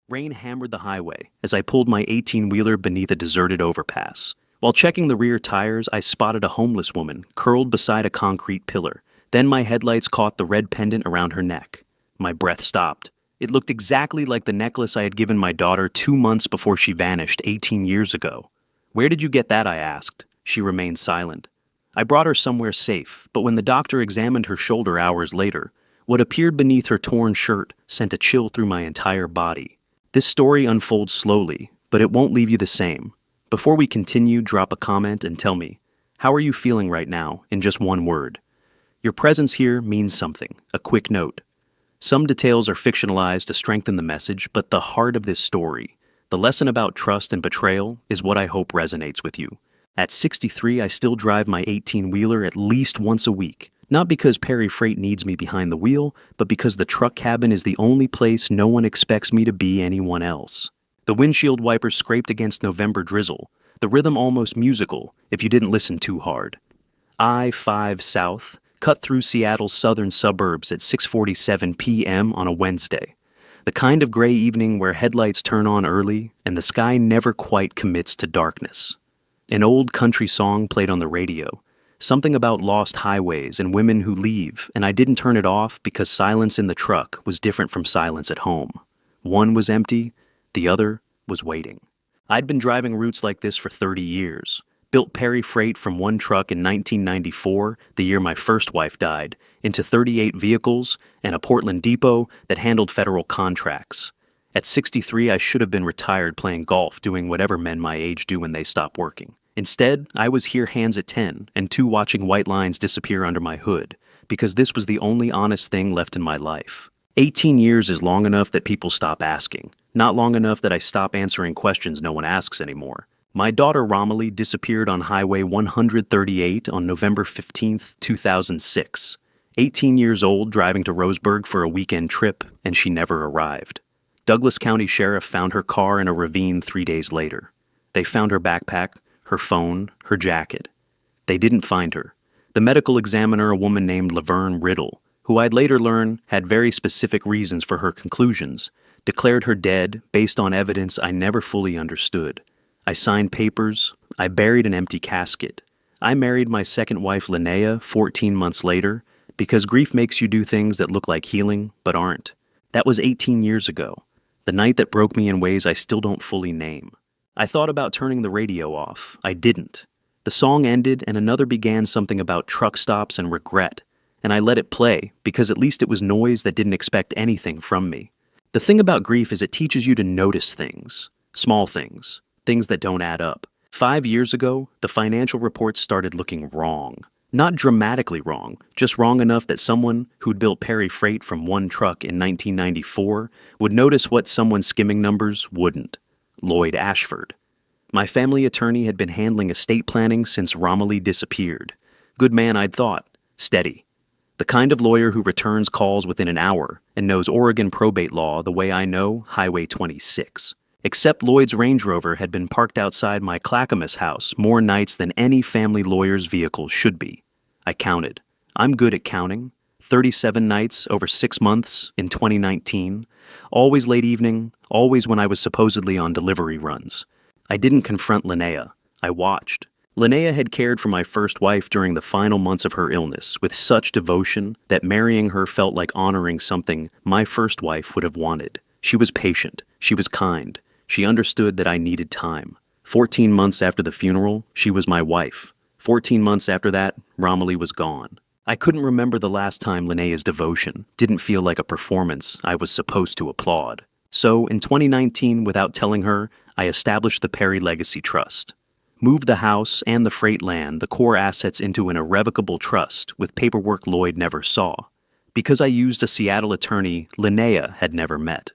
Rain hammered the highway as I pulled my 18-wheeler beneath a deserted overpass. While checking the rear tires, I spotted a homeless woman curled beside a concrete pillar. Then my headlights caught the red pendant around her neck. My breath stopped. It looked exactly like the necklace I had given my daughter 2 months before she vanished 18 years ago. "Where did you get that?" I asked. She remained silent. I brought her somewhere safe, but when the doctor examined her shoulder hours later, what appeared beneath her torn shirt sent a chill through my entire body. This story unfolds slowly, but it won't leave you the same. Before we continue, drop a comment and tell me, how are you feeling right now in just one word? Your presence here means something. A quick note. Some details are fictionalized to strengthen the message, but the heart of this story, the lesson about trust and betrayal, is what I hope resonates with you. At 63, I still drive my 18-wheeler at least once a week. Not because Perry Freight needs me behind the wheel, but because the truck cabin is the only place no one expects me to be anyone else. The windshield wipers scraped against November drizzle, the rhythm almost musical if you didn't listen too hard. I-5 South cut through Seattle's southern suburbs at 6:47 p.m. on a Wednesday. The kind of gray evening where headlights turn on early and the sky never quite commits to darkness. An old country song played on the radio. Something about lost highways and women who leave, and I didn't turn it off because silence in the truck was different from silence at home. One was empty, the other was waiting. I'd been driving routes like this for 30 years. Built Perry Freight from one truck in 1994, the year my first wife died, into 38 vehicles and a Portland depot that handled federal contracts. At 63, I should have been retired playing golf, doing whatever men my age do when they stop working. Instead, I was here hands at 10 and 2 watching white lines disappear under my hood, because this was the only honest thing left in my life. 18 years is long enough that people stop asking, not long enough that I stop answering questions no one asks anymore. My daughter Romilly disappeared on Highway 138 on November 15, 2006. 18 years old, driving to Roseburg for a weekend trip, and she never arrived. Douglas County Sheriff found her car in a ravine 3 days later. They found her backpack, her phone, her jacket. They didn't find her. The medical examiner, a woman named Laverne Riddle, who I'd later learn had very specific reasons for her conclusions, declared her dead based on evidence I never fully understood. I signed papers. I buried an empty casket. I married my second wife, Linnea, 14 months later, because grief makes you do things that look like healing, but aren't. That was 18 years ago, the night that broke me in ways I still don't fully name. I thought about turning the radio off. I didn't. The song ended and another began, something about truck stops and regret, and I let it play because at least it was noise that didn't expect anything from me. The thing about grief is it teaches you to notice things, small things, things that don't add up. 5 years ago, the financial reports started looking wrong. Not dramatically wrong, just wrong enough that someone who'd built Perry Freight from one truck in 1994 would notice what someone skimming numbers wouldn't. Lloyd Ashford. My family attorney had been handling estate planning since Romilly disappeared. Good man, I'd thought. Steady. The kind of lawyer who returns calls within an hour and knows Oregon probate law the way I know Highway 26. Except Lloyd's Range Rover had been parked outside my Clackamas house more nights than any family lawyer's vehicle should be. I counted. I'm good at counting. 37 nights over 6 months in 2019. Always late evening, always when I was supposedly on delivery runs. I didn't confront Linnea. I watched. Linnea had cared for my first wife during the final months of her illness with such devotion that marrying her felt like honoring something my first wife would have wanted. She was patient. She was kind. She understood that I needed time. 14 months after the funeral, she was my wife. 14 months after that, Romilly was gone. I couldn't remember the last time Linnea's devotion didn't feel like a performance I was supposed to applaud. So, in 2019, without telling her, I established the Perry Legacy Trust. Moved the house and the freight land, the core assets, into an irrevocable trust with paperwork Lloyd never saw. Because I used a Seattle attorney Linnea had never met.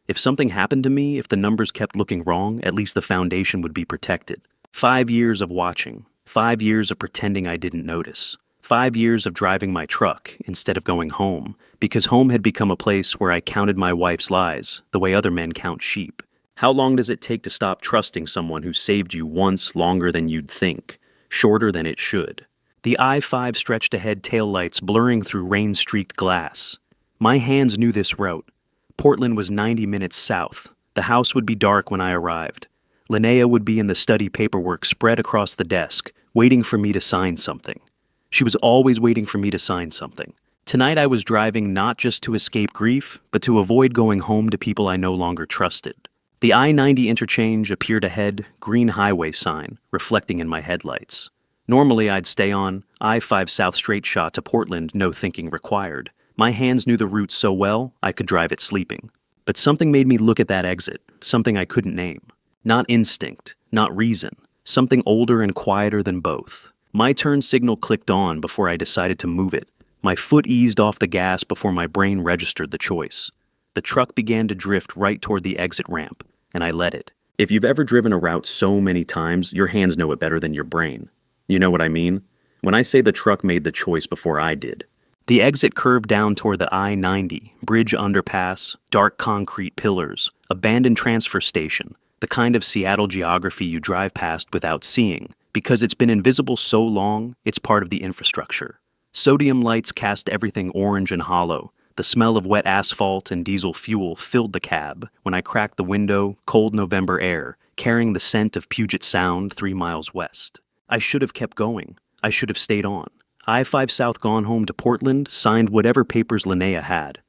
If something happened to me, if the numbers kept looking wrong, at least the foundation would be protected. 5 years of watching. 5 years of pretending I didn't notice. 5 years of driving my truck instead of going home, because home had become a place where I counted my wife's lies the way other men count sheep. How long does it take to stop trusting someone who saved you once longer than you'd think, shorter than it should? The I-5 stretched ahead, taillights blurring through rain-streaked glass. My hands knew this route. Portland was 90 minutes south. The house would be dark when I arrived. Linnea would be in the study paperwork spread across the desk, waiting for me to sign something. She was always waiting for me to sign something. Tonight I was driving not just to escape grief, but to avoid going home to people I no longer trusted. The I-90 interchange appeared ahead, green highway sign, reflecting in my headlights. Normally I'd stay on I-5 South straight shot to Portland, no thinking required. My hands knew the route so well, I could drive it sleeping. But something made me look at that exit, something I couldn't name. Not instinct, not reason, something older and quieter than both. My turn signal clicked on before I decided to move it. My foot eased off the gas before my brain registered the choice. The truck began to drift right toward the exit ramp, and I let it. If you've ever driven a route so many times, your hands know it better than your brain. You know what I mean? When I say the truck made the choice before I did. The exit curved down toward the I-90, bridge underpass, dark concrete pillars, abandoned transfer station, the kind of Seattle geography you drive past without seeing. Because it's been invisible so long, it's part of the infrastructure. Sodium lights cast everything orange and hollow. The smell of wet asphalt and diesel fuel filled the cab. When I cracked the window, cold November air, carrying the scent of Puget Sound 3 miles west. I should have kept going. I should have stayed on. I-5 South gone home to Portland, signed whatever papers Linnea had.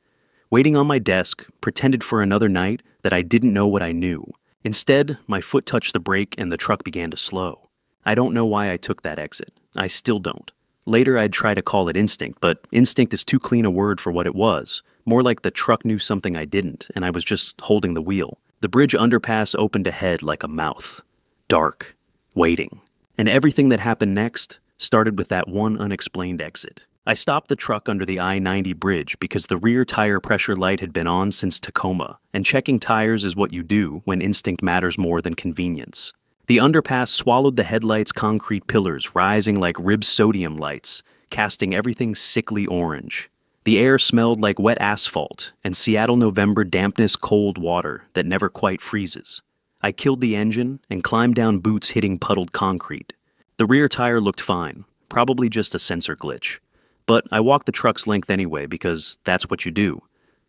Waiting on my desk, pretended for another night that I didn't know what I knew. Instead, my foot touched the brake and the truck began to slow. I don't know why I took that exit. I still don't. Later I'd try to call it instinct, but instinct is too clean a word for what it was. More like the truck knew something I didn't, and I was just holding the wheel. The bridge underpass opened ahead like a mouth. Dark. Waiting. And everything that happened next started with that one unexplained exit. I stopped the truck under the I-90 bridge because the rear tire pressure light had been on since Tacoma, and checking tires is what you do when instinct matters more than convenience. The underpass swallowed the headlights' concrete pillars, rising like ribbed sodium lights, casting everything sickly orange. The air smelled like wet asphalt and Seattle November dampness cold water that never quite freezes. I killed the engine and climbed down boots hitting puddled concrete. The rear tire looked fine, probably just a sensor glitch. But I walked the truck's length anyway because that's what you do.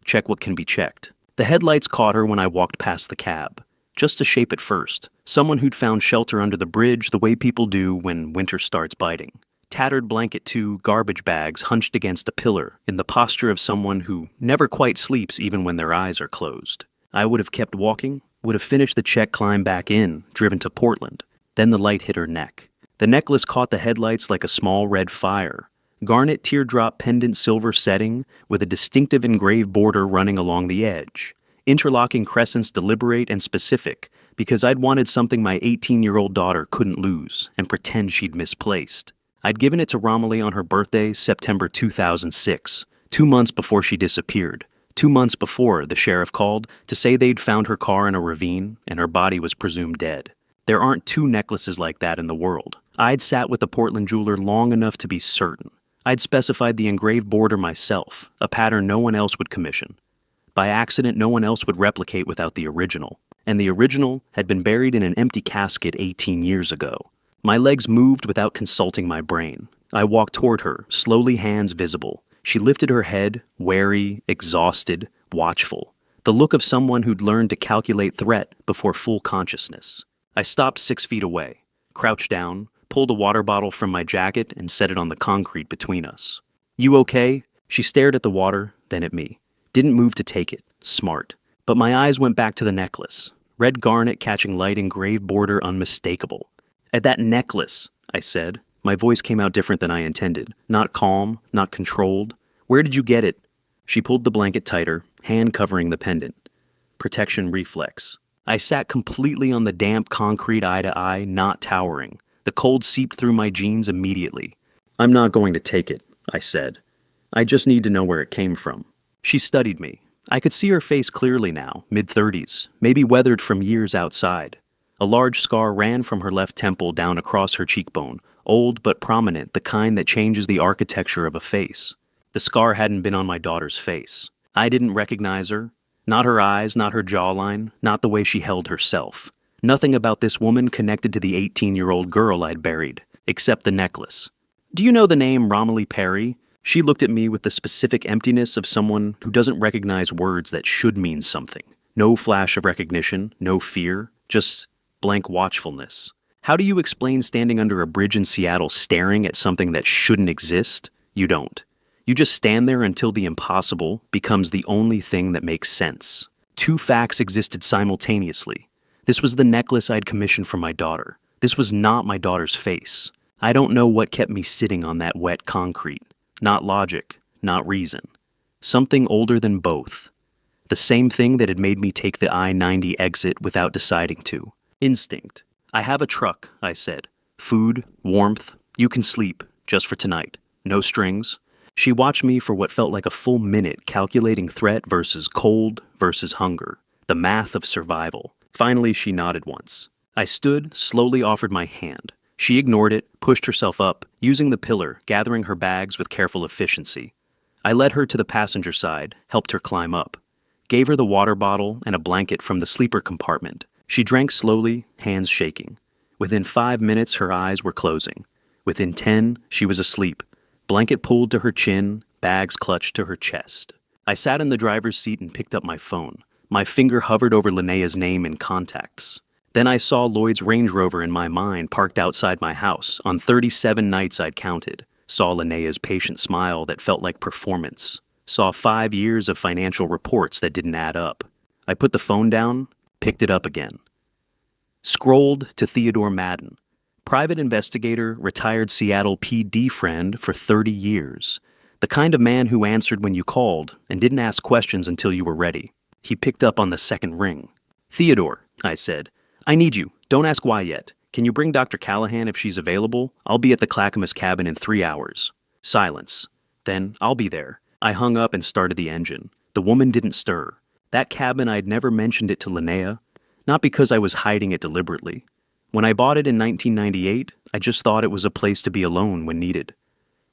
Check what can be checked. The headlights caught her when I walked past the cab. Just a shape at first, someone who'd found shelter under the bridge the way people do when winter starts biting. Tattered blanket too, garbage bags hunched against a pillar, in the posture of someone who never quite sleeps even when their eyes are closed. I would have kept walking, would have finished the check climb back in, driven to Portland. Then the light hit her neck. The necklace caught the headlights like a small red fire. Garnet teardrop pendant silver setting with a distinctive engraved border running along the edge. Interlocking crescents deliberate and specific, because I'd wanted something my 18-year-old daughter couldn't lose and pretend she'd misplaced. I'd given it to Romilly on her birthday, September 2006, 2 months before she disappeared. 2 months before, the sheriff called to say they'd found her car in a ravine and her body was presumed dead. There aren't 2 necklaces like that in the world. I'd sat with the Portland jeweler long enough to be certain. I'd specified the engraved border myself, a pattern no one else would commission. By accident, no one else would replicate without the original. And the original had been buried in an empty casket 18 years ago. My legs moved without consulting my brain. I walked toward her, slowly hands visible. She lifted her head, wary, exhausted, watchful. The look of someone who'd learned to calculate threat before full consciousness. I stopped 6 feet away, crouched down, pulled a water bottle from my jacket and set it on the concrete between us. "You okay?" She stared at the water, then at me. Didn't move to take it. Smart. But my eyes went back to the necklace. Red garnet catching light engraved border unmistakable. "At that necklace," I said. My voice came out different than I intended. Not calm, not controlled. "Where did you get it?" She pulled the blanket tighter, hand covering the pendant. Protection reflex. I sat completely on the damp concrete eye to eye, not towering. The cold seeped through my jeans immediately. "I'm not going to take it," I said. "I just need to know where it came from." She studied me. I could see her face clearly now, mid-30s, maybe weathered from years outside. A large scar ran from her left temple down across her cheekbone, old but prominent, the kind that changes the architecture of a face. The scar hadn't been on my daughter's face. I didn't recognize her. Not her eyes, not her jawline, not the way she held herself. Nothing about this woman connected to the 18-year-old girl I'd buried, except the necklace. "Do you know the name Romilly Perry?" She looked at me with the specific emptiness of someone who doesn't recognize words that should mean something. No flash of recognition, no fear, just blank watchfulness. How do you explain standing under a bridge in Seattle staring at something that shouldn't exist? You don't. You just stand there until the impossible becomes the only thing that makes sense. Two facts existed simultaneously. This was the necklace I'd commissioned for my daughter. This was not my daughter's face. I don't know what kept me sitting on that wet concrete. Not logic, not reason. Something older than both. The same thing that had made me take the I-90 exit without deciding to. Instinct. I have a truck, I said. Food, warmth, you can sleep, just for tonight. No strings. She watched me for what felt like a full minute, calculating threat versus cold versus hunger. The math of survival. Finally, she nodded once. I stood, slowly offered my hand. She ignored it, pushed herself up, using the pillar, gathering her bags with careful efficiency. I led her to the passenger side, helped her climb up. Gave her the water bottle and a blanket from the sleeper compartment. She drank slowly, hands shaking. Within 5 minutes, her eyes were closing. Within 10, she was asleep. Blanket pulled to her chin, bags clutched to her chest. I sat in the driver's seat and picked up my phone. My finger hovered over Linnea's name in contacts. Then I saw Lloyd's Range Rover in my mind parked outside my house on 37 nights I'd counted. Saw Linnea's patient smile that felt like performance. Saw 5 years of financial reports that didn't add up. I put the phone down, picked it up again. Scrolled to Theodore Madden. Private investigator, retired Seattle PD friend for 30 years. The kind of man who answered when you called and didn't ask questions until you were ready. He picked up on the second ring. Theodore, I said, I need you. Don't ask why yet. Can you bring Dr. Callahan if she's available? I'll be at the Clackamas cabin in 3 hours. Silence. Then I'll be there. I hung up and started the engine. The woman didn't stir. That cabin, I'd never mentioned it to Linnea. Not because I was hiding it deliberately. When I bought it in 1998, I just thought it was a place to be alone when needed.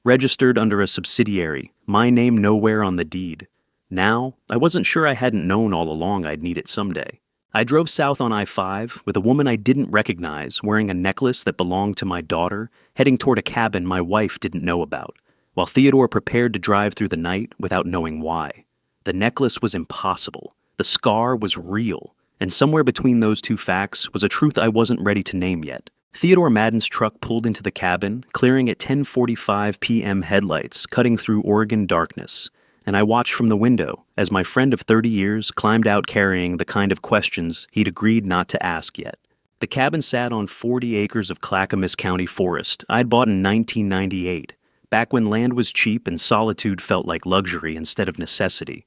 Registered under a subsidiary, my name nowhere on the deed. Now, I wasn't sure I hadn't known all along I'd need it someday. I drove south on I-5 with a woman I didn't recognize wearing a necklace that belonged to my daughter, heading toward a cabin my wife didn't know about, while Theodore prepared to drive through the night without knowing why. The necklace was impossible. The scar was real. And somewhere between those two facts was a truth I wasn't ready to name yet. Theodore Madden's truck pulled into the cabin, clearing at 10:45 p.m. headlights, cutting through Oregon darkness. And I watched from the window as my friend of 30 years climbed out carrying the kind of questions he'd agreed not to ask yet. The cabin sat on 40 acres of Clackamas County forest I'd bought in 1998, back when land was cheap and solitude felt like luxury instead of necessity.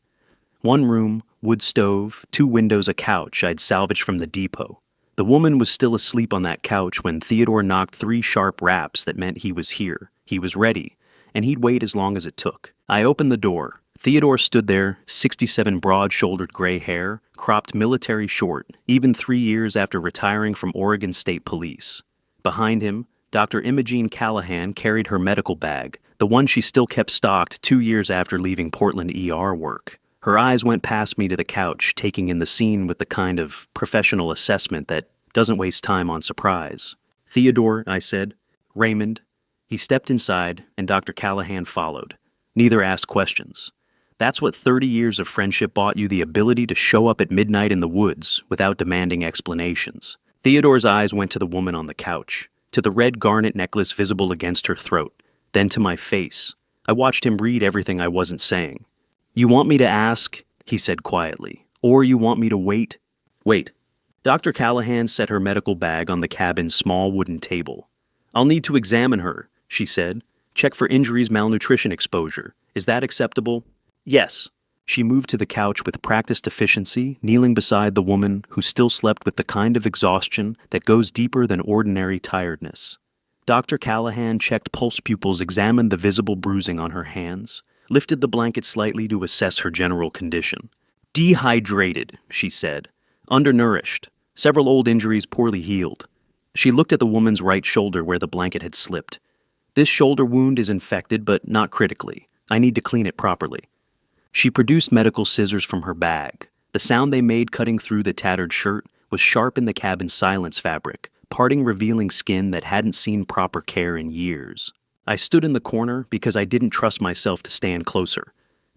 1 room, wood stove, 2 windows, a couch I'd salvaged from the depot. The woman was still asleep on that couch when Theodore knocked 3 sharp raps that meant he was here, he was ready, and he'd wait as long as it took. I opened the door. Theodore stood there, 67 broad-shouldered gray hair, cropped military short, even 3 years after retiring from Oregon State Police. Behind him, Dr. Imogene Callahan carried her medical bag, the one she still kept stocked 2 years after leaving Portland ER work. Her eyes went past me to the couch, taking in the scene with the kind of professional assessment that doesn't waste time on surprise. Theodore, I said. Raymond. He stepped inside, and Dr. Callahan followed. Neither asked questions. That's what 30 years of friendship bought you, the ability to show up at midnight in the woods without demanding explanations. Theodore's eyes went to the woman on the couch, to the red garnet necklace visible against her throat, then to my face. I watched him read everything I wasn't saying. You want me to ask, he said quietly, or you want me to wait? Wait. Dr. Callahan set her medical bag on the cabin's small wooden table. I'll need to examine her, she said. Check for injuries, malnutrition exposure. Is that acceptable? Yes. She moved to the couch with practiced efficiency, kneeling beside the woman who still slept with the kind of exhaustion that goes deeper than ordinary tiredness. Dr. Callahan checked pulse pupils, examined the visible bruising on her hands, lifted the blanket slightly to assess her general condition. Dehydrated, she said. Undernourished. Several old injuries poorly healed. She looked at the woman's right shoulder where the blanket had slipped. This shoulder wound is infected, but not critically. I need to clean it properly. She produced medical scissors from her bag. The sound they made cutting through the tattered shirt was sharp in the cabin's silence fabric, parting, revealing skin that hadn't seen proper care in years. I stood in the corner because I didn't trust myself to stand closer.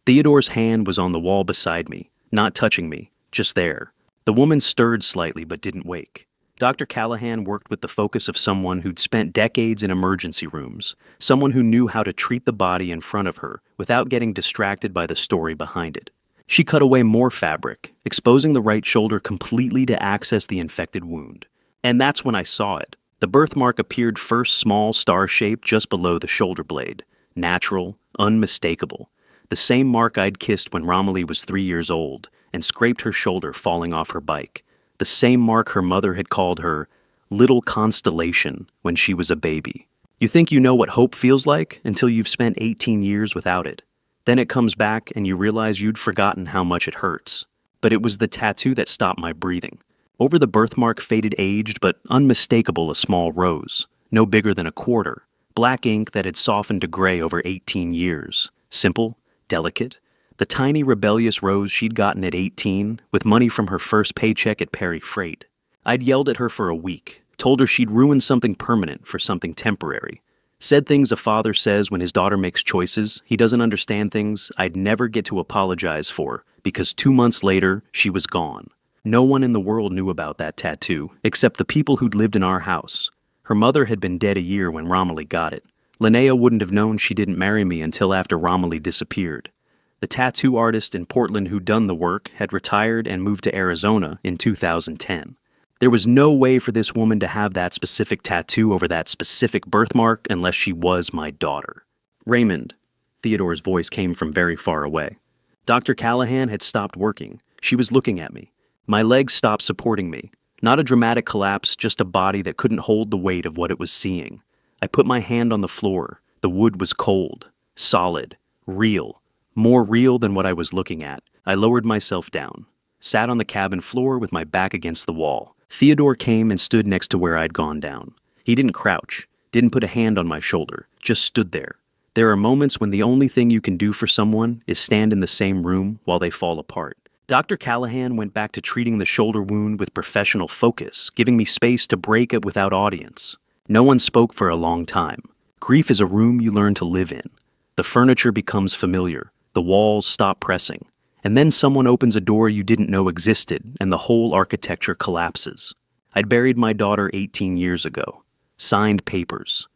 Theodore's hand was on the wall beside me, not touching me, just there. The woman stirred slightly but didn't wake. Dr. Callahan worked with the focus of someone who'd spent decades in emergency rooms, someone who knew how to treat the body in front of her without getting distracted by the story behind it. She cut away more fabric, exposing the right shoulder completely to access the infected wound. And that's when I saw it. The birthmark appeared first small star shape just below the shoulder blade. Natural, unmistakable. The same mark I'd kissed when Romilly was 3 years old and scraped her shoulder falling off her bike. The same mark her mother had called her little constellation when she was a baby. You think you know what hope feels like until you've spent 18 years without it. Then it comes back and you realize you'd forgotten how much it hurts. But it was the tattoo that stopped my breathing. Over the birthmark faded aged but unmistakable a small rose, no bigger than a quarter. Black ink that had softened to gray over 18 years. Simple, delicate. The tiny rebellious rose she'd gotten at 18 with money from her first paycheck at Perry Freight. I'd yelled at her for a week, told her she'd ruined something permanent for something temporary. Said things a father says when his daughter makes choices, he doesn't understand things I'd never get to apologize for because 2 months later, she was gone. No one in the world knew about that tattoo except the people who'd lived in our house. Her mother had been dead a year when Romilly got it. Linnea wouldn't have known she didn't marry me until after Romilly disappeared. The tattoo artist in Portland who'd done the work had retired and moved to Arizona in 2010. There was no way for this woman to have that specific tattoo over that specific birthmark unless she was my daughter. Raymond, Theodore's voice came from very far away. Dr. Callahan had stopped working. She was looking at me. My legs stopped supporting me. Not a dramatic collapse, just a body that couldn't hold the weight of what it was seeing. I put my hand on the floor. The wood was cold, solid, real. More real than what I was looking at. I lowered myself down, sat on the cabin floor with my back against the wall. Theodore came and stood next to where I'd gone down. He didn't crouch, didn't put a hand on my shoulder, just stood there. There are moments when the only thing you can do for someone is stand in the same room while they fall apart. Dr. Callahan went back to treating the shoulder wound with professional focus, giving me space to break it without audience. No one spoke for a long time. Grief is a room you learn to live in. The furniture becomes familiar. The walls stop pressing, and then someone opens a door you didn't know existed, and the whole architecture collapses. I'd buried my daughter 18 years ago, signed papers,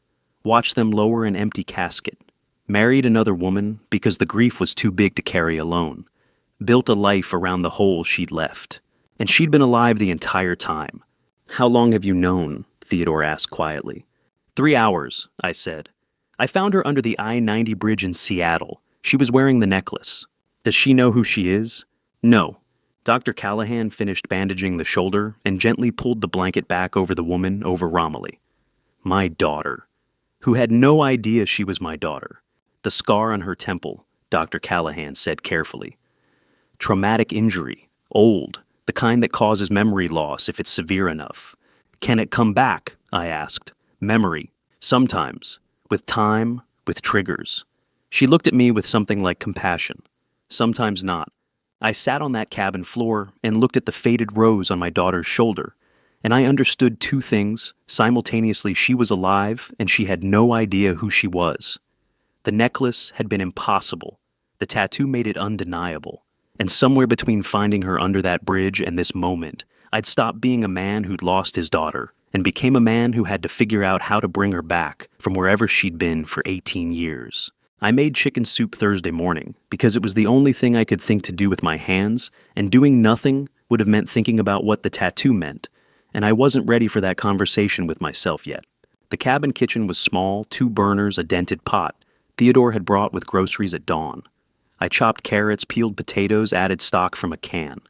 watched them lower an empty casket, married another woman because the grief was too big to carry alone, built a life around the hole she'd left, and she'd been alive the entire time. How long have you known? Theodore asked quietly. 3 hours, I said. I found her under the I-90 bridge in Seattle. She was wearing the necklace. Does she know who she is? No. Dr. Callahan finished bandaging the shoulder and gently pulled the blanket back over the woman over Romilly. My daughter. Who had no idea she was my daughter. The scar on her temple, Dr. Callahan said carefully. Traumatic injury. Old. The kind that causes memory loss if it's severe enough. Can it come back? I asked. Memory. Sometimes. With time. With triggers. She looked at me with something like compassion. Sometimes not. I sat on that cabin floor and looked at the faded rose on my daughter's shoulder, and I understood 2 things. Simultaneously, she was alive and she had no idea who she was. The necklace had been impossible. The tattoo made it undeniable. And somewhere between finding her under that bridge and this moment, I'd stopped being a man who'd lost his daughter and became a man who had to figure out how to bring her back from wherever she'd been for 18 years. I made chicken soup Thursday morning because it was the only thing I could think to do with my hands, and doing nothing would have meant thinking about what the tattoo meant, and I wasn't ready for that conversation with myself yet. The cabin kitchen was small, 2 burners, a dented pot. Theodore had brought with groceries at dawn. I chopped carrots, peeled potatoes, added stock from a can.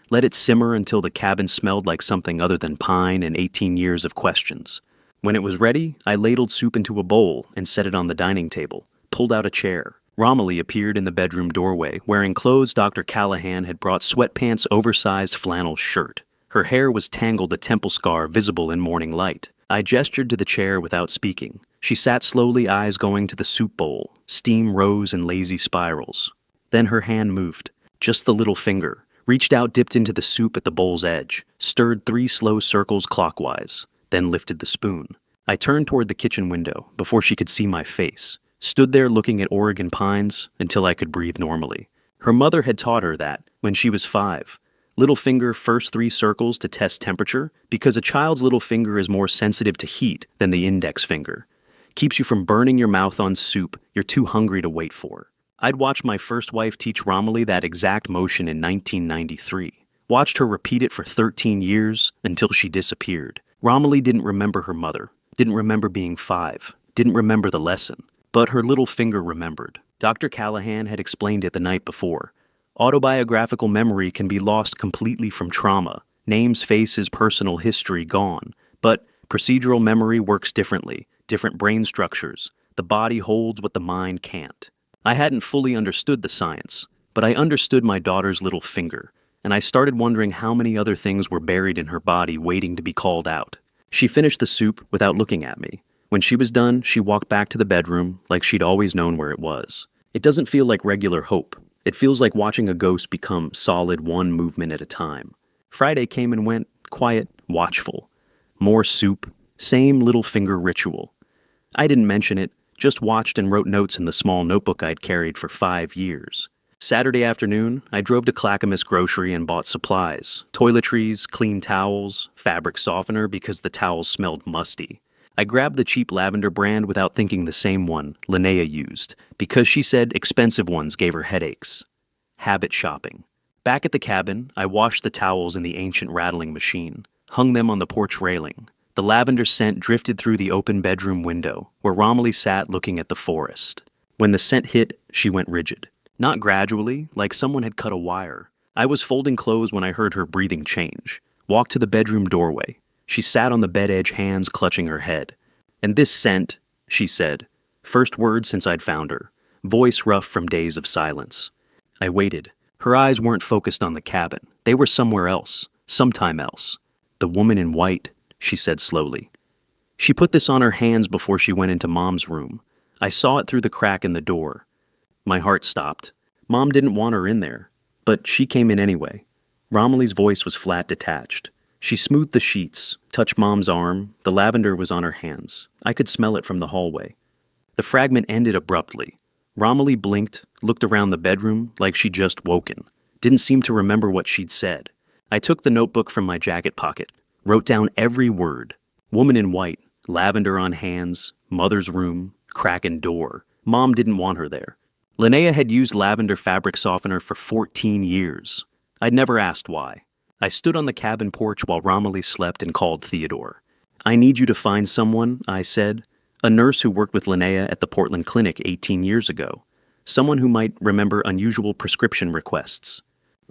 Let it simmer until the cabin smelled like something other than pine and 18 years of questions. When it was ready, I ladled soup into a bowl and set it on the dining table. Pulled out a chair. Romilly appeared in the bedroom doorway, wearing clothes Dr. Callahan had brought: sweatpants, oversized flannel shirt. Her hair was tangled, a temple scar visible in morning light. I gestured to the chair without speaking. She sat slowly, eyes going to the soup bowl. Steam rose in lazy spirals. Then her hand moved, just the little finger, reached out, dipped into the soup at the bowl's edge, stirred 3 slow circles clockwise, then lifted the spoon. I turned toward the kitchen window before she could see my face. Stood there looking at Oregon pines until I could breathe normally. Her mother had taught her that when she was 5. Little finger first 3 circles to test temperature because a child's little finger is more sensitive to heat than the index finger. Keeps you from burning your mouth on soup you're too hungry to wait for. I'd watched my first wife teach Romilly that exact motion in 1993. Watched her repeat it for 13 years until she disappeared. Romilly didn't remember her mother, didn't remember being 5, didn't remember the lesson, but her little finger remembered. Dr. Callahan had explained it the night before. Autobiographical memory can be lost completely from trauma, names, faces, personal history gone, but procedural memory works differently, different brain structures. The body holds what the mind can't. I hadn't fully understood the science, but I understood my daughter's little finger, and I started wondering how many other things were buried in her body waiting to be called out. She finished the soup without looking at me. When she was done, she walked back to the bedroom like she'd always known where it was. It doesn't feel like regular hope. It feels like watching a ghost become solid one movement at a time. Friday came and went, quiet, watchful. More soup, same little finger ritual. I didn't mention it, just watched and wrote notes in the small notebook I'd carried for 5 years. Saturday afternoon, I drove to Clackamas Grocery and bought supplies, toiletries, clean towels, fabric softener because the towels smelled musty. I grabbed the cheap lavender brand without thinking the same one Linnea used, because she said expensive ones gave her headaches. Habit shopping. Back at the cabin, I washed the towels in the ancient rattling machine, hung them on the porch railing. The lavender scent drifted through the open bedroom window, where Romilly sat looking at the forest. When the scent hit, she went rigid. Not gradually, like someone had cut a wire. I was folding clothes when I heard her breathing change. Walked to the bedroom doorway. She sat on the bed edge, hands clutching her head. "And this scent," she said. First word since I'd found her. Voice rough from days of silence. I waited. Her eyes weren't focused on the cabin. They were somewhere else. Sometime else. "The woman in white," she said slowly. She put this on her hands before she went into Mom's room. I saw it through the crack in the door. My heart stopped. Mom didn't want her in there, but she came in anyway. Romilly's voice was flat, detached. She smoothed the sheets, touched Mom's arm. The lavender was on her hands. I could smell it from the hallway. The fragment ended abruptly. Romilly blinked, looked around the bedroom like she'd just woken. Didn't seem to remember what she'd said. I took the notebook from my jacket pocket, wrote down every word. Woman in white, lavender on hands, mother's room, crack in door. Mom didn't want her there. Linnea had used lavender fabric softener for 14 years. I'd never asked why. I stood on the cabin porch while Romilly slept and called Theodore. "I need you to find someone," I said. "A nurse who worked with Linnea at the Portland Clinic 18 years ago. Someone who might remember unusual prescription requests."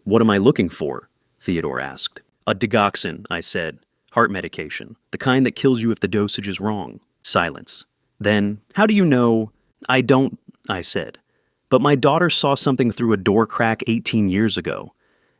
"What am I looking for?" Theodore asked. "A digoxin," I said. "Heart medication. The kind that kills you if the dosage is wrong." Silence. Then, "How do you know?" "I don't," I said. "But my daughter saw something through a door crack 18 years ago.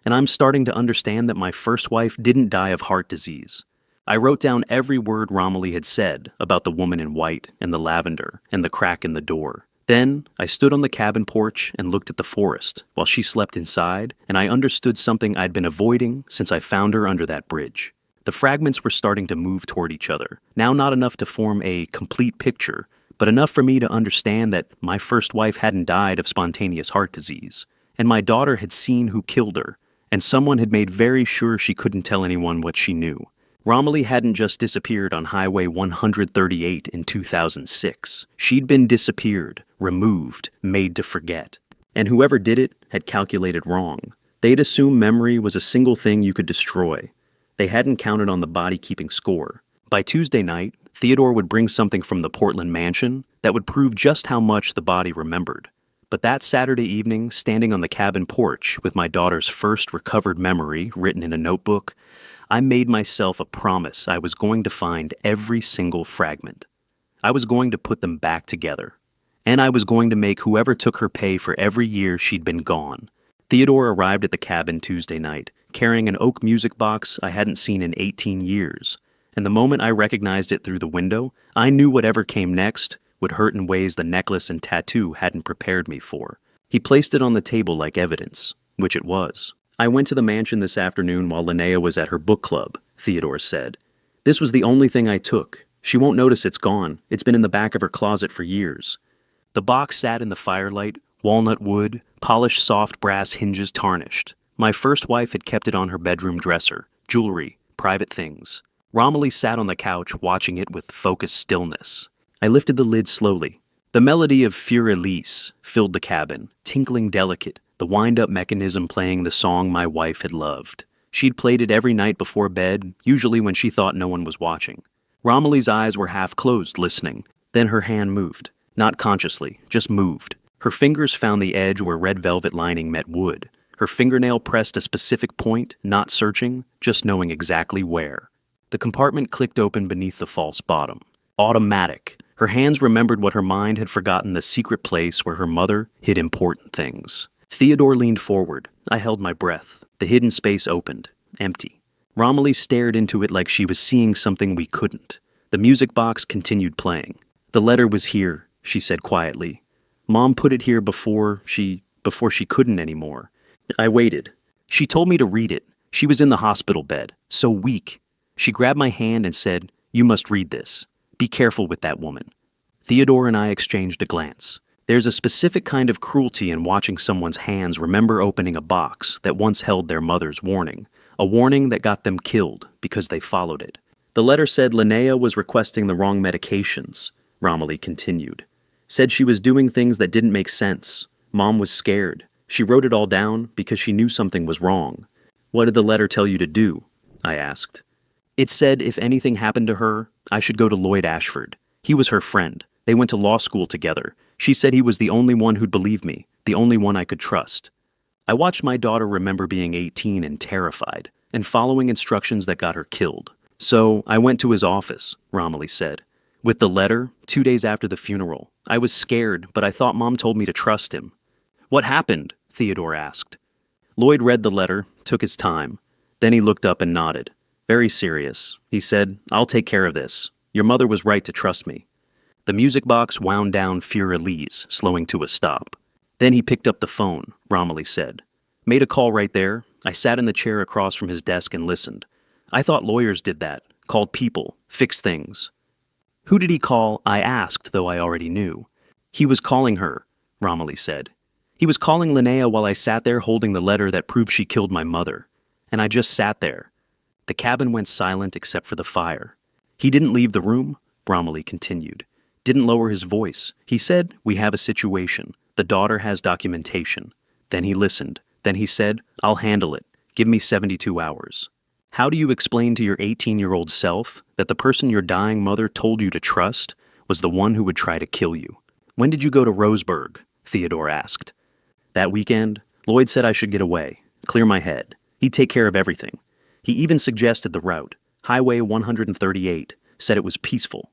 And I'm starting to understand that my first wife didn't die of heart disease." I wrote down every word Romilly had said about the woman in white and the lavender and the crack in the door. Then I stood on the cabin porch and looked at the forest while she slept inside, and I understood something I'd been avoiding since I found her under that bridge. The fragments were starting to move toward each other, now not enough to form a complete picture, but enough for me to understand that my first wife hadn't died of spontaneous heart disease, and my daughter had seen who killed her, and someone had made very sure she couldn't tell anyone what she knew. Romilly hadn't just disappeared on Highway 138 in 2006. She'd been disappeared, removed, made to forget. And whoever did it had calculated wrong. They'd assumed memory was a single thing you could destroy. They hadn't counted on the body keeping score. By Tuesday night, Theodore would bring something from the Portland mansion that would prove just how much the body remembered. But that Saturday evening, standing on the cabin porch with my daughter's first recovered memory written in a notebook, I made myself a promise I was going to find every single fragment. I was going to put them back together. And I was going to make whoever took her pay for every year she'd been gone. Theodore arrived at the cabin Tuesday night, carrying an oak music box I hadn't seen in 18 years. And the moment I recognized it through the window, I knew whatever came next would hurt in ways the necklace and tattoo hadn't prepared me for. He placed it on the table like evidence, which it was. "I went to the mansion this afternoon while Linnea was at her book club," Theodore said. "This was the only thing I took. She won't notice it's gone. It's been in the back of her closet for years." The box sat in the firelight, walnut wood, polished soft brass hinges tarnished. My first wife had kept it on her bedroom dresser, jewelry, private things. Romilly sat on the couch watching it with focused stillness. I lifted the lid slowly. The melody of Fur Elise filled the cabin, tinkling delicate, the wind-up mechanism playing the song my wife had loved. She'd played it every night before bed, usually when she thought no one was watching. Romilly's eyes were half closed, listening. Then her hand moved. Not consciously, just moved. Her fingers found the edge where red velvet lining met wood. Her fingernail pressed a specific point, not searching, just knowing exactly where. The compartment clicked open beneath the false bottom. Automatic. Her hands remembered what her mind had forgotten, the secret place where her mother hid important things. Theodore leaned forward. I held my breath. The hidden space opened. Empty. Romilly stared into it like she was seeing something we couldn't. The music box continued playing. The letter was here, she said quietly. Mom put it here before she couldn't anymore. I waited. She told me to read it. She was in the hospital bed, so weak. She grabbed my hand and said, "You must read this. Be careful with that woman." Theodore and I exchanged a glance. There's a specific kind of cruelty in watching someone's hands remember opening a box that once held their mother's warning, a warning that got them killed because they followed it. The letter said Linnea was requesting the wrong medications, Romilly continued. Said she was doing things that didn't make sense. Mom was scared. She wrote it all down because she knew something was wrong. What did the letter tell you to do? I asked. It said if anything happened to her, I should go to Lloyd Ashford. He was her friend. They went to law school together. She said he was the only one who'd believe me, the only one I could trust. I watched my daughter remember being 18 and terrified, and following instructions that got her killed. So I went to his office, Romilly said. With the letter, 2 days after the funeral. I was scared, but I thought Mom told me to trust him. What happened? Theodore asked. Lloyd read the letter, took his time. Then he looked up and nodded. Very serious. He said, "I'll take care of this. Your mother was right to trust me." The music box wound down Fur Elise, slowing to a stop. Then he picked up the phone, Romilly said. Made a call right there. I sat in the chair across from his desk and listened. I thought lawyers did that, called people, fixed things. Who did he call? I asked, though I already knew. He was calling her, Romilly said. He was calling Linnea while I sat there holding the letter that proved she killed my mother. And I just sat there. The cabin went silent except for the fire. He didn't leave the room, Romilly continued. Didn't lower his voice. He said, "We have a situation. The daughter has documentation." Then he listened. Then he said, "I'll handle it. Give me 72 hours. How do you explain to your 18-year-old self that the person your dying mother told you to trust was the one who would try to kill you? When did you go to Roseburg? Theodore asked. That weekend, Lloyd said I should get away, clear my head. He'd take care of everything. He even suggested the route, Highway 138, said it was peaceful.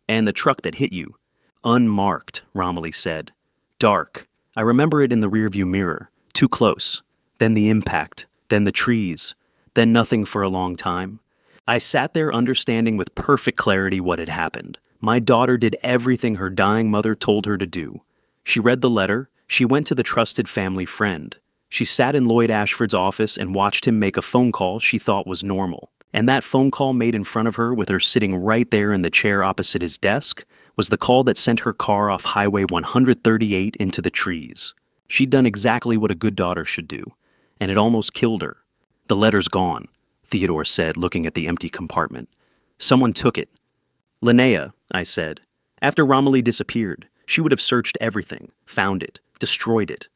And the truck that hit you? Unmarked, Romilly said. Dark. I remember it in the rearview mirror. Too close. Then the impact. Then the trees. Then nothing for a long time. I sat there understanding with perfect clarity what had happened. My daughter did everything her dying mother told her to do. She read the letter. She went to the trusted family friend. She sat in Lloyd Ashford's office and watched him make a phone call she thought was normal. And that phone call made in front of her with her sitting right there in the chair opposite his desk was the call that sent her car off Highway 138 into the trees. She'd done exactly what a good daughter should do, and it almost killed her. The letter's gone, Theodore said, looking at the empty compartment. Someone took it. Linnea, I said. After Romilly disappeared, she would have searched everything, found it, destroyed it.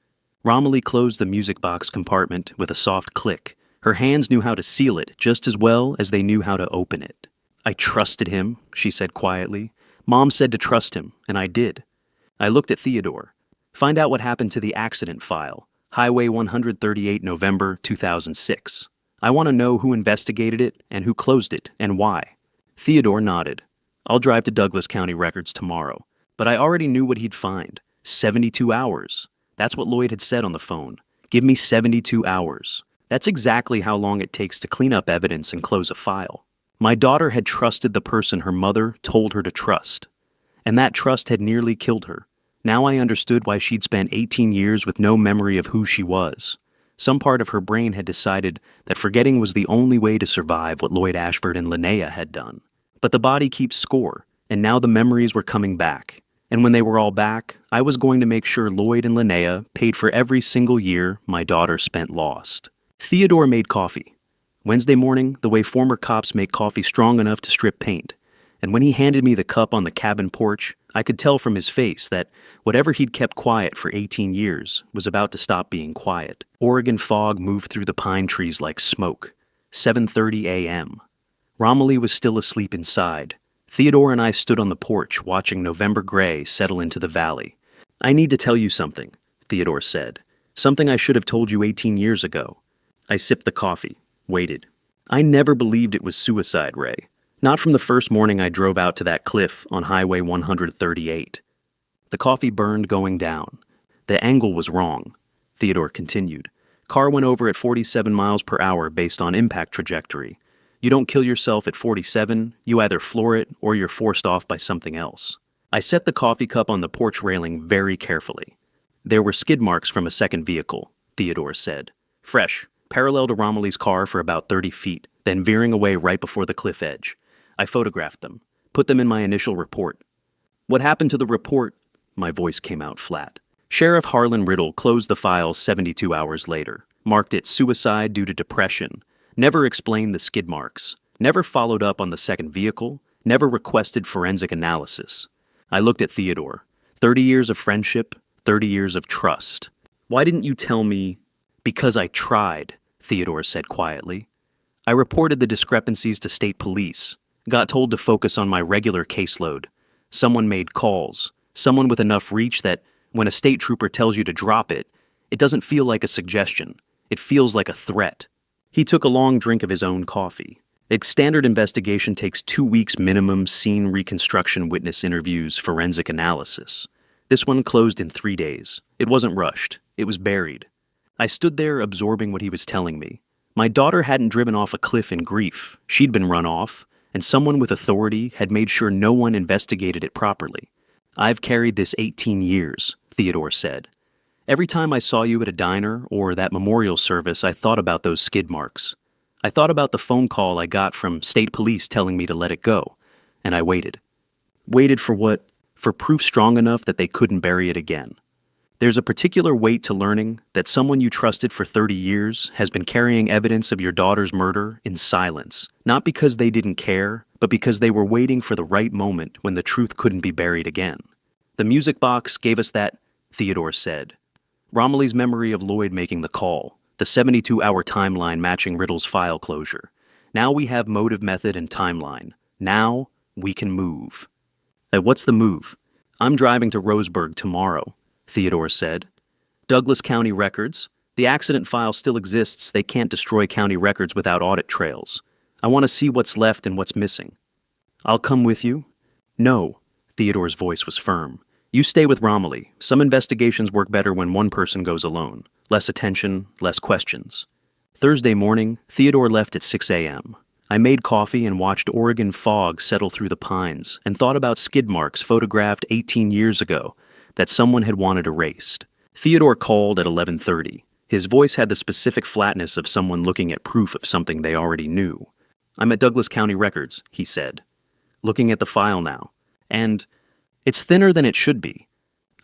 Romilly closed the music box compartment with a soft click. Her hands knew how to seal it just as well as they knew how to open it. I trusted him, she said quietly. Mom said to trust him, and I did. I looked at Theodore. Find out what happened to the accident file, Highway 138, November 2006. I want to know who investigated it and who closed it and why. Theodore nodded. I'll drive to Douglas County Records tomorrow. But I already knew what he'd find. 72 hours. That's what Lloyd had said on the phone. Give me 72 hours. That's exactly how long it takes to clean up evidence and close a file. My daughter had trusted the person her mother told her to trust. And that trust had nearly killed her. Now I understood why she'd spent 18 years with no memory of who she was. Some part of her brain had decided that forgetting was the only way to survive what Lloyd Ashford and Linnea had done. But the body keeps score, and now the memories were coming back. And when they were all back, I was going to make sure Lloyd and Linnea paid for every single year my daughter spent lost. Theodore made coffee. Wednesday morning, the way former cops make coffee strong enough to strip paint. And when he handed me the cup on the cabin porch, I could tell from his face that whatever he'd kept quiet for 18 years was about to stop being quiet. Oregon fog moved through the pine trees like smoke. 7:30 a.m. Romilly was still asleep inside. Theodore and I stood on the porch watching November gray settle into the valley. "I need to tell you something," Theodore said. "Something I should have told you 18 years ago." I sipped the coffee, waited. I never believed it was suicide, Ray. Not from the first morning I drove out to that cliff on Highway 138. The coffee burned going down. The angle was wrong, Theodore continued. Car went over at 47 miles per hour based on impact trajectory. You don't kill yourself at 47, you either floor it or you're forced off by something else. I set the coffee cup on the porch railing very carefully. There were skid marks from a second vehicle, Theodore said. Fresh, parallel to Romilly's car for about 30 feet, then veering away right before the cliff edge. I photographed them, put them in my initial report. What happened to the report? My voice came out flat. Sheriff Harlan Riddle closed the file 72 hours later, marked it suicide due to depression, never explained the skid marks, never followed up on the second vehicle, never requested forensic analysis. I looked at Theodore. 30 years of friendship, 30 years of trust. Why didn't you tell me? Because I tried, Theodore said quietly. I reported the discrepancies to state police. Got told to focus on my regular caseload. Someone made calls. Someone with enough reach that when a state trooper tells you to drop it, it doesn't feel like a suggestion. It feels like a threat. He took a long drink of his own coffee. A standard investigation takes 2 weeks minimum, scene reconstruction, witness interviews, forensic analysis. This one closed in 3 days. It wasn't rushed. It was buried. I stood there absorbing what he was telling me. My daughter hadn't driven off a cliff in grief. She'd been run off. And someone with authority had made sure no one investigated it properly. I've carried this 18 years, Theodore said. Every time I saw you at a diner or that memorial service, I thought about those skid marks. I thought about the phone call I got from state police telling me to let it go, and I waited. Waited for what? For proof strong enough that they couldn't bury it again. There's a particular weight to learning that someone you trusted for 30 years has been carrying evidence of your daughter's murder in silence, not because they didn't care, but because they were waiting for the right moment when the truth couldn't be buried again. The music box gave us that, Theodore said. Romilly's memory of Lloyd making the call, the 72-hour timeline matching Riddle's file closure. Now we have motive, method, and timeline. Now we can move. What's the move? I'm driving to Roseburg tomorrow, Theodore said. Douglas County records. The accident file still exists. They can't destroy county records without audit trails. I want to see what's left and what's missing. I'll come with you. No, Theodore's voice was firm. You stay with Romilly. Some investigations work better when one person goes alone. Less attention, less questions. Thursday morning, Theodore left at 6 a.m. I made coffee and watched Oregon fog settle through the pines and thought about skid marks photographed 18 years ago that someone had wanted erased. Theodore called at 11:30. His voice had the specific flatness of someone looking at proof of something they already knew. I'm at Douglas County Records, he said. Looking at the file now. And it's thinner than it should be.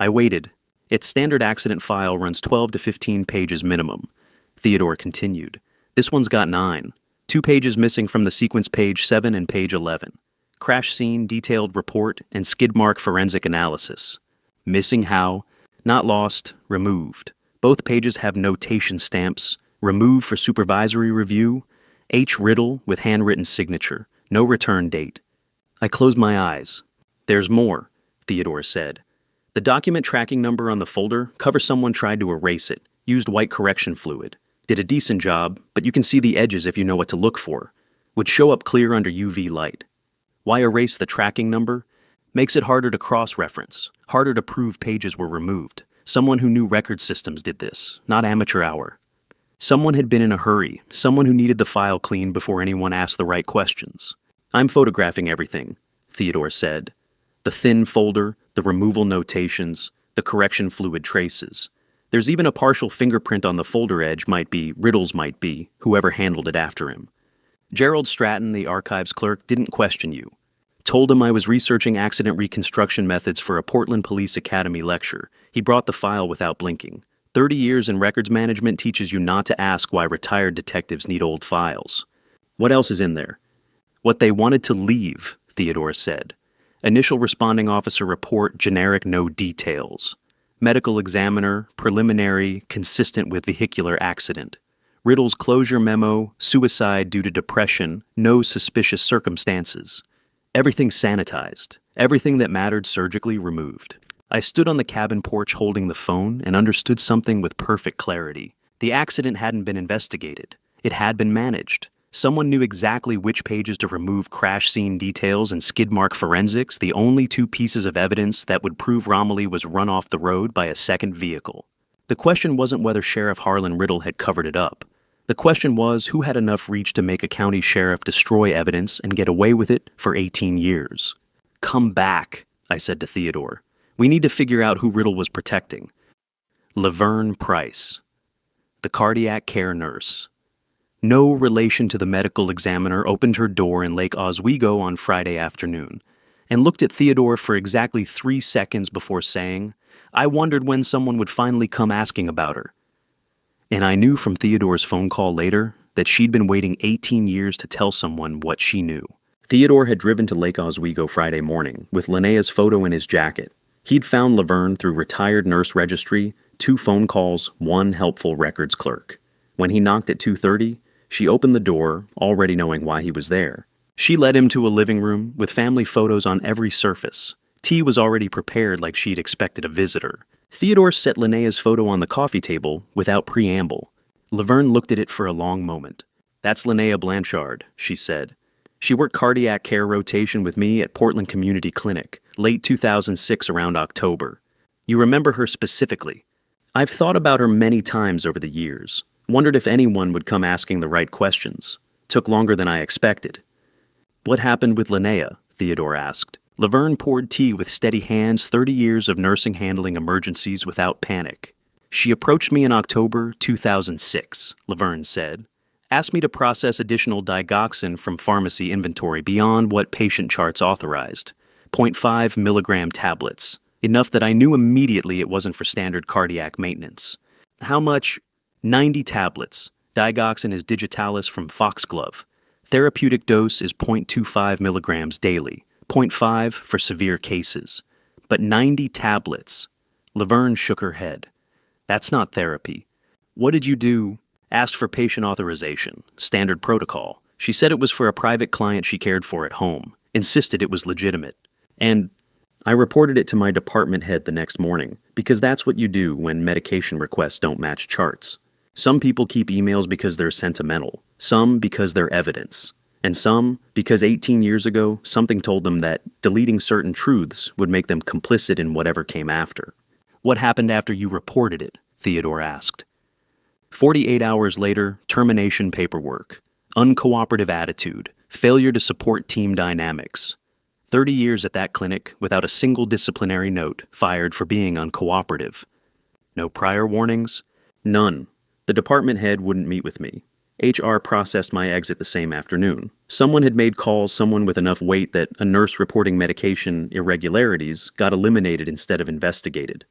I waited. Its standard accident file runs 12 to 15 pages minimum. Theodore continued. This one's got 9. 2 pages missing from the sequence page 7 and page 11. Crash scene, detailed report, and skid mark forensic analysis. Missing how? Not lost, removed. Both pages have notation stamps. Removed for supervisory review. H. Riddle with handwritten signature. No return date. I closed my eyes. There's more, Theodore said. The document tracking number on the folder covers someone tried to erase it, used white correction fluid. Did a decent job, but you can see the edges if you know what to look for. Would show up clear under UV light. Why erase the tracking number? Makes it harder to cross-reference, harder to prove pages were removed. Someone who knew record systems did this, not amateur hour. Someone had been in a hurry, someone who needed the file cleaned before anyone asked the right questions. I'm photographing everything, Theodore said. The thin folder, the removal notations, the correction fluid traces. There's even a partial fingerprint on the folder edge, might be, Riddle's might be, whoever handled it after him. Gerald Stratton, the archives clerk, didn't question you. Told him I was researching accident reconstruction methods for a Portland Police Academy lecture. He brought the file without blinking. 30 years in records management teaches you not to ask why retired detectives need old files. What else is in there? What they wanted to leave, Theodore said. Initial responding officer report, generic, no details. Medical examiner, preliminary, consistent with vehicular accident. Riddle's closure memo, suicide due to depression, no suspicious circumstances. Everything sanitized, everything that mattered surgically removed. I stood on the cabin porch holding the phone and understood something with perfect clarity. The accident hadn't been investigated. It had been managed. Someone knew exactly which pages to remove crash scene details and skid mark forensics, the only two pieces of evidence that would prove Romilly was run off the road by a second vehicle. The question wasn't whether Sheriff Harlan Riddle had covered it up. The question was who had enough reach to make a county sheriff destroy evidence and get away with it for 18 years. Come back, I said to Theodore. We need to figure out who Riddle was protecting. Laverne Price, the cardiac care nurse. No relation to the medical examiner, opened her door in Lake Oswego on Friday afternoon and looked at Theodore for exactly 3 seconds before saying, I wondered when someone would finally come asking about her. And I knew from Theodore's phone call later that she'd been waiting 18 years to tell someone what she knew. Theodore had driven to Lake Oswego Friday morning with Linnea's photo in his jacket. He'd found Laverne through retired nurse registry, 2 phone calls, 1 helpful records clerk. When he knocked at 2:30, she opened the door, already knowing why he was there. She led him to a living room with family photos on every surface. Tea was already prepared like she'd expected a visitor. Theodore set Linnea's photo on the coffee table without preamble. Laverne looked at it for a long moment. That's Linnea Blanchard, she said. She worked cardiac care rotation with me at Portland Community Clinic, late 2006 around October. You remember her specifically. I've thought about her many times over the years. Wondered if anyone would come asking the right questions. Took longer than I expected. What happened with Linnea? Theodore asked. Laverne poured tea with steady hands, 30 years of nursing handling emergencies without panic. She approached me in October 2006, Laverne said. Asked me to process additional digoxin from pharmacy inventory beyond what patient charts authorized. 0.5 milligram tablets. Enough that I knew immediately it wasn't for standard cardiac maintenance. How much? 90 tablets. Digoxin is digitalis from Foxglove. Therapeutic dose is 0.25 milligrams daily. 0.5 for severe cases. But 90 tablets. Laverne shook her head. That's not therapy. What did you do? Asked for patient authorization. Standard protocol. She said it was for a private client she cared for at home. Insisted it was legitimate. And I reported it to my department head the next morning, because that's what you do when medication requests don't match charts. Some people keep emails because they're sentimental, some because they're evidence, and some because 18 years ago something told them that deleting certain truths would make them complicit in whatever came after. What happened after you reported it? Theodore asked. 48 hours later, termination paperwork, uncooperative attitude, failure to support team dynamics. 30 years at that clinic without a single disciplinary note, fired for being uncooperative. No prior warnings? None. The department head wouldn't meet with me. HR processed my exit the same afternoon. Someone had made calls, someone with enough weight that a nurse reporting medication irregularities got eliminated instead of investigated.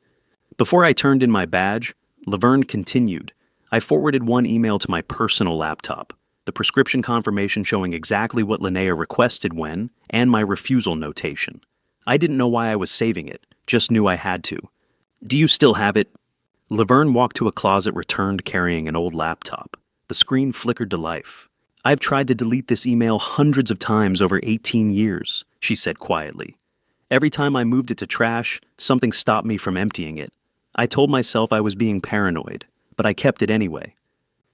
Before I turned in my badge, Laverne continued. I forwarded one email to my personal laptop, the prescription confirmation showing exactly what Linnea requested when, and my refusal notation. I didn't know why I was saving it, just knew I had to. Do you still have it? Laverne walked to a closet, returned carrying an old laptop. The screen flickered to life. I've tried to delete this email hundreds of times over 18 years, she said quietly. Every time I moved it to trash, something stopped me from emptying it. I told myself I was being paranoid, but I kept it anyway.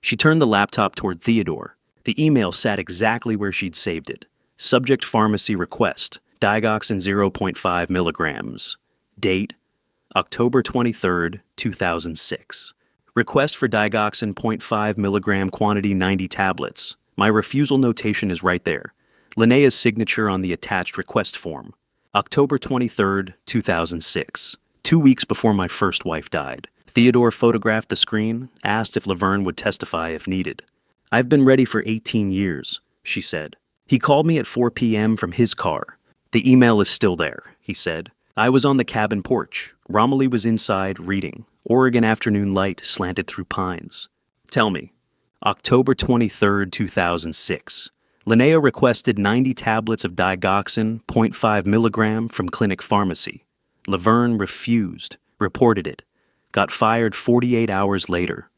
She turned the laptop toward Theodore. The email sat exactly where she'd saved it. Subject pharmacy request, digoxin 0.5 milligrams. Date, October 23, 2006. Request for digoxin 0.5 milligram quantity 90 tablets. My refusal notation is right there. Linnea's signature on the attached request form. October 23, 2006. 2 weeks before my first wife died. Theodore photographed the screen, asked if Laverne would testify if needed. I've been ready for 18 years, she said. He called me at 4 p.m. from his car. The email is still there, he said. I was on the cabin porch. Romilly was inside reading. Oregon afternoon light slanted through pines. Tell me, October 23rd, 2006. Linnea requested 90 tablets of digoxin, zero point 0.5 milligram from Clinic Pharmacy. Laverne refused, reported it, got fired 48 hours later.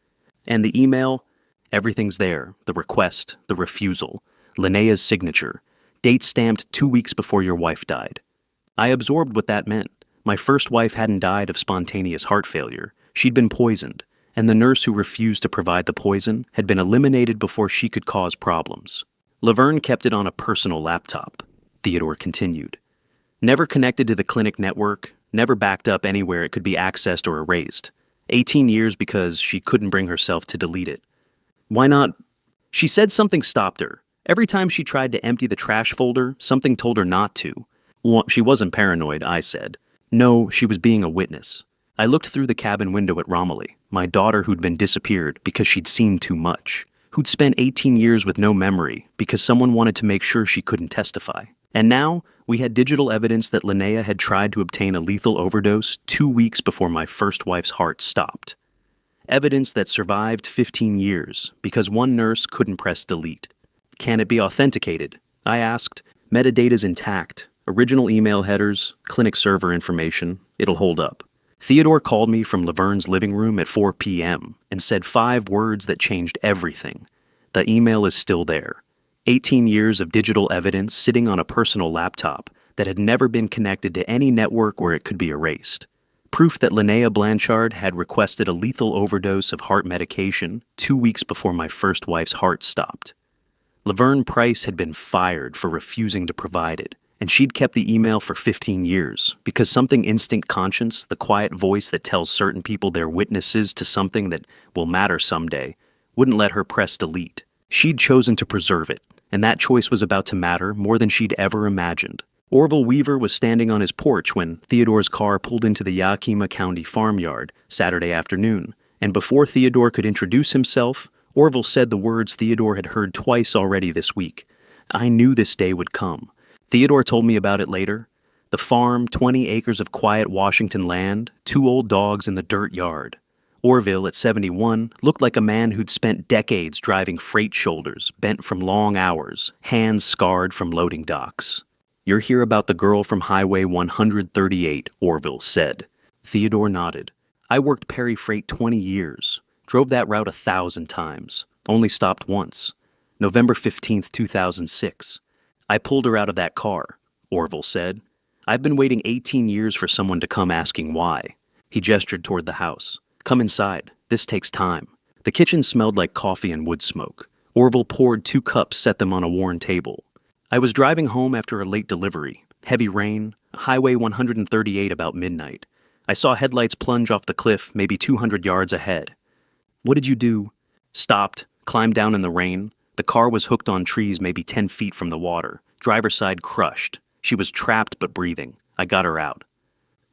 And the email? Everything's there. The request, the refusal, Linnea's signature, date stamped 2 weeks before your wife died. I absorbed what that meant. My first wife hadn't died of spontaneous heart failure. She'd been poisoned, and the nurse who refused to provide the poison had been eliminated before she could cause problems. Laverne kept it on a personal laptop, Theodore continued. Never connected to the clinic network, never backed up anywhere it could be accessed or erased. 18 years because she couldn't bring herself to delete it. Why not? She said something stopped her. Every time she tried to empty the trash folder, something told her not to. Well, she wasn't paranoid, I said. No, she was being a witness. I looked through the cabin window at Romilly, my daughter who'd been disappeared because she'd seen too much, who'd spent 18 years with no memory because someone wanted to make sure she couldn't testify. And now, we had digital evidence that Linnea had tried to obtain a lethal overdose 2 weeks before my first wife's heart stopped. Evidence that survived 15 years because one nurse couldn't press delete. Can it be authenticated? I asked. Metadata's intact. Original email headers, clinic server information. It'll hold up. Theodore called me from Laverne's living room at 4 p.m. and said 5 words that changed everything. The email is still there. 18 years of digital evidence sitting on a personal laptop that had never been connected to any network where it could be erased. Proof that Linnea Blanchard had requested a lethal overdose of heart medication 2 weeks before my first wife's heart stopped. Laverne Price had been fired for refusing to provide it, and she'd kept the email for 15 years because something instinct conscience, the quiet voice that tells certain people they're witnesses to something that will matter someday, wouldn't let her press delete. She'd chosen to preserve it, and that choice was about to matter more than she'd ever imagined. Orville Weaver was standing on his porch when Theodore's car pulled into the Yakima County farmyard Saturday afternoon, and before Theodore could introduce himself, Orville said the words Theodore had heard twice already this week. I knew this day would come. Theodore told me about it later. The farm, 20 acres of quiet Washington land, 2 old dogs in the dirt yard. Orville, at 71, looked like a man who'd spent decades driving freight shoulders, bent from long hours, hands scarred from loading docks. You're here about the girl from Highway 138, Orville said. Theodore nodded. I worked Perry Freight 20 years. Drove that route 1,000 times. Only stopped once. November 15th, 2006. I pulled her out of that car, Orville said. I've been waiting 18 years for someone to come asking why. He gestured toward the house. Come inside. This takes time. The kitchen smelled like coffee and wood smoke. Orville poured 2 cups, set them on a worn table. I was driving home after a late delivery. Heavy rain. Highway 138 about midnight. I saw headlights plunge off the cliff maybe 200 yards ahead. What did you do? Stopped. Climbed down in the rain. The car was hooked on trees maybe 10 feet from the water. Driver's side crushed. She was trapped but breathing. I got her out.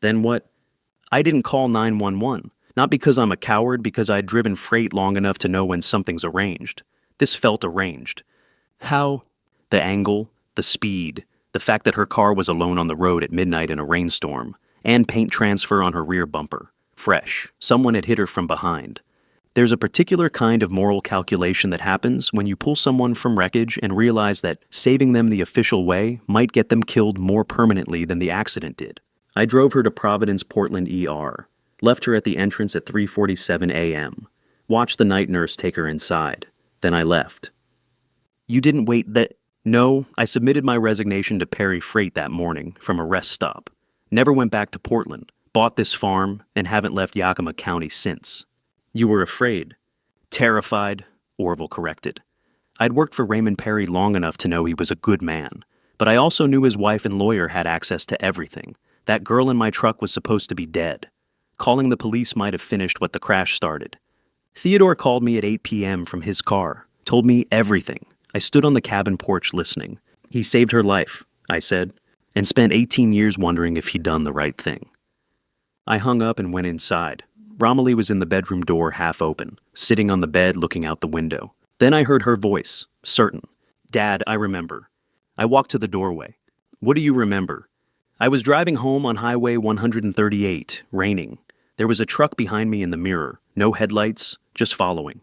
Then what? I didn't call 911. Not because I'm a coward, because I'd driven freight long enough to know when something's arranged. This felt arranged. How? The angle, the speed, the fact that her car was alone on the road at midnight in a rainstorm, and paint transfer on her rear bumper. Fresh. Someone had hit her from behind. There's a particular kind of moral calculation that happens when you pull someone from wreckage and realize that saving them the official way might get them killed more permanently than the accident did. I drove her to Providence Portland ER. Left her at the entrance at 3:47 a.m. Watched the night nurse take her inside. Then I left. You didn't wait that... No, I submitted my resignation to Perry Freight that morning from a rest stop. Never went back to Portland. Bought this farm and haven't left Yakima County since. You were afraid. Terrified, Orville corrected. I'd worked for Raymond Perry long enough to know he was a good man, but I also knew his wife and lawyer had access to everything. That girl in my truck was supposed to be dead. Calling the police might have finished what the crash started. Theodore called me at 8 p.m. from his car, told me everything. I stood on the cabin porch listening. He saved her life, I said, and spent 18 years wondering if he'd done the right thing. I hung up and went inside. Romilly was in the bedroom door half open, sitting on the bed looking out the window. Then I heard her voice, certain. Dad, I remember. I walked to the doorway. What do you remember? I was driving home on Highway 138, raining. There was a truck behind me in the mirror, no headlights, just following.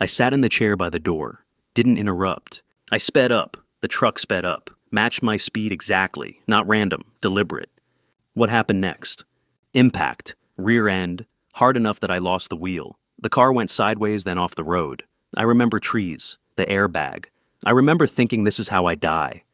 I sat in the chair by the door, didn't interrupt. I sped up, the truck sped up, matched my speed exactly, not random, deliberate. What happened next? Impact, rear end, hard enough that I lost the wheel. The car went sideways, then off the road. I remember trees, the airbag. I remember thinking this is how I die.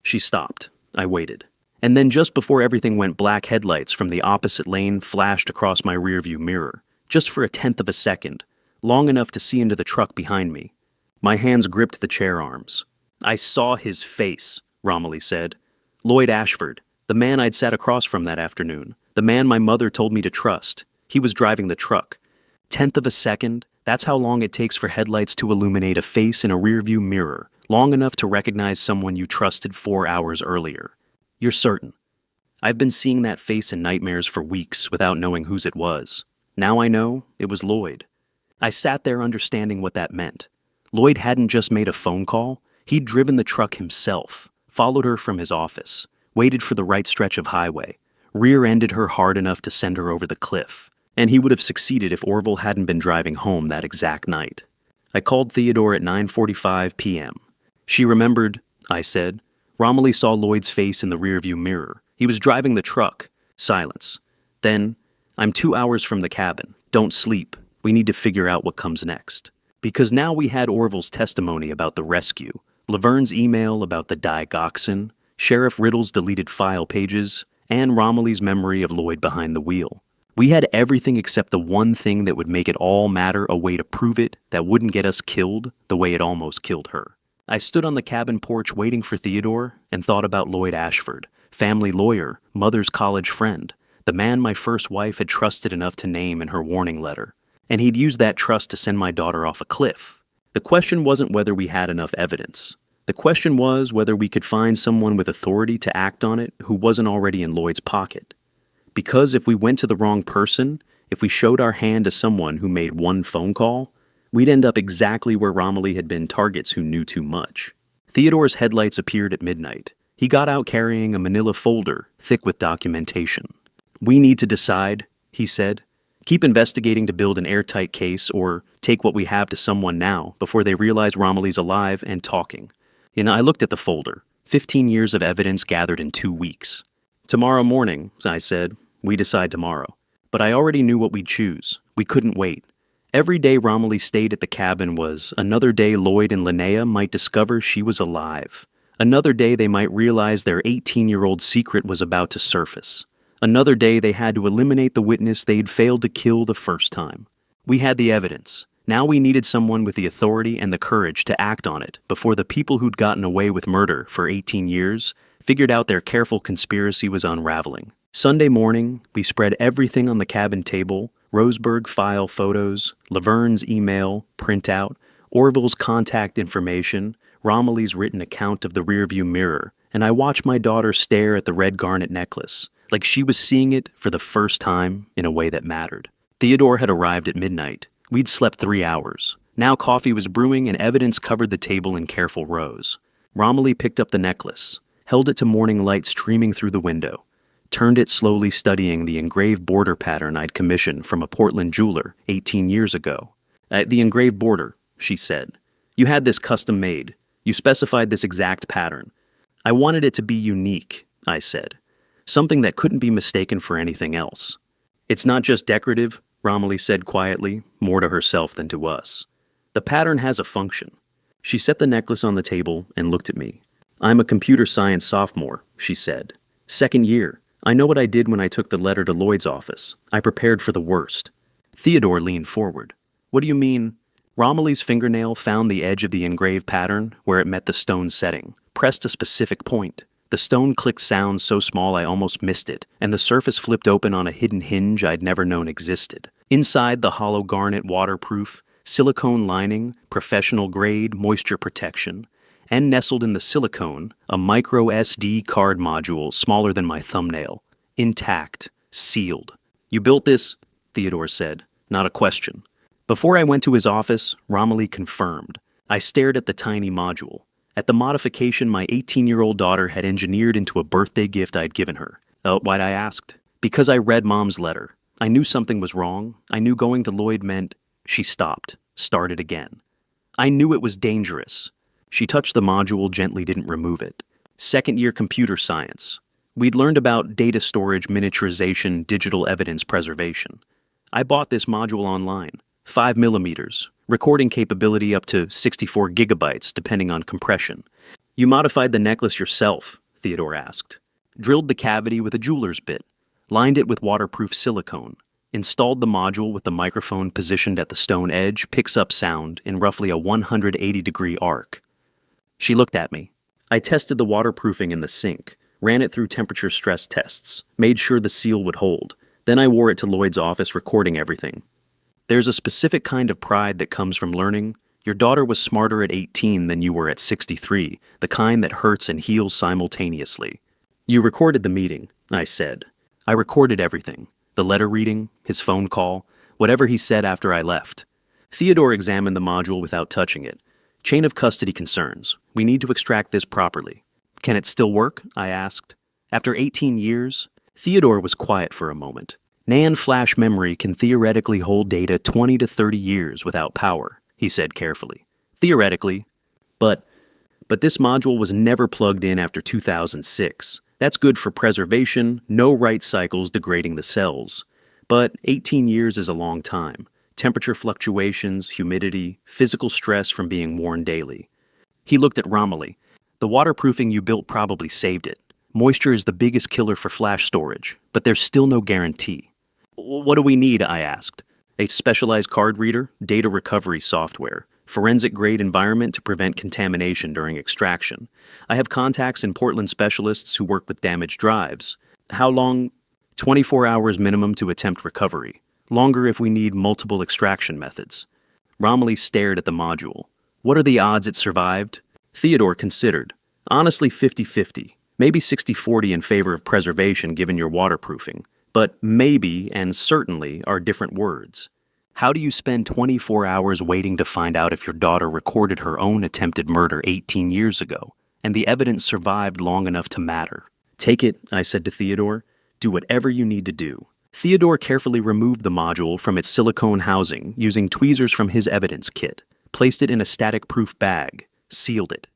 She stopped. I waited. And then just before everything went black, headlights from the opposite lane flashed across my rearview mirror, just for a tenth of a second, long enough to see into the truck behind me. My hands gripped the chair arms. I saw his face, Romilly said. Lloyd Ashford, the man I'd sat across from that afternoon, the man my mother told me to trust. He was driving the truck. Tenth of a second, that's how long it takes for headlights to illuminate a face in a rearview mirror, long enough to recognize someone you trusted 4 hours earlier. You're certain. I've been seeing that face in nightmares for weeks without knowing whose it was. Now I know it was Lloyd. I sat there understanding what that meant. Lloyd hadn't just made a phone call, he'd driven the truck himself, followed her from his office, waited for the right stretch of highway, rear-ended her hard enough to send her over the cliff. And he would have succeeded if Orville hadn't been driving home that exact night. I called Theodore at 9:45 p.m. She remembered, I said. Romilly saw Lloyd's face in the rearview mirror. He was driving the truck. Silence. Then, I'm 2 hours from the cabin. Don't sleep. We need to figure out what comes next. Because now we had Orville's testimony about the rescue, Laverne's email about the digoxin, Sheriff Riddle's deleted file pages, and Romilly's memory of Lloyd behind the wheel. We had everything except the one thing that would make it all matter, a way to prove it that wouldn't get us killed the way it almost killed her. I stood on the cabin porch waiting for Theodore and thought about Lloyd Ashford, family lawyer, mother's college friend, the man my first wife had trusted enough to name in her warning letter. And he'd used that trust to send my daughter off a cliff. The question wasn't whether we had enough evidence. The question was whether we could find someone with authority to act on it who wasn't already in Lloyd's pocket. Because if we went to the wrong person, if we showed our hand to someone who made one phone call, we'd end up exactly where Romilly had been, targets who knew too much. Theodore's headlights appeared at midnight. He got out carrying a manila folder, thick with documentation. We need to decide, he said. Keep investigating to build an airtight case, or take what we have to someone now before they realize Romilly's alive and talking. I looked at the folder. 15 years of evidence gathered in 2 weeks. Tomorrow morning, I said. We decide tomorrow. But I already knew what we'd choose. We couldn't wait. Every day Romilly stayed at the cabin was another day Lloyd and Linnea might discover she was alive. Another day they might realize their 18-year-old secret was about to surface. Another day they had to eliminate the witness they'd failed to kill the first time. We had the evidence. Now we needed someone with the authority and the courage to act on it before the people who'd gotten away with murder for 18 years figured out their careful conspiracy was unraveling. Sunday morning, we spread everything on the cabin table, Roseburg file photos, Laverne's email, printout, Orville's contact information, Romilly's written account of the rearview mirror, and I watched my daughter stare at the red garnet necklace, like she was seeing it for the first time in a way that mattered. Theodore had arrived at midnight. We'd slept 3 hours. Now coffee was brewing and evidence covered the table in careful rows. Romilly picked up the necklace, held it to morning light streaming through the window, turned it slowly, studying the engraved border pattern I'd commissioned from a Portland jeweler 18 years ago. The engraved border, she said. You had this custom made. You specified this exact pattern. I wanted it to be unique, I said. Something that couldn't be mistaken for anything else. It's not just decorative, Romilly said quietly, more to herself than to us. The pattern has a function. She set the necklace on the table and looked at me. I'm a computer science sophomore, she said. 2nd year. I know what I did when I took the letter to Lloyd's office. I prepared for the worst. Theodore leaned forward. What do you mean? Romilly's fingernail found the edge of the engraved pattern where it met the stone setting, pressed a specific point. The stone clicked sound so small I almost missed it, and the surface flipped open on a hidden hinge I'd never known existed. Inside, the hollow garnet waterproof, silicone lining, professional grade, moisture protection, and nestled in the silicone, a micro SD card module smaller than my thumbnail. Intact. Sealed. You built this? Theodore said. Not a question. Before I went to his office, Romilly confirmed. I stared at the tiny module, at the modification my 18-year-old daughter had engineered into a birthday gift I'd given her. Why'd I asked? Because I read Mom's letter. I knew something was wrong. I knew going to Lloyd meant she stopped, started again. I knew it was dangerous. She touched the module, gently didn't remove it. Second year computer science. We'd learned about data storage, miniaturization, digital evidence preservation. I bought this module online, 5 millimeters, recording capability up to 64 gigabytes depending on compression. You modified the necklace yourself, Theodore asked. Drilled the cavity with a jeweler's bit, lined it with waterproof silicone, installed the module with the microphone positioned at the stone edge, picks up sound in roughly a 180-degree arc. She looked at me. I tested the waterproofing in the sink, ran it through temperature stress tests, made sure the seal would hold. Then I wore it to Lloyd's office, recording everything. There's a specific kind of pride that comes from learning. Your daughter was smarter at 18 than you were at 63, the kind that hurts and heals simultaneously. You recorded the meeting, I said. I recorded everything. The letter reading, his phone call, whatever he said after I left. Theodore examined the module without touching it. Chain of custody concerns. We need to extract this properly. Can it still work? I asked. After 18 years? Theodore was quiet for a moment. NAND flash memory can theoretically hold data 20 to 30 years without power, he said carefully. Theoretically. But this module was never plugged in after 2006. That's good for preservation, no write cycles degrading the cells. But 18 years is a long time. Temperature fluctuations, humidity, physical stress from being worn daily. He looked at Romilly. The waterproofing you built probably saved it. Moisture is the biggest killer for flash storage, but there's still no guarantee. What do we need? I asked. A specialized card reader, data recovery software, forensic-grade environment to prevent contamination during extraction. I have contacts in Portland specialists who work with damaged drives. How long? 24 hours minimum to attempt recovery. Longer if we need multiple extraction methods. Romilly stared at the module. What are the odds it survived? Theodore considered. Honestly, 50-50. Maybe 60-40 in favor of preservation given your waterproofing. But maybe and certainly are different words. How do you spend 24 hours waiting to find out if your daughter recorded her own attempted murder 18 years ago, and the evidence survived long enough to matter? Take it, I said to Theodore. Do whatever you need to do. Theodore carefully removed the module from its silicone housing using tweezers from his evidence kit, placed it in a static-proof bag, sealed it.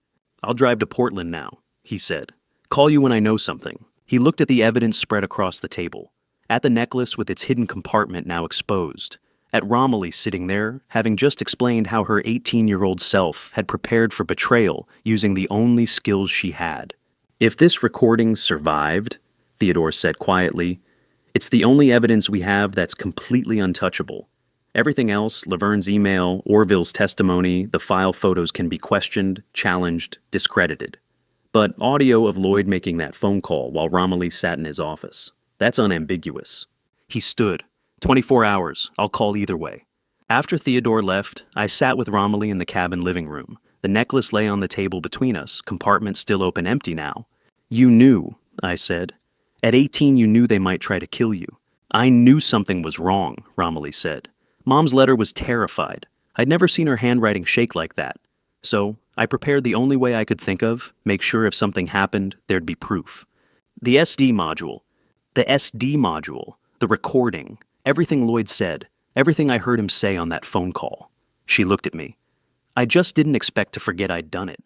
I'll drive to Portland now, he said. Call you when I know something. He looked at the evidence spread across the table. At the necklace with its hidden compartment now exposed. At Romilly sitting there, having just explained how her 18-year-old self had prepared for betrayal using the only skills she had. If this recording survived, Theodore said quietly, it's the only evidence we have that's completely untouchable. Everything else, Laverne's email, Orville's testimony, the file photos can be questioned, challenged, discredited. But audio of Lloyd making that phone call while Romilly sat in his office, that's unambiguous. He stood. 24 hours. I'll call either way. After Theodore left, I sat with Romilly in the cabin living room. The necklace lay on the table between us, compartment still open empty now. You knew, I said. At 18 you knew they might try to kill you. I knew something was wrong, Romilly said. Mom's letter was terrified. I'd never seen her handwriting shake like that. So I prepared the only way I could think of, make sure if something happened, there'd be proof. The SD module. The recording. Everything Lloyd said, everything I heard him say on that phone call. She looked at me. I just didn't expect to forget I'd done it.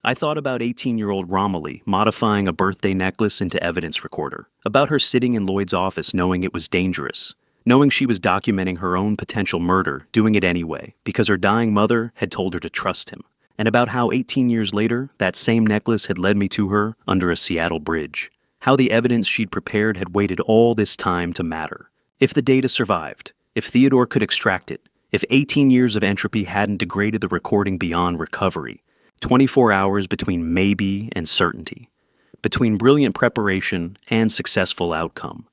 I thought about 18-year-old Romilly modifying a birthday necklace into evidence recorder, about her sitting in Lloyd's office knowing it was dangerous, knowing she was documenting her own potential murder, doing it anyway, because her dying mother had told her to trust him, and about how 18 years later, that same necklace had led me to her under a Seattle bridge, how the evidence she'd prepared had waited all this time to matter. If the data survived, if Theodore could extract it, if 18 years of entropy hadn't degraded the recording beyond recovery, 24 hours between maybe and certainty, between brilliant preparation and successful outcome,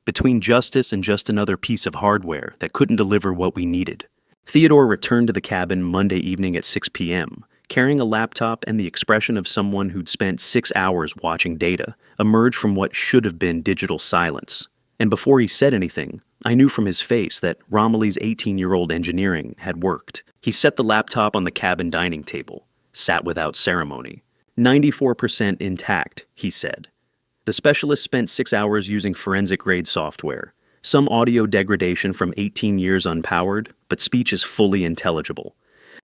between justice and just another piece of hardware that couldn't deliver what we needed. Theodore returned to the cabin Monday evening at 6 p.m., carrying a laptop and the expression of someone who'd spent 6 hours watching data emerge from what should have been digital silence. And before he said anything, I knew from his face that Romilly's 18-year-old engineering had worked. He set the laptop on the cabin dining table, sat without ceremony. 94% intact, he said. The specialist spent 6 hours using forensic-grade software. Some audio degradation from 18 years unpowered, but speech is fully intelligible.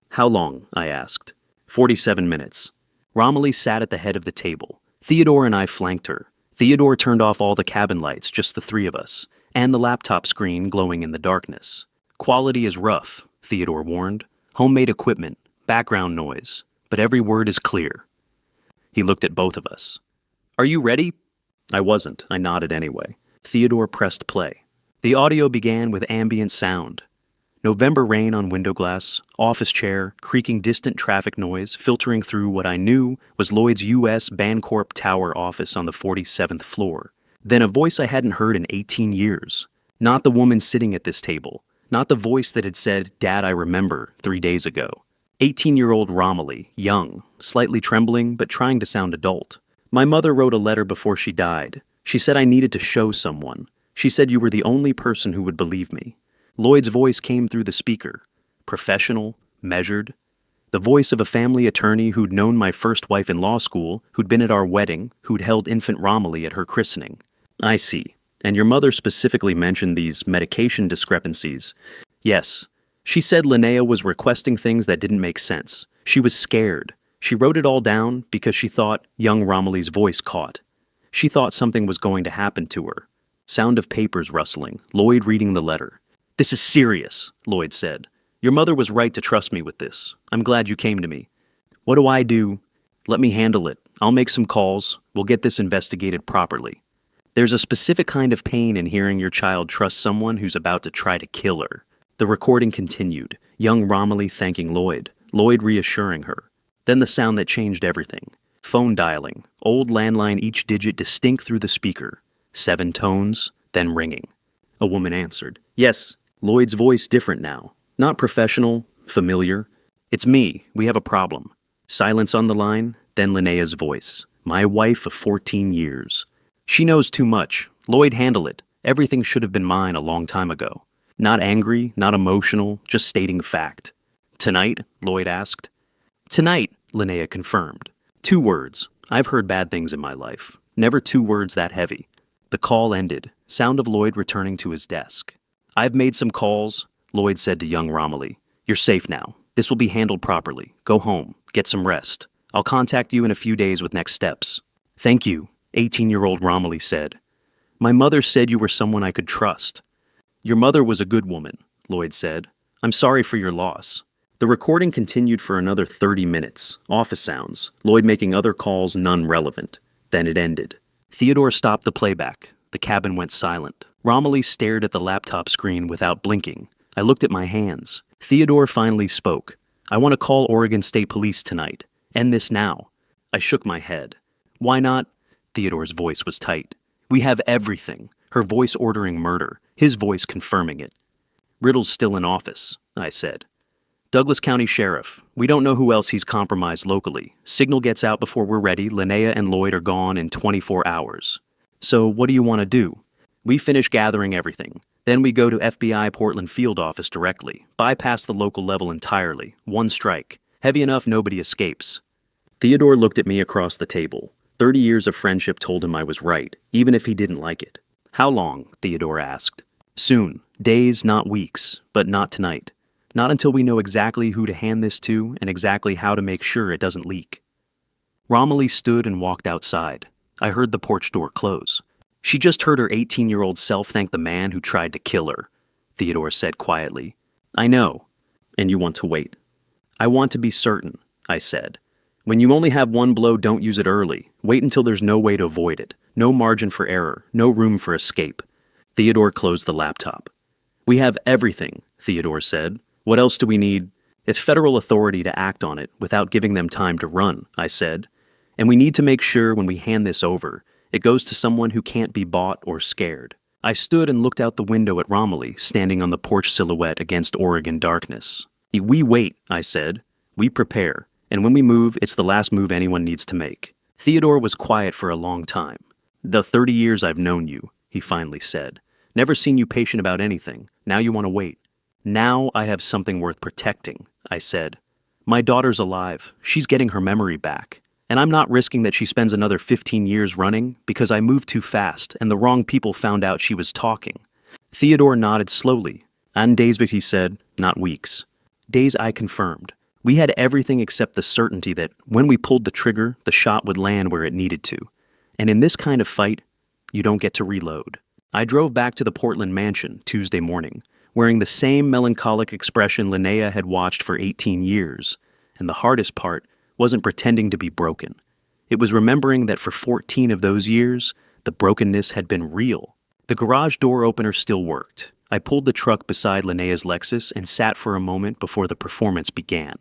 How long? I asked. 47 minutes. Romilly sat at the head of the table. Theodore and I flanked her. Theodore turned off all the cabin lights, just the three of us, and the laptop screen glowing in the darkness. Quality is rough, Theodore warned. Homemade equipment, background noise, but every word is clear. He looked at both of us. Are you ready? I wasn't. I nodded anyway. Theodore pressed play. The audio began with ambient sound. November rain on window glass, office chair, creaking distant traffic noise filtering through what I knew was Lloyd's U.S. Bancorp Tower office on the 47th floor. Then a voice I hadn't heard in 18 years. Not the woman sitting at this table. Not the voice that had said, "Dad, I remember," 3 days ago. 18-year-old Romilly, young, slightly trembling, but trying to sound adult. My mother wrote a letter before she died. She said I needed to show someone. She said you were the only person who would believe me. Lloyd's voice came through the speaker. Professional, measured. The voice of a family attorney who'd known my first wife in law school, who'd been at our wedding, who'd held infant Romilly at her christening. I see. And your mother specifically mentioned these medication discrepancies. Yes. She said Linnea was requesting things that didn't make sense. She was scared. She wrote it all down because she thought young Romilly's voice caught. She thought something was going to happen to her. Sound of papers rustling, Lloyd reading the letter. This is serious, Lloyd said. Your mother was right to trust me with this. I'm glad you came to me. What do I do? Let me handle it. I'll make some calls. We'll get this investigated properly. There's a specific kind of pain in hearing your child trust someone who's about to try to kill her. The recording continued, young Romilly thanking Lloyd, Lloyd reassuring her. Then the sound that changed everything. Phone dialing, old landline, each digit distinct through the speaker. 7 tones, then ringing. A woman answered. Yes, Lloyd's voice different now. Not professional, familiar. It's me, we have a problem. Silence on the line, then Linnea's voice. My wife of 14 years. She knows too much. Lloyd, handle it. Everything should have been mine a long time ago. Not angry, not emotional, just stating fact. Tonight? Lloyd asked. Tonight, Linnea confirmed. 2 words. I've heard bad things in my life. Never 2 words that heavy. The call ended. Sound of Lloyd returning to his desk. I've made some calls, Lloyd said to young Romilly. You're safe now. This will be handled properly. Go home. Get some rest. I'll contact you in a few days with next steps. Thank you, 18-year-old Romilly said. My mother said you were someone I could trust. Your mother was a good woman, Lloyd said. I'm sorry for your loss. The recording continued for another 30 minutes. Office sounds, Lloyd making other calls, none relevant. Then it ended. Theodore stopped the playback. The cabin went silent. Romilly stared at the laptop screen without blinking. I looked at my hands. Theodore finally spoke. I want to call Oregon State Police tonight. End this now. I shook my head. Why not? Theodore's voice was tight. We have everything. Her voice ordering murder. His voice confirming it. Riddle's still in office, I said. Douglas County Sheriff. We don't know who else he's compromised locally. Signal gets out before we're ready. Linnea and Lloyd are gone in 24 hours. So what do you want to do? We finish gathering everything. Then we go to FBI Portland field office directly. Bypass the local level entirely. 1 strike. Heavy enough nobody escapes. Theodore looked at me across the table. 30 years of friendship told him I was right, even if he didn't like it. How long? Theodore asked. Soon. Days, not weeks. But not tonight. Not until we know exactly who to hand this to and exactly how to make sure it doesn't leak. Romilly stood and walked outside. I heard the porch door close. She just heard her 18-year-old self thank the man who tried to kill her, Theodore said quietly. I know. And you want to wait. I want to be certain, I said. When you only have 1 blow, don't use it early. Wait until there's no way to avoid it. No margin for error. No room for escape. Theodore closed the laptop. We have everything, Theodore said. What else do we need? It's federal authority to act on it without giving them time to run, I said. And we need to make sure when we hand this over, it goes to someone who can't be bought or scared. I stood and looked out the window at Romilly, standing on the porch silhouette against Oregon darkness. We wait, I said. We prepare. And when we move, it's the last move anyone needs to make. Theodore was quiet for a long time. The 30 years I've known you, he finally said. Never seen you patient about anything. Now you want to wait. Now I have something worth protecting, I said. My daughter's alive. She's getting her memory back. And I'm not risking that she spends another 15 years running because I moved too fast and the wrong people found out she was talking. Theodore nodded slowly. "On days," but he said, "not weeks." Days, I confirmed. We had everything except the certainty that when we pulled the trigger, the shot would land where it needed to. And in this kind of fight, you don't get to reload. I drove back to the Portland mansion Tuesday morning, wearing the same melancholic expression Linnea had watched for 18 years. And the hardest part wasn't pretending to be broken. It was remembering that for 14 of those years, the brokenness had been real. The garage door opener still worked. I pulled the truck beside Linnea's Lexus and sat for a moment before the performance began.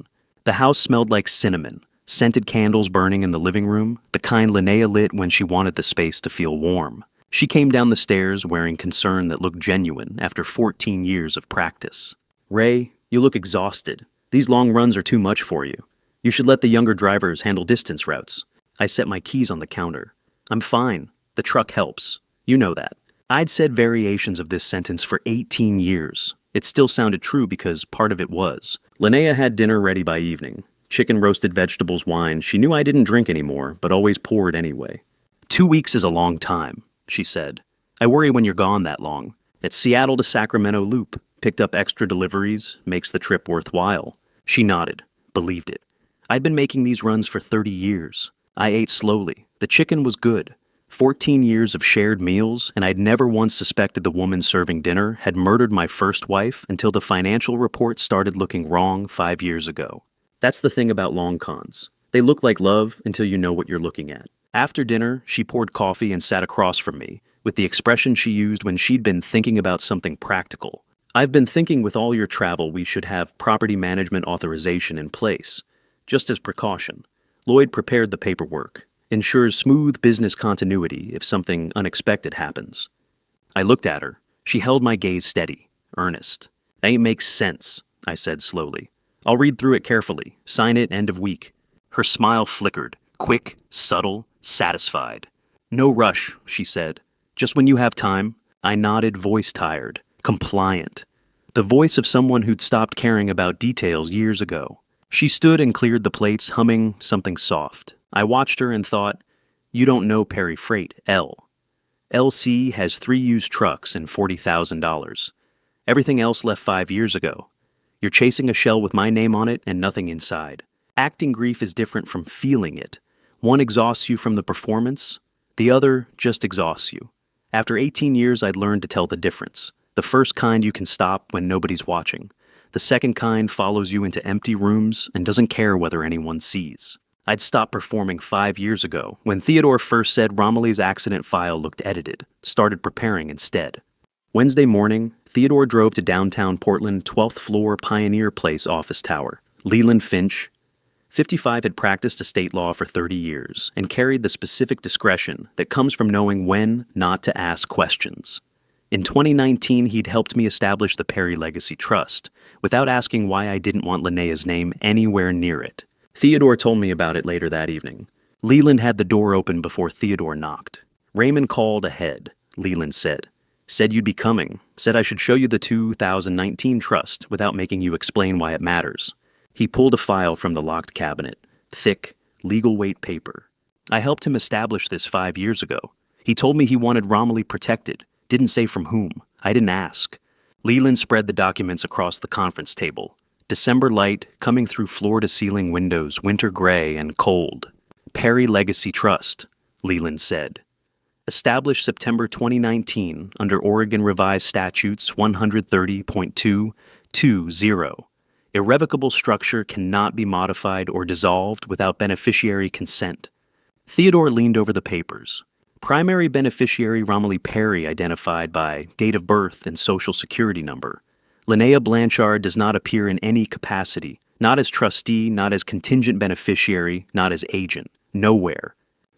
The house smelled like cinnamon, scented candles burning in the living room, the kind Linnea lit when she wanted the space to feel warm. She came down the stairs wearing concern that looked genuine after 14 years of practice. "Ray, you look exhausted. These long runs are too much for you. You should let the younger drivers handle distance routes." I set my keys on the counter. "I'm fine. The truck helps. You know that." I'd said variations of this sentence for 18 years. It still sounded true because part of it was. Linnea had dinner ready by evening. Chicken, roasted vegetables, wine. She knew I didn't drink anymore, but always poured anyway. "2 weeks is a long time," she said. "I worry when you're gone that long. It's Seattle to Sacramento loop. Picked up extra deliveries, makes the trip worthwhile." She nodded, believed it. I'd been making these runs for 30 years. I ate slowly. The chicken was good. 14 years of shared meals, and I'd never once suspected the woman serving dinner had murdered my first wife until the financial report started looking wrong 5 years ago. That's the thing about long cons. They look like love until you know what you're looking at. After dinner, she poured coffee and sat across from me, with the expression she used when she'd been thinking about something practical. "I've been thinking with all your travel we should have property management authorization in place, just as precaution. Lloyd prepared the paperwork. Ensures smooth business continuity if something unexpected happens." I looked at her. She held my gaze steady, earnest. "That makes sense," I said slowly. "I'll read through it carefully. Sign it end of week." Her smile flickered, quick, subtle, satisfied. "No rush," she said. "Just when you have time." I nodded, voice tired, compliant. The voice of someone who'd stopped caring about details years ago. She stood and cleared the plates, humming something soft. I watched her and thought, "You don't know Perry Freight, L. LC has 3 used trucks and $40,000. Everything else left 5 years ago. You're chasing a shell with my name on it and nothing inside. Acting grief is different from feeling it. One exhausts you from the performance, the other just exhausts you. After 18 years, I'd learned to tell the difference. The first kind you can stop when nobody's watching. The second kind follows you into empty rooms and doesn't care whether anyone sees. I'd stopped performing 5 years ago, when Theodore first said Romilly's accident file looked edited, started preparing instead. Wednesday morning, Theodore drove to downtown Portland 12th floor Pioneer Place office tower. Leland Finch, 55, had practiced estate law for 30 years and carried the specific discretion that comes from knowing when not to ask questions. In 2019, he'd helped me establish the Perry Legacy Trust, without asking why I didn't want Linnea's name anywhere near it. Theodore told me about it later that evening. Leland had the door open before Theodore knocked. "Raymond called ahead," Leland said. "Said you'd be coming. Said I should show you the 2019 trust without making you explain why it matters." He pulled a file from the locked cabinet. Thick, legal-weight paper. I helped him establish this 5 years ago. He told me he wanted Romilly protected. Didn't say from whom. I didn't ask. Leland spread the documents across the conference table. December light coming through floor-to-ceiling windows, winter gray and cold. "Perry Legacy Trust," Leland said. "Established September 2019 under Oregon Revised Statutes 130.220. Irrevocable structure cannot be modified or dissolved without beneficiary consent." Theodore leaned over the papers. Primary beneficiary Romilly Perry identified by date of birth and social security number. Linnea Blanchard does not appear in any capacity, not as trustee, not as contingent beneficiary, not as agent. Nowhere.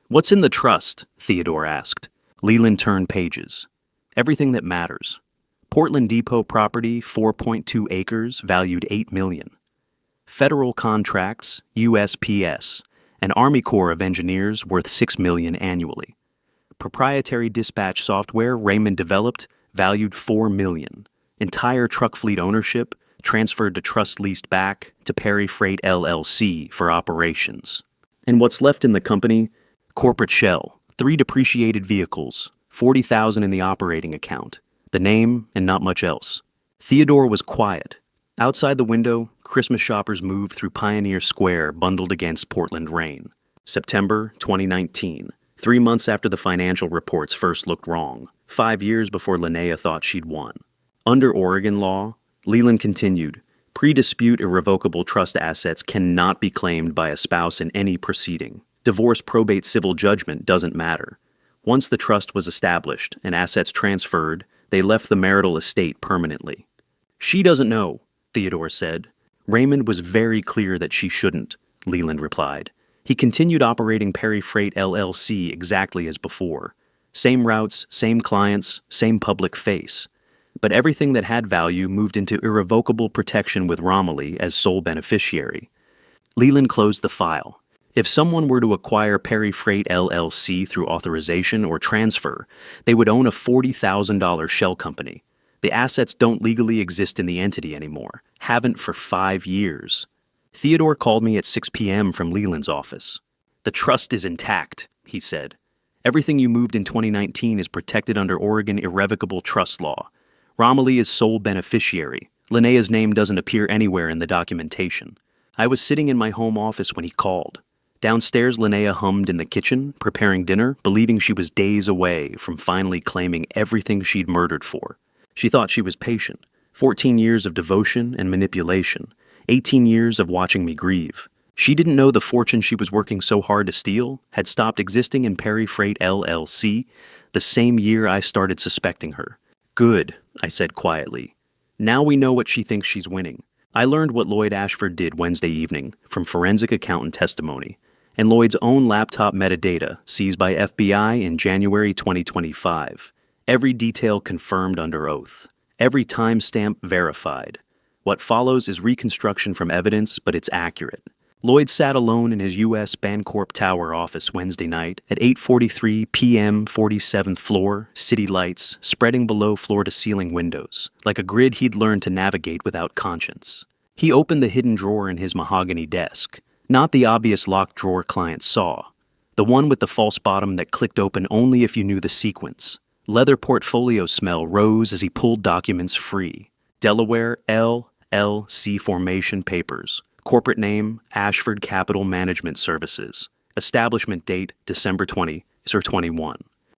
"What's in the trust?" Theodore asked. Leland turned pages. "Everything that matters. Portland Depot property, 4.2 acres, valued $8 million. Federal contracts, USPS, and Army Corps of Engineers worth $6 million annually. Proprietary dispatch software Raymond developed, valued $4 million. Entire truck fleet ownership transferred to trust leased back to Perry Freight LLC for operations. And what's left in the company? Corporate shell, 3 depreciated vehicles, $40,000 in the operating account. The name and not much else. Theodore was quiet. Outside the window, Christmas shoppers moved through Pioneer Square bundled against Portland rain. September 2019, 3 months after the financial reports first looked wrong, 5 years before Linnea thought she'd won. Under Oregon law, Leland continued, pre-dispute irrevocable trust assets cannot be claimed by a spouse in any proceeding. Divorce, probate, civil judgment doesn't matter. Once the trust was established and assets transferred, they left the marital estate permanently. She doesn't know, Theodore said. Raymond was very clear that she shouldn't, Leland replied. He continued operating Perry Freight LLC exactly as before. Same routes, same clients, same public face. But everything that had value moved into irrevocable protection with Romilly as sole beneficiary. Leland closed the file. If someone were to acquire Perry Freight LLC through authorization or transfer, they would own a $40,000 shell company. The assets don't legally exist in the entity anymore, haven't for 5 years. Theodore called me at 6 p.m. from Leland's office. The trust is intact, he said. Everything you moved in 2019 is protected under Oregon irrevocable trust law. Romilly is sole beneficiary. Linnea's name doesn't appear anywhere in the documentation. I was sitting in my home office when he called. Downstairs, Linnea hummed in the kitchen, preparing dinner, believing she was days away from finally claiming everything she'd murdered for. She thought she was patient. 14 years of devotion and manipulation. 18 years of watching me grieve. She didn't know the fortune she was working so hard to steal had stopped existing in Perry Freight LLC the same year I started suspecting her. Good, I said quietly. Now we know what she thinks she's winning. I learned what Lloyd Ashford did Wednesday evening from forensic accountant testimony, and Lloyd's own laptop metadata seized by FBI in January 2025. Every detail confirmed under oath. Every timestamp verified. What follows is reconstruction from evidence, but it's accurate. Lloyd sat alone in his U.S. Bancorp Tower office Wednesday night at 8:43 p.m., 47th floor, city lights spreading below floor-to-ceiling windows, like a grid he'd learned to navigate without conscience. He opened the hidden drawer in his mahogany desk, not the obvious locked drawer clients saw, the one with the false bottom that clicked open only if you knew the sequence. Leather portfolio smell rose as he pulled documents free. Delaware LLC formation papers. Corporate name, Ashford Capital Management Services. Establishment date, December 2021.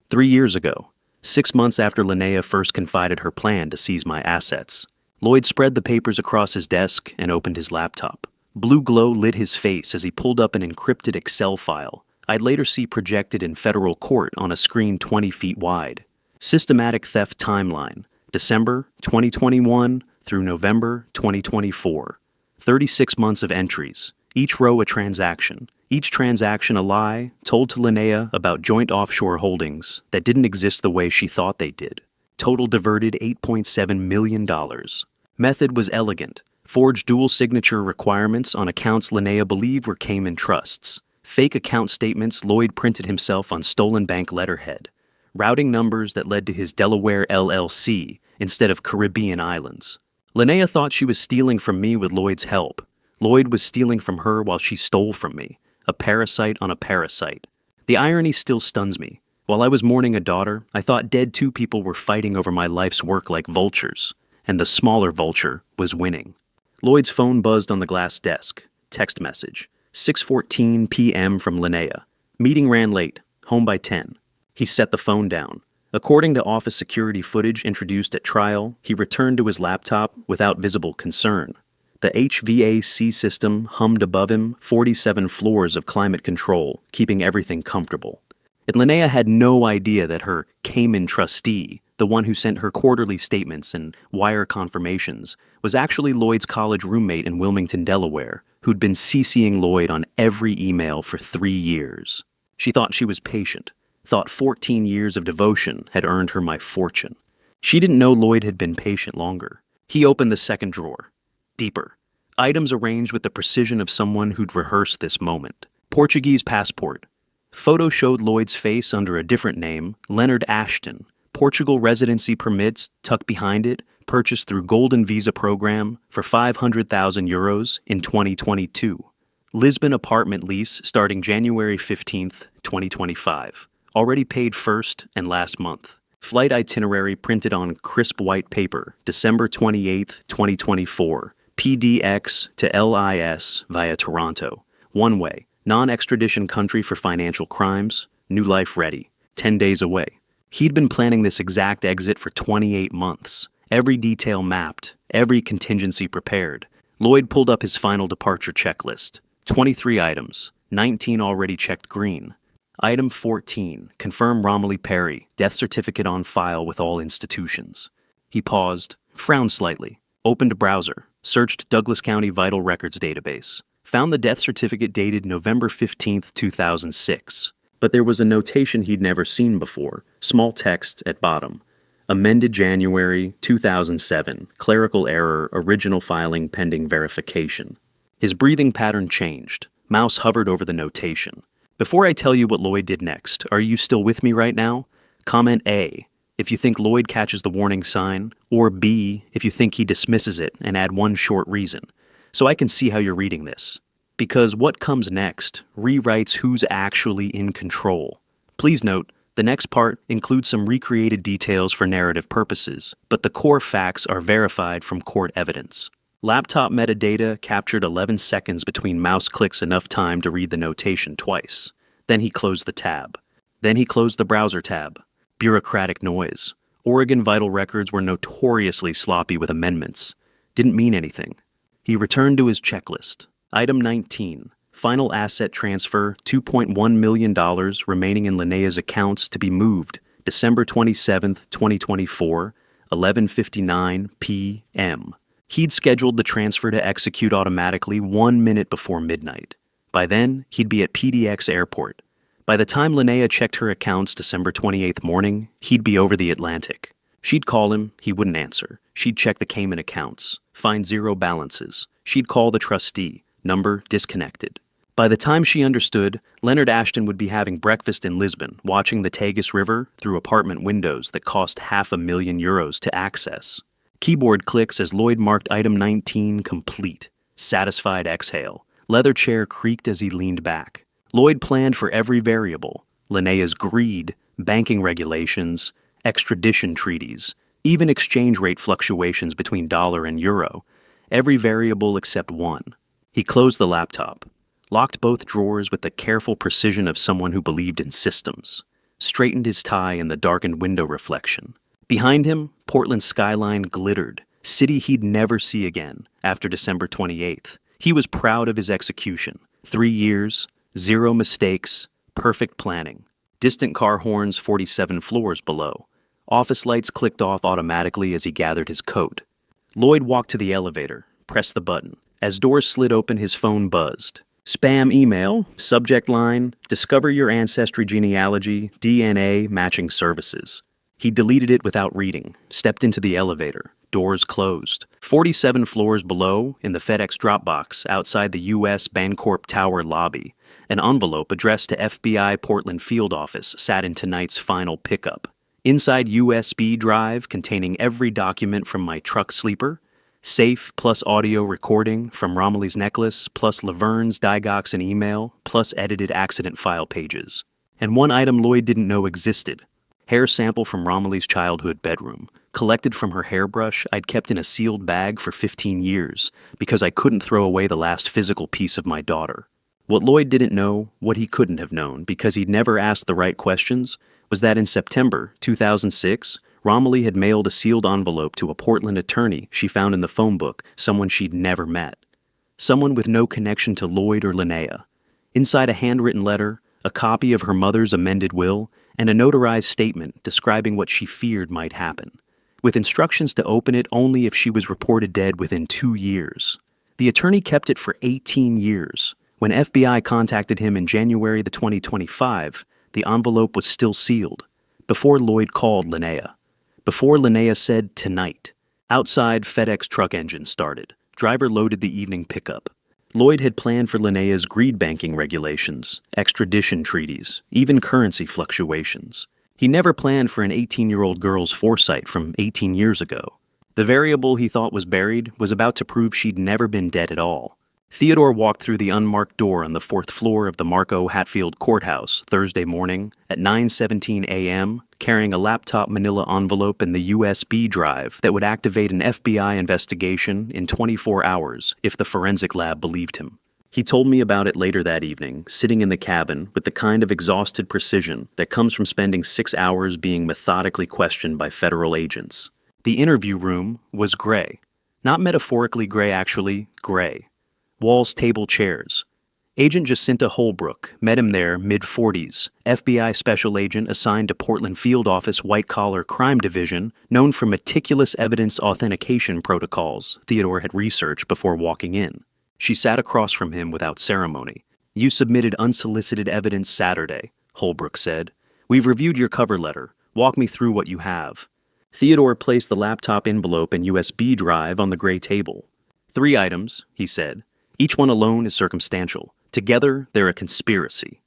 3 years ago, 6 months after Linnea first confided her plan to seize my assets. Lloyd spread the papers across his desk and opened his laptop. Blue glow lit his face as he pulled up an encrypted Excel file I'd later see projected in federal court on a screen 20 feet wide. Systematic theft timeline, December 2021 through November 2024. 36 months of entries, each row a transaction, each transaction a lie told to Linnea about joint offshore holdings that didn't exist the way she thought they did. Total diverted $8.7 million. Method was elegant. Forged dual signature requirements on accounts Linnea believed were Cayman trusts. Fake account statements Lloyd printed himself on stolen bank letterhead. Routing numbers that led to his Delaware LLC instead of Caribbean islands. Linnea thought she was stealing from me with Lloyd's help. Lloyd was stealing from her while she stole from me. A parasite on a parasite. The irony still stuns me. While I was mourning a daughter, I thought dead two people were fighting over my life's work like vultures, and the smaller vulture was winning. Lloyd's phone buzzed on the glass desk. Text message. 6:14 p.m. from Linnea. Meeting ran late. Home by 10. He set the phone down. According to office security footage introduced at trial, he returned to his laptop without visible concern. The HVAC system hummed above him 47 floors of climate control, keeping everything comfortable. And Linnea had no idea that her Cayman trustee, the one who sent her quarterly statements and wire confirmations, was actually Lloyd's college roommate in Wilmington, Delaware, who'd been CCing Lloyd on every email for 3 years. She thought she was patient. Thought 14 years of devotion had earned her my fortune. She didn't know Lloyd had been patient longer. He opened the second drawer. Deeper. Items arranged with the precision of someone who'd rehearsed this moment. Portuguese passport. Photo showed Lloyd's face under a different name, Leonard Ashton. Portugal residency permits tucked behind it, purchased through Golden Visa program for 500,000 euros in 2022. Lisbon apartment lease starting January 15th, 2025. Already paid first and last month. Flight itinerary printed on crisp white paper, December 28, 2024. PDX to LIS via Toronto. One way. Non-extradition country for financial crimes. New life ready. 10 days away. He'd been planning this exact exit for 28 months. Every detail mapped. Every contingency prepared. Lloyd pulled up his final departure checklist. 23 items. 19 already checked green. Item 14. Confirm Romilly Perry. Death certificate on file with all institutions. He paused, frowned slightly, opened browser, searched Douglas County Vital Records database, found the death certificate dated November 15, 2006. But there was a notation he'd never seen before, small text at bottom. Amended January 2007, clerical error, original filing pending verification. His breathing pattern changed. Mouse hovered over the notation. Before I tell you what Lloyd did next, are you still with me right now? Comment A if you think Lloyd catches the warning sign, or B if you think he dismisses it, and add one short reason, so I can see how you're reading this. Because what comes next rewrites who's actually in control. Please note, the next part includes some recreated details for narrative purposes, but the core facts are verified from court evidence. Laptop metadata captured 11 seconds between mouse clicks, enough time to read the notation twice. Then he closed the tab. Then he closed the browser tab. Bureaucratic noise. Oregon Vital Records were notoriously sloppy with amendments. Didn't mean anything. He returned to his checklist. Item 19. Final asset transfer, $2.1 million remaining in Linnea's accounts to be moved December 27, 2024, 11:59 p.m. He'd scheduled the transfer to execute automatically 1 minute before midnight. By then, he'd be at PDX Airport. By the time Linnea checked her accounts December 28th morning, he'd be over the Atlantic. She'd call him, he wouldn't answer. She'd check the Cayman accounts, find zero balances. She'd call the trustee, number disconnected. By the time she understood, Leonard Ashton would be having breakfast in Lisbon, watching the Tagus River through apartment windows that cost €500,000 to access. Keyboard clicks as Lloyd marked item 19 complete. Satisfied exhale. Leather chair creaked as he leaned back. Lloyd planned for every variable. Linnea's greed, banking regulations, extradition treaties, even exchange rate fluctuations between dollar and euro. Every variable except one. He closed the laptop, locked both drawers with the careful precision of someone who believed in systems, straightened his tie in the darkened window reflection. Behind him, Portland's skyline glittered, city he'd never see again after December 28th. He was proud of his execution. 3 years, 0 mistakes, perfect planning. Distant car horns 47 floors below. Office lights clicked off automatically as he gathered his coat. Lloyd walked to the elevator, pressed the button. As doors slid open, his phone buzzed. Spam email, subject line, discover your ancestry genealogy, DNA matching services. He deleted it without reading, stepped into the elevator. Doors closed. 47 floors below, in the FedEx Dropbox outside the U.S. Bancorp Tower lobby, an envelope addressed to FBI Portland Field Office sat in tonight's final pickup. Inside USB drive containing every document from my truck sleeper, safe plus audio recording from Romilly's necklace, plus Laverne's digoxin email, plus edited accident file pages. And one item Lloyd didn't know existed. Hair sample from Romilly's childhood bedroom, collected from her hairbrush I'd kept in a sealed bag for 15 years because I couldn't throw away the last physical piece of my daughter. What Lloyd didn't know, what he couldn't have known because he'd never asked the right questions, was that in September 2006, Romilly had mailed a sealed envelope to a Portland attorney she found in the phone book, someone she'd never met. Someone with no connection to Lloyd or Linnea. Inside a handwritten letter, a copy of her mother's amended will, and a notarized statement describing what she feared might happen, with instructions to open it only if she was reported dead within 2 years. The attorney kept it for 18 years. When FBI contacted him in January 2025, the envelope was still sealed, before Lloyd called Linnea. Before Linnea said tonight. Outside, FedEx truck engine started. Driver loaded the evening pickup. Lloyd had planned for Linnea's greed banking regulations, extradition treaties, even currency fluctuations. He never planned for an 18-year-old girl's foresight from 18 years ago. The variable he thought was buried was about to prove she'd never been dead at all. Theodore walked through the unmarked door on the fourth floor of the Marco Hatfield Courthouse Thursday morning at 9:17 a.m., carrying a laptop manila envelope and the USB drive that would activate an FBI investigation in 24 hours if the forensic lab believed him. He told me about it later that evening, sitting in the cabin with the kind of exhausted precision that comes from spending 6 hours being methodically questioned by federal agents. The interview room was gray. Not metaphorically gray, actually, gray. Walls, table, chairs. Agent Jacinta Holbrook met him there, mid-40s, FBI special agent assigned to Portland Field Office White-Collar Crime Division, known for meticulous evidence authentication protocols Theodore had researched before walking in. She sat across from him without ceremony. "You submitted unsolicited evidence Saturday," Holbrook said. "We've reviewed your cover letter. Walk me through what you have." Theodore placed the laptop envelope and USB drive on the gray table. "3 items," he said. "Each one alone is circumstantial. Together, they're a conspiracy."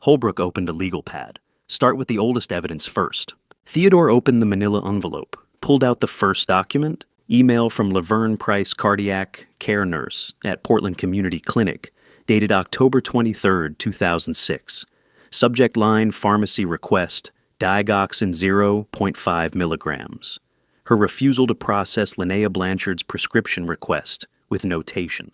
Holbrook opened a legal pad. "Start with the oldest evidence first." Theodore opened the manila envelope, pulled out the first document, email from Laverne Price, cardiac care nurse at Portland Community Clinic, dated October 23, 2006. Subject line, pharmacy request, digoxin 0.5 milligrams. Her refusal to process Linnea Blanchard's prescription request, with notation.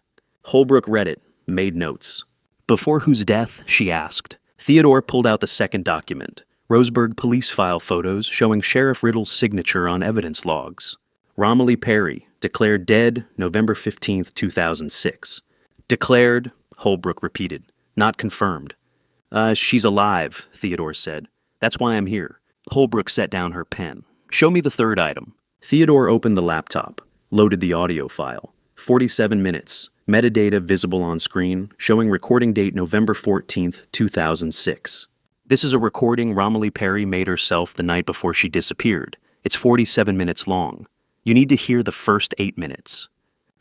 Holbrook read it, made notes. "Before whose death?" she asked. Theodore pulled out the second document, Roseburg police file photos showing Sheriff Riddle's signature on evidence logs. "Romilly Perry, declared dead November 15, 2006. "Declared," Holbrook repeated, "not confirmed." She's alive," Theodore said. "That's why I'm here." Holbrook set down her pen. "Show me the third item." Theodore opened the laptop, loaded the audio file. 47 minutes. Metadata visible on screen, showing recording date November 14, 2006. "This is a recording Romilly Perry made herself the night before she disappeared. It's 47 minutes long. You need to hear the first 8 minutes."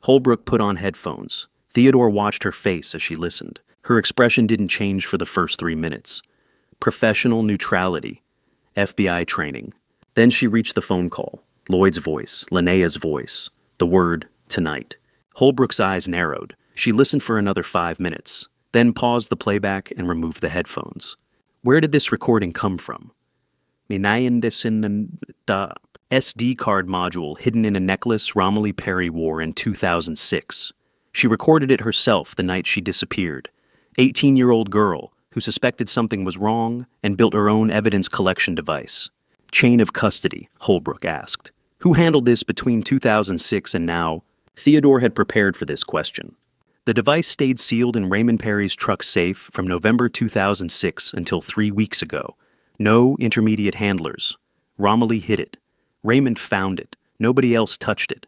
Holbrook put on headphones. Theodore watched her face as she listened. Her expression didn't change for the first 3 minutes. Professional neutrality. FBI training. Then she reached the phone call. Lloyd's voice, Linnea's voice. The word, tonight. Holbrook's eyes narrowed. She listened for another 5 minutes, then paused the playback and removed the headphones. "Where did this recording come from?" "Minayan in the SD card module hidden in a necklace Romilly Perry wore in 2006. She recorded it herself the night she disappeared. 18-year-old girl who suspected something was wrong and built her own evidence collection device. Chain of custody, Holbrook asked. Who handled this between 2006 and now? Theodore had prepared for this question. The device stayed sealed in Raymond Perry's truck safe from November 2006 until 3 weeks ago. No intermediate handlers. Romilly hid it. Raymond found it. Nobody else touched it.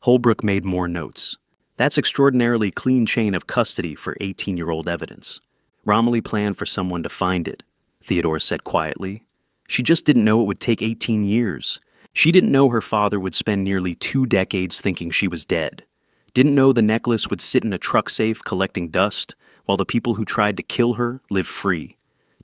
Holbrook made more notes. That's extraordinarily clean chain of custody for 18-year-old evidence. Romilly planned for someone to find it, Theodore said quietly. She just didn't know it would take 18 years. She didn't know her father would spend nearly 2 decades thinking she was dead. Didn't know the necklace would sit in a truck safe collecting dust while the people who tried to kill her lived free.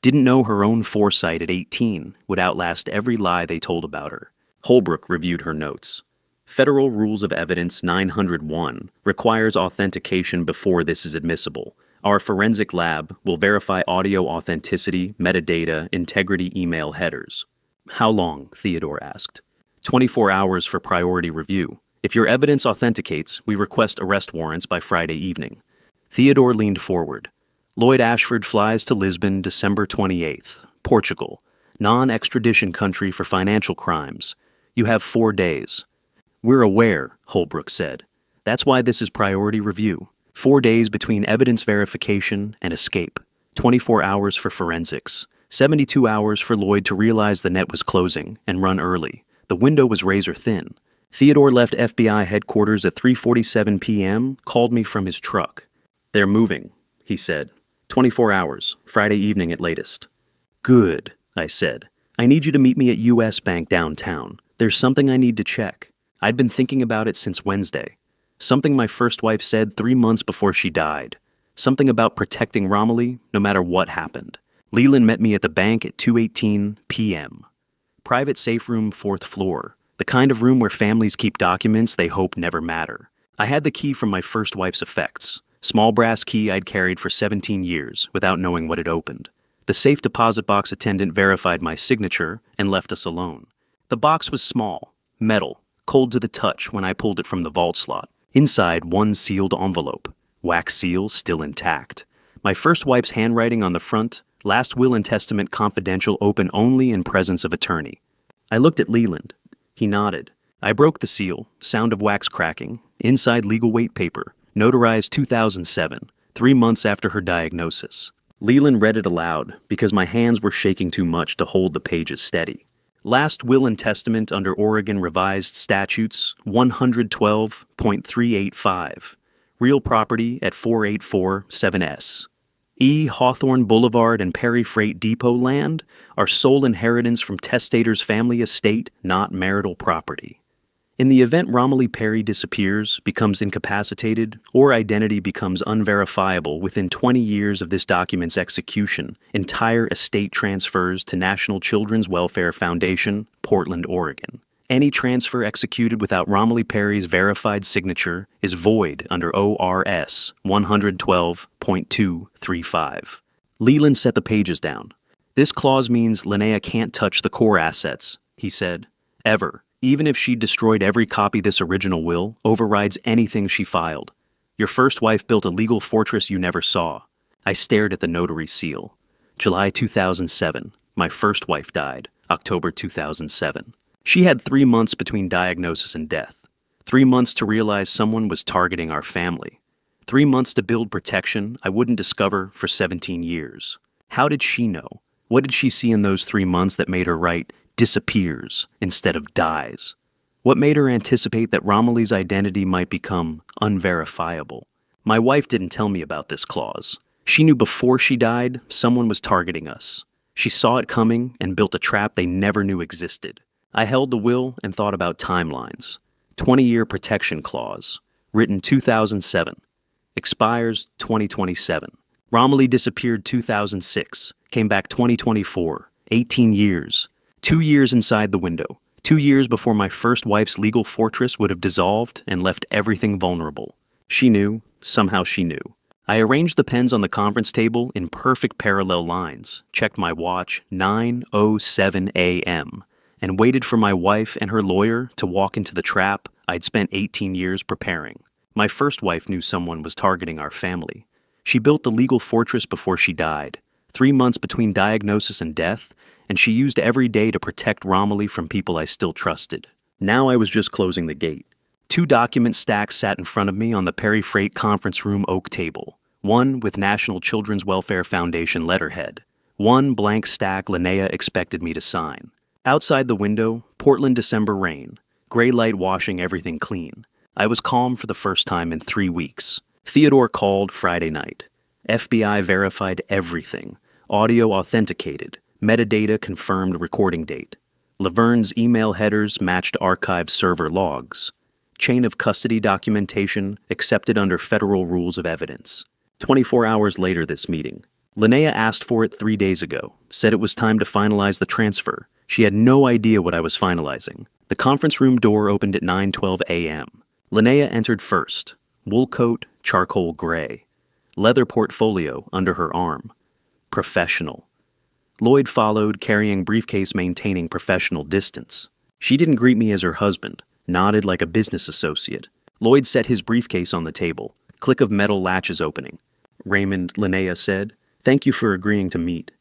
Didn't know her own foresight at 18 would outlast every lie they told about her. Holbrook reviewed her notes. Federal Rules of Evidence 901 requires authentication before this is admissible. Our forensic lab will verify audio authenticity, metadata, integrity email headers. How long? Theodore asked. 24 hours for priority review. If your evidence authenticates, we request arrest warrants by Friday evening. Theodore leaned forward. Lloyd Ashford flies to Lisbon December 28th, Portugal, non-extradition country for financial crimes. You have 4 days. We're aware, Holbrook said. That's why this is priority review. 4 days between evidence verification and escape. 24 hours for forensics. 72 hours for Lloyd to realize the net was closing and run early. The window was razor thin. Theodore left FBI headquarters at 3:47 p.m., called me from his truck. They're moving, he said. 24 hours, Friday evening at latest. Good, I said. I need you to meet me at U.S. Bank downtown. There's something I need to check. I'd been thinking about it since Wednesday. Something my first wife said 3 months before she died. Something about protecting Romilly no matter what happened. Leland met me at the bank at 2:18 p.m. Private safe room, 4th floor. The kind of room where families keep documents they hope never matter. I had the key from my first wife's effects. Small brass key I'd carried for 17 years without knowing what it opened. The safe deposit box attendant verified my signature and left us alone. The box was small, metal, cold to the touch when I pulled it from the vault slot. Inside, one sealed envelope, wax seal still intact. My first wife's handwriting on the front, last will and testament confidential, open only in presence of attorney. I looked at Leland. He nodded. I broke the seal, sound of wax cracking, inside legal weight paper, notarized 2007, 3 months after her diagnosis. Leland read it aloud because my hands were shaking too much to hold the pages steady. Last will and testament under Oregon Revised Statutes 112.385. Real property at 4847S. E. Hawthorne Boulevard and Perry Freight Depot land are sole inheritance from testator's family estate, not marital property. In the event Romilly Perry disappears, becomes incapacitated, or identity becomes unverifiable within 20 years of this document's execution, entire estate transfers to National Children's Welfare Foundation, Portland, Oregon. Any transfer executed without Romilly Perry's verified signature is void under ORS 112.235. Leland set the pages down. This clause means Linnea can't touch the core assets, he said, ever. Even if she destroyed every copy this original will, overrides anything she filed. Your first wife built a legal fortress you never saw. I stared at the notary seal. July 2007. My first wife died. October 2007. She had 3 months between diagnosis and death. 3 months to realize someone was targeting our family. 3 months to build protection I wouldn't discover for 17 years. How did she know? What did she see in those 3 months that made her write disappears instead of dies? What made her anticipate that Romilly's identity might become unverifiable? My wife didn't tell me about this clause. She knew before she died someone was targeting us. She saw it coming and built a trap they never knew existed. I held the will and thought about timelines. 20-year protection clause, written 2007, expires 2027. Romilly disappeared 2006, came back 2024, 18 years. 2 years inside the window. 2 years before my first wife's legal fortress would have dissolved and left everything vulnerable. She knew. Somehow she knew. I arranged the pens on the conference table in perfect parallel lines, checked my watch, 9:07 a.m., and waited for my wife and her lawyer to walk into the trap I'd spent 18 years preparing. My first wife knew someone was targeting our family. She built the legal fortress before she died. 3 months between diagnosis and death, and she used every day to protect Romilly from people I still trusted. Now I was just closing the gate. 2 document stacks sat in front of me on the Perry Freight conference room oak table. One with National Children's Welfare Foundation letterhead. One blank stack Linnea expected me to sign. Outside the window, Portland December rain. Gray light washing everything clean. I was calm for the first time in 3 weeks. Theodore called Friday night. FBI verified everything. Audio authenticated. Metadata confirmed recording date. Laverne's email headers matched archive server logs. Chain of custody documentation accepted under federal rules of evidence. 24 hours later this meeting. Linnea asked for it 3 days ago, said it was time to finalize the transfer. She had no idea what I was finalizing. The conference room door opened at 9:12 a.m. Linnea entered first. Wool coat, charcoal gray. Leather portfolio under her arm. Professional. Lloyd followed, carrying briefcase, maintaining professional distance. She didn't greet me as her husband, nodded like a business associate. Lloyd set his briefcase on the table. Click of metal latches opening. Raymond, Linnea said, "Thank you for agreeing to meet."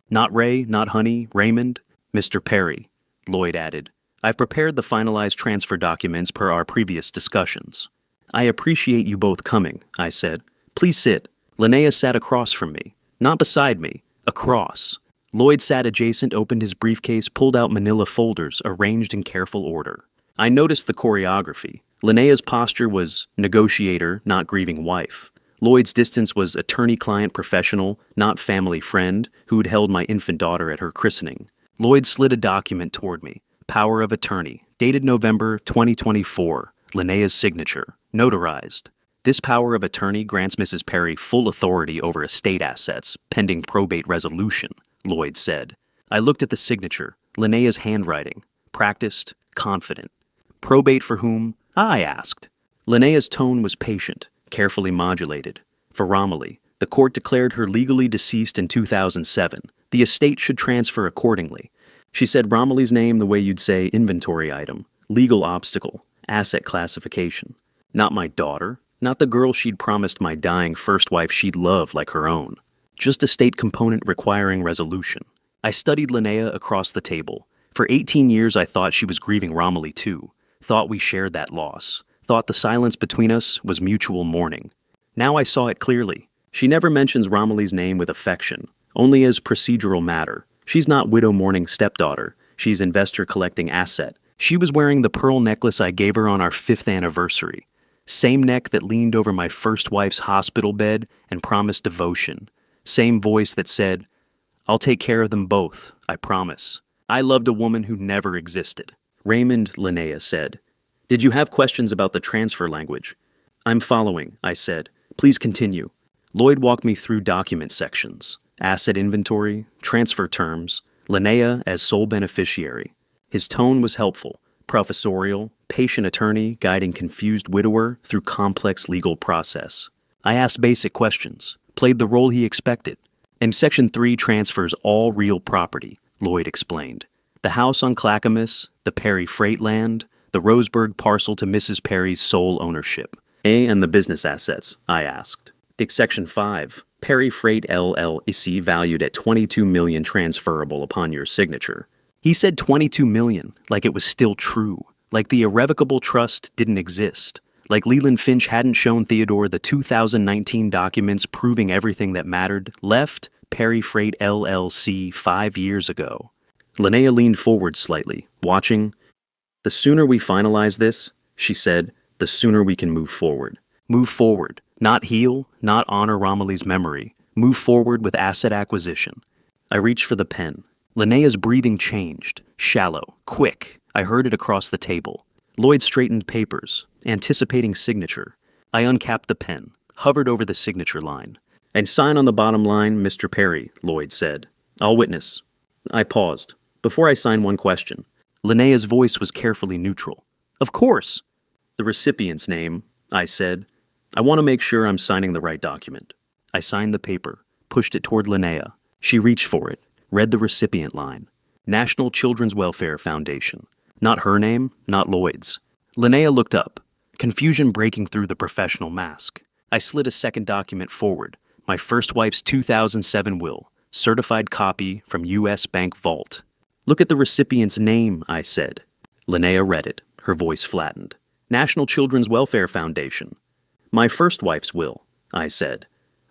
"Not Ray, not Honey, Raymond." "Mr. Perry," Lloyd added. "I've prepared the finalized transfer documents per our previous discussions." "I appreciate you both coming," I said. "Please sit." Linnea sat across from me. Not beside me. Across. Lloyd sat adjacent, opened his briefcase, pulled out manila folders arranged in careful order. I noticed the choreography. Linnea's posture was negotiator, not grieving wife. Lloyd's distance was attorney-client professional, not family friend, who'd held my infant daughter at her christening. Lloyd slid a document toward me. Power of attorney, dated November 2024. Linnea's signature, notarized. This power of attorney grants Mrs. Perry full authority over estate assets, pending probate resolution, Lloyd said. I looked at the signature, Linnea's handwriting, practiced, confident. Probate for whom? I asked. Linnea's tone was patient, carefully modulated. For Romilly, the court declared her legally deceased in 2007. The estate should transfer accordingly. She said Romilly's name the way you'd say inventory item, legal obstacle, asset classification. Not my daughter, not the girl she'd promised my dying first wife she'd love like her own. Just a state component requiring resolution. I studied Linnea across the table. For 18 years I thought she was grieving Romilly too, thought we shared that loss, thought the silence between us was mutual mourning. Now I saw it clearly. She never mentions Romilly's name with affection, only as procedural matter. She's not widow mourning stepdaughter, she's investor collecting asset. She was wearing the pearl necklace I gave her on our 5th anniversary. Same neck that leaned over my first wife's hospital bed and promised devotion. Same voice that said, "I'll take care of them both, I promise." I loved a woman who never existed. Raymond, Linnea said. Did you have questions about the transfer language? I'm following, I said. Please continue. Lloyd walked me through document sections, asset inventory, transfer terms, Linnea as sole beneficiary. His tone was helpful, professorial, patient attorney guiding confused widower through complex legal process. I asked basic questions, played the role he expected. And Section 3 transfers all real property, Lloyd explained. The house on Clackamas, the Perry freight land, the Roseburg parcel to Mrs. Perry's sole ownership. And the business assets, I asked. Section 5, Perry Freight LLC valued at $22 million transferable upon your signature. He said $22 million, like it was still true, like the irrevocable trust didn't exist, like Leland Finch hadn't shown Theodore the 2019 documents proving everything that mattered left Perry Freight LLC 5 years ago. Linnea leaned forward slightly, watching. The sooner we finalize this, she said, the sooner we can move forward. Move forward, not heal, not honor Romilly's memory. Move forward with asset acquisition. I reached for the pen. Linnea's breathing changed, shallow, quick. I heard it across the table. Lloyd straightened papers, anticipating signature. I uncapped the pen, hovered over the signature line. And sign on the bottom line, Mr. Perry, Lloyd said. I'll witness. I paused. Before I sign, one question. Linnea's voice was carefully neutral. Of course. The recipient's name, I said. I want to make sure I'm signing the right document. I signed the paper, pushed it toward Linnea. She reached for it, read the recipient line. National Children's Welfare Foundation. Not her name, not Lloyd's. Linnea looked up, confusion breaking through the professional mask. I slid a second document forward, my first wife's 2007 will, certified copy from U.S. Bank Vault. Look at the recipient's name, I said. Linnea read it, her voice flattened. National Children's Welfare Foundation. My first wife's will, I said.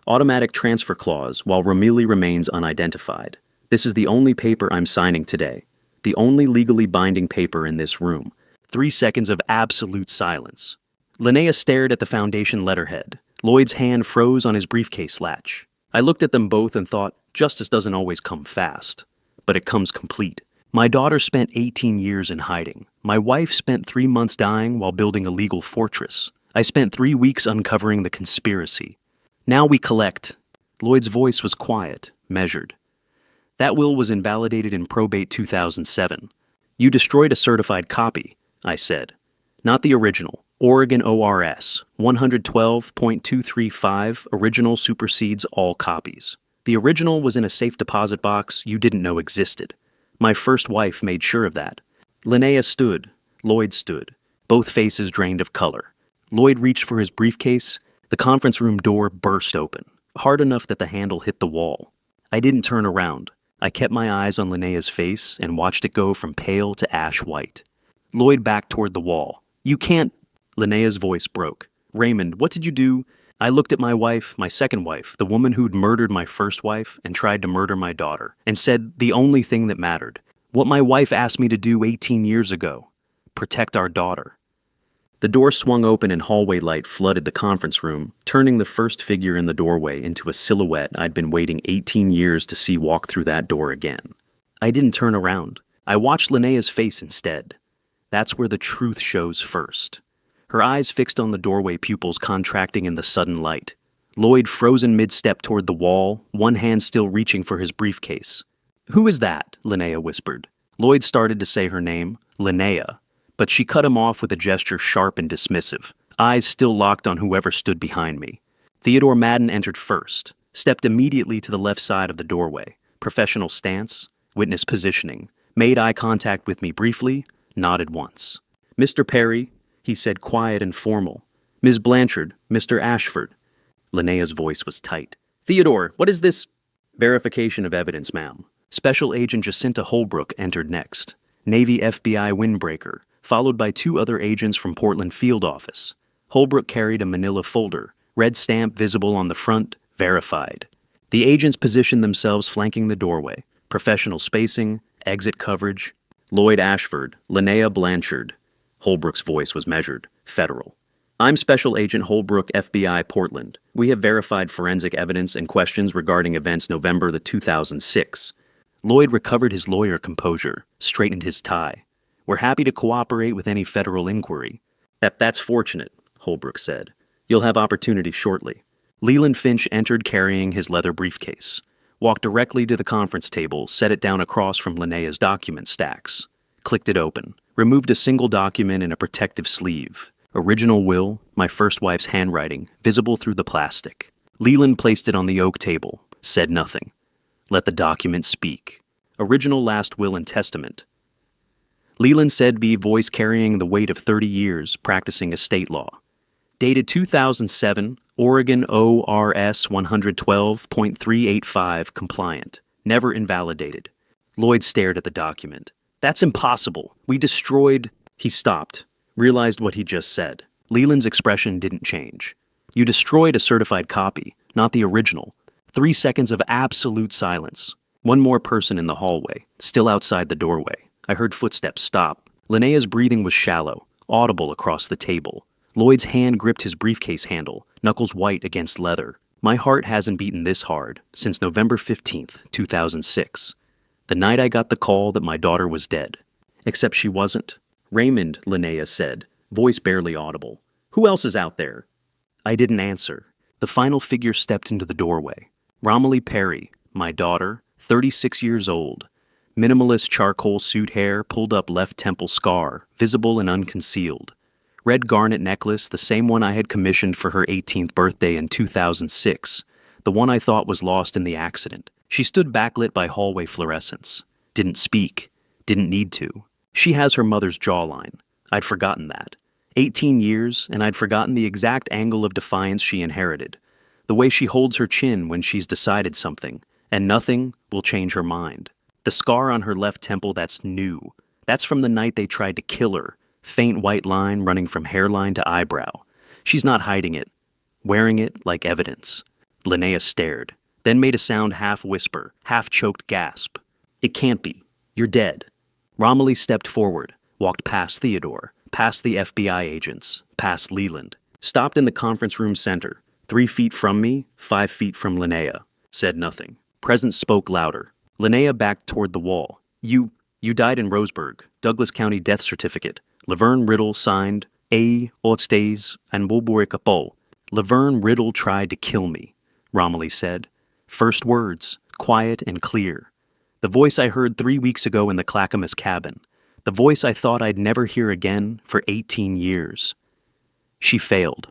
Automatic transfer clause while Romilly remains unidentified. This is the only paper I'm signing today. The only legally binding paper in this room. 3 seconds of absolute silence. Linnea stared at the foundation letterhead. Lloyd's hand froze on his briefcase latch. I looked at them both and thought, justice doesn't always come fast. But it comes complete. My daughter spent 18 years in hiding. My wife spent 3 months dying while building a legal fortress. I spent 3 weeks uncovering the conspiracy. Now we collect. Lloyd's voice was quiet, measured. That will was invalidated in probate 2007. You destroyed a certified copy, I said. Not the original. Oregon ORS 112.235 original supersedes all copies. The original was in a safe deposit box you didn't know existed. My first wife made sure of that. Linnea stood. Lloyd stood. Both faces drained of color. Lloyd reached for his briefcase. The conference room door burst open, hard enough that the handle hit the wall. I didn't turn around. I kept my eyes on Linnea's face and watched it go from pale to ash white. Lloyd backed toward the wall. You can't... Linnea's voice broke. Raymond, what did you do? I looked at my wife, my second wife, the woman who'd murdered my first wife and tried to murder my daughter, and said the only thing that mattered. What my wife asked me to do 18 years ago. Protect our daughter. The door swung open and hallway light flooded the conference room, turning the first figure in the doorway into a silhouette I'd been waiting 18 years to see walk through that door again. I didn't turn around. I watched Linnea's face instead. That's where the truth shows first. Her eyes fixed on the doorway pupils contracting in the sudden light. Lloyd frozen mid-step toward the wall, one hand still reaching for his briefcase. Who is that? Linnea whispered. Lloyd started to say her name, Linnea, but she cut him off with a gesture sharp and dismissive, eyes still locked on whoever stood behind me. Theodore Madden entered first, stepped immediately to the left side of the doorway, professional stance, witness positioning, made eye contact with me briefly, nodded once. "Mr. Perry," he said, quiet and formal. "Ms. Blanchard, Mr. Ashford." Linnea's voice was tight. "Theodore, what is this?" "Verification of evidence, ma'am." Special Agent Jacinta Holbrook entered next. Navy FBI windbreaker, followed by 2 other agents from Portland Field Office. Holbrook carried a manila folder, red stamp visible on the front, verified. The agents positioned themselves flanking the doorway, professional spacing, exit coverage. "Lloyd Ashford, Linnea Blanchard." Holbrook's voice was measured, federal. "I'm Special Agent Holbrook, FBI, Portland. We have verified forensic evidence and questions regarding events November 2006. Lloyd recovered his lawyer composure, straightened his tie. "We're happy to cooperate with any federal inquiry." That's fortunate," Holbrook said. "You'll have opportunity shortly." Leland Finch entered carrying his leather briefcase, walked directly to the conference table, set it down across from Linnea's document stacks, clicked it open, removed a single document in a protective sleeve. Original will, my first wife's handwriting, visible through the plastic. Leland placed it on the oak table, said nothing. Let the document speak. Original last will and testament. Leland said, be voice carrying the weight of 30 years practicing estate law. Dated 2007, Oregon ORS 112.385 compliant. Never invalidated. Lloyd stared at the document. "That's impossible. We destroyed..." He stopped, realized what he just said. Leland's expression didn't change. "You destroyed a certified copy, not the original." 3 seconds of absolute silence. One more person in the hallway, still outside the doorway. I heard footsteps stop. Linnea's breathing was shallow, audible across the table. Lloyd's hand gripped his briefcase handle, knuckles white against leather. My heart hasn't beaten this hard since November 15th, 2006. The night I got the call that my daughter was dead. Except she wasn't. "Raymond," Linnea said, voice barely audible. "Who else is out there?" I didn't answer. The final figure stepped into the doorway. Romilly Perry, my daughter, 36 years old. Minimalist charcoal suit hair, pulled up left temple scar, visible and unconcealed. Red garnet necklace, the same one I had commissioned for her 18th birthday in 2006. The one I thought was lost in the accident. She stood backlit by hallway fluorescence. Didn't speak. Didn't need to. She has her mother's jawline. I'd forgotten that. 18 years, and I'd forgotten the exact angle of defiance she inherited. The way she holds her chin when she's decided something, and nothing will change her mind. The scar on her left temple, that's new. That's from the night they tried to kill her. Faint white line running from hairline to eyebrow. She's not hiding it. Wearing it like evidence. Linnea stared, then made a sound half-whisper, half-choked gasp. "It can't be. You're dead." Romilly stepped forward, walked past Theodore, past the FBI agents, past Leland, stopped in the conference room center, 3 feet from me, 5 feet from Linnea, said nothing. Presence spoke louder. Linnea backed toward the wall. You died in Roseburg, Douglas County death certificate. Laverne Riddle signed A. Ortstays and Wilbur Capot. Laverne Riddle tried to kill me, Romilly said. First words, quiet and clear. The voice I heard 3 weeks ago in the Clackamas cabin. The voice I thought I'd never hear again for 18 years. She failed.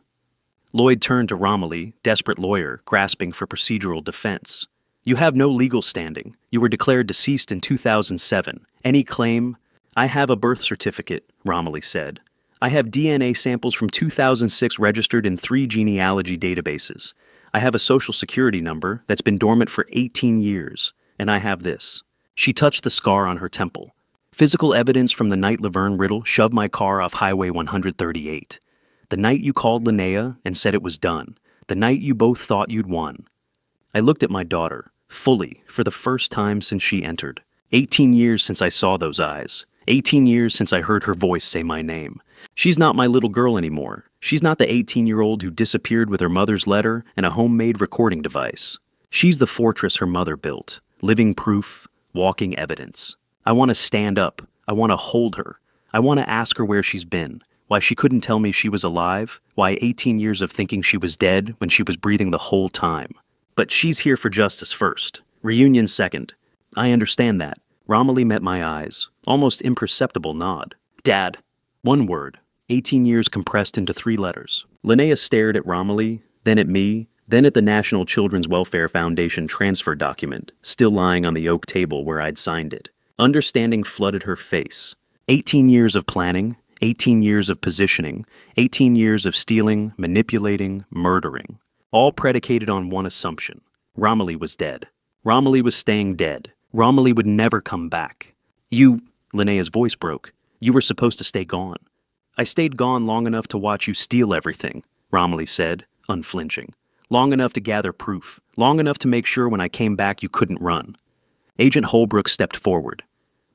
Lloyd turned to Romilly, desperate lawyer, grasping for procedural defense. "You have no legal standing. You were declared deceased in 2007. Any claim..." "I have a birth certificate," Romilly said. "I have DNA samples from 2006 registered in 3 genealogy databases. I have a social security number that's been dormant for 18 years. And I have this." She touched the scar on her temple. "Physical evidence from the night Laverne Riddle shoved my car off Highway 138. The night you called Linnea and said it was done. The night you both thought you'd won." I looked at my daughter, fully, for the first time since she entered. 18 years since I saw those eyes. 18 years since I heard her voice say my name. She's not my little girl anymore. She's not the 18-year-old who disappeared with her mother's letter and a homemade recording device. She's the fortress her mother built. Living proof, walking evidence. I want to stand up. I want to hold her. I want to ask her where she's been. Why she couldn't tell me she was alive. Why 18 years of thinking she was dead when she was breathing the whole time. But she's here for justice first. Reunion second. I understand that. Romilly met my eyes. Almost imperceptible nod. "Dad." One word. 18 years compressed into 3 letters. Linnea stared at Romilly, then at me, Then at the National Children's Welfare Foundation transfer document, still lying on the oak table where I'd signed it. Understanding flooded her face. 18 years of planning, 18 years of positioning, 18 years of stealing, manipulating, murdering. All predicated on one assumption. Romilly was dead. Romilly was staying dead. Romilly would never come back. Linnea's voice broke. You were supposed to stay gone. I stayed gone long enough to watch you steal everything, Romilly said, unflinching. Long enough to gather proof. Long enough to make sure when I came back you couldn't run. Agent Holbrook stepped forward.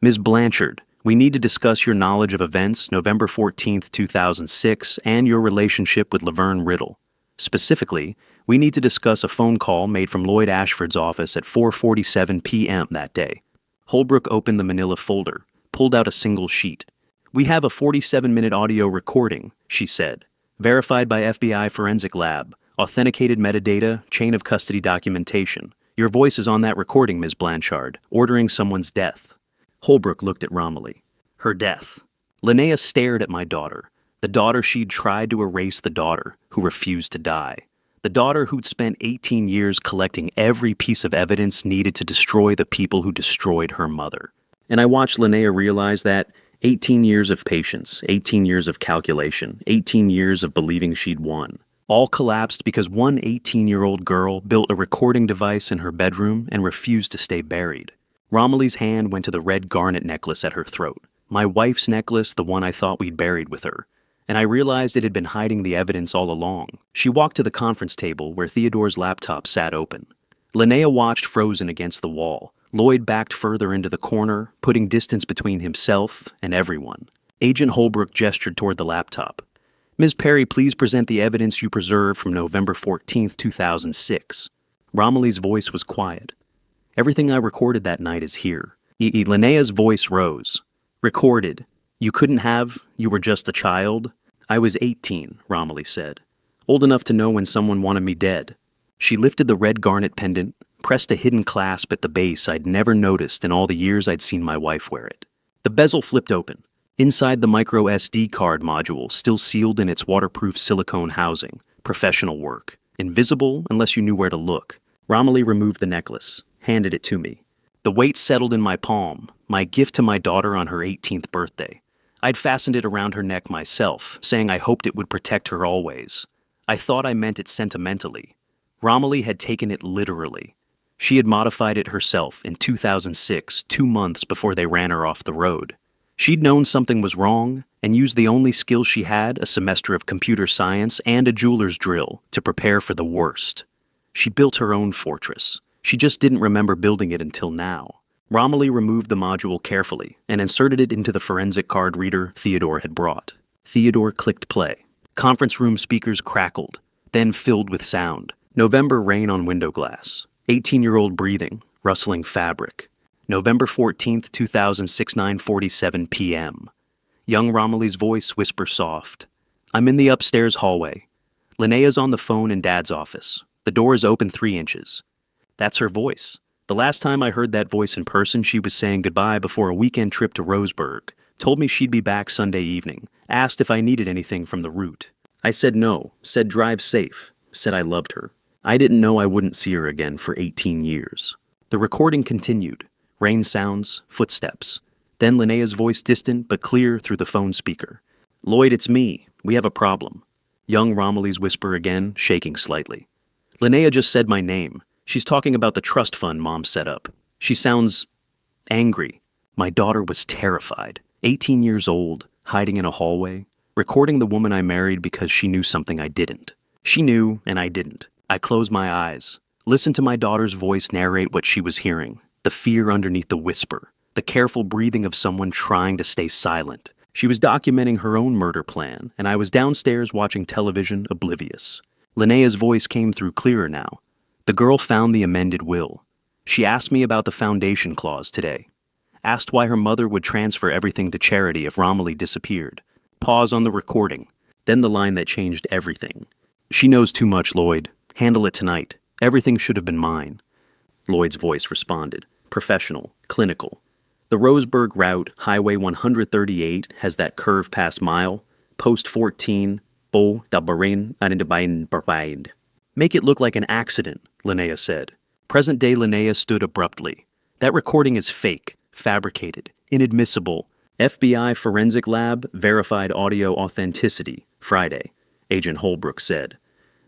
Ms. Blanchard, we need to discuss your knowledge of events November 14th, 2006, and your relationship with Laverne Riddle. Specifically, we need to discuss a phone call made from Lloyd Ashford's office at 4:47 p.m. that day. Holbrook opened the manila folder, pulled out a single sheet. We have a 47-minute audio recording, she said, verified by FBI Forensic Lab, authenticated metadata, chain of custody documentation. Your voice is on that recording, Ms. Blanchard, ordering someone's death. Holbrook looked at Romilly. Her death. Linnea stared at my daughter, the daughter she'd tried to erase, the daughter who refused to die. The daughter who'd spent 18 years collecting every piece of evidence needed to destroy the people who destroyed her mother. And I watched Linnea realize that 18 years of patience, 18 years of calculation, 18 years of believing she'd won, all collapsed because one 18-year-old girl built a recording device in her bedroom and refused to stay buried. Romilly's hand went to the red garnet necklace at her throat. My wife's necklace, the one I thought we'd buried with her. And I realized it had been hiding the evidence all along. She walked to the conference table where Theodore's laptop sat open. Linnea watched frozen against the wall. Lloyd backed further into the corner, putting distance between himself and everyone. Agent Holbrook gestured toward the laptop. Ms. Perry, please present the evidence you preserved from November 14th, 2006. Romilly's voice was quiet. Everything I recorded that night is here. Linnea's voice rose. Recorded. You couldn't have, you were just a child. I was 18, Romilly said. Old enough to know when someone wanted me dead. She lifted the red garnet pendant, pressed a hidden clasp at the base I'd never noticed in all the years I'd seen my wife wear it. The bezel flipped open. Inside the micro SD card module, still sealed in its waterproof silicone housing, professional work, invisible unless you knew where to look. Romilly removed the necklace, handed it to me. The weight settled in my palm, my gift to my daughter on her 18th birthday. I'd fastened it around her neck myself, saying I hoped it would protect her always. I thought I meant it sentimentally. Romilly had taken it literally. She had modified it herself in 2006, 2 months before they ran her off the road. She'd known something was wrong and used the only skill she had, a semester of computer science and a jeweler's drill, to prepare for the worst. She built her own fortress. She just didn't remember building it until now. Romilly removed the module carefully and inserted it into the forensic card reader Theodore had brought. Theodore clicked play. Conference room speakers crackled, then filled with sound. November rain on window glass. 18-year-old breathing, rustling fabric. November 14th, 2006, 9:47 p.m. Young Romilly's voice whisper soft. I'm in the upstairs hallway. Linnea's on the phone in Dad's office. The door is open 3 inches. That's her voice. The last time I heard that voice in person, she was saying goodbye before a weekend trip to Roseburg, told me she'd be back Sunday evening, asked if I needed anything from the route. I said no, said drive safe, said I loved her. I didn't know I wouldn't see her again for 18 years. The recording continued. Rain sounds, footsteps. Then Linnea's voice distant but clear through the phone speaker. Lloyd, it's me. We have a problem. Young Romilly's whisper again, shaking slightly. Linnea just said my name. She's talking about the trust fund Mom set up. She sounds angry. My daughter was terrified. 18 years old, hiding in a hallway, recording the woman I married because she knew something I didn't. She knew, and I didn't. I closed my eyes, listened to my daughter's voice narrate what she was hearing, the fear underneath the whisper, the careful breathing of someone trying to stay silent. She was documenting her own murder plan, and I was downstairs watching television, oblivious. Linnea's voice came through clearer now. The girl found the amended will. She asked me about the foundation clause today. Asked why her mother would transfer everything to charity if Romilly disappeared. Pause on the recording. Then the line that changed everything. She knows too much, Lloyd. Handle it tonight. Everything should have been mine. Lloyd's voice responded. Professional. Clinical. The Roseburg route, Highway 138, has that curve past Mile. Post 14. Bo da Barin and Bain. Make it look like an accident, Linnea said. Present-day Linnea stood abruptly. That recording is fake, fabricated, inadmissible. FBI Forensic Lab verified audio authenticity, Friday, Agent Holbrook said.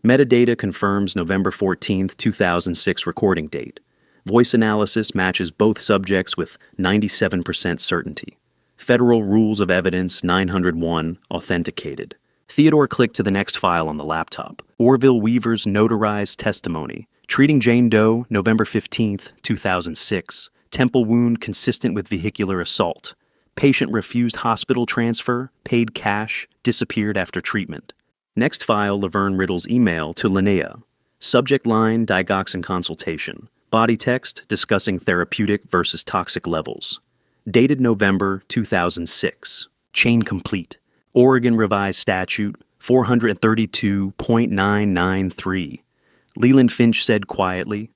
Metadata confirms November 14, 2006 recording date. Voice analysis matches both subjects with 97% certainty. Federal Rules of Evidence 901 authenticated. Theodore clicked to the next file on the laptop. Orville Weaver's notarized testimony. Treating Jane Doe, November 15, 2006. Temple wound consistent with vehicular assault. Patient refused hospital transfer, paid cash, disappeared after treatment. Next file, Laverne Riddle's email to Linnea. Subject line, digoxin consultation. Body text, discussing therapeutic versus toxic levels. Dated November 2006. Chain complete. Oregon Revised Statute 432.993. Leland Finch said quietly,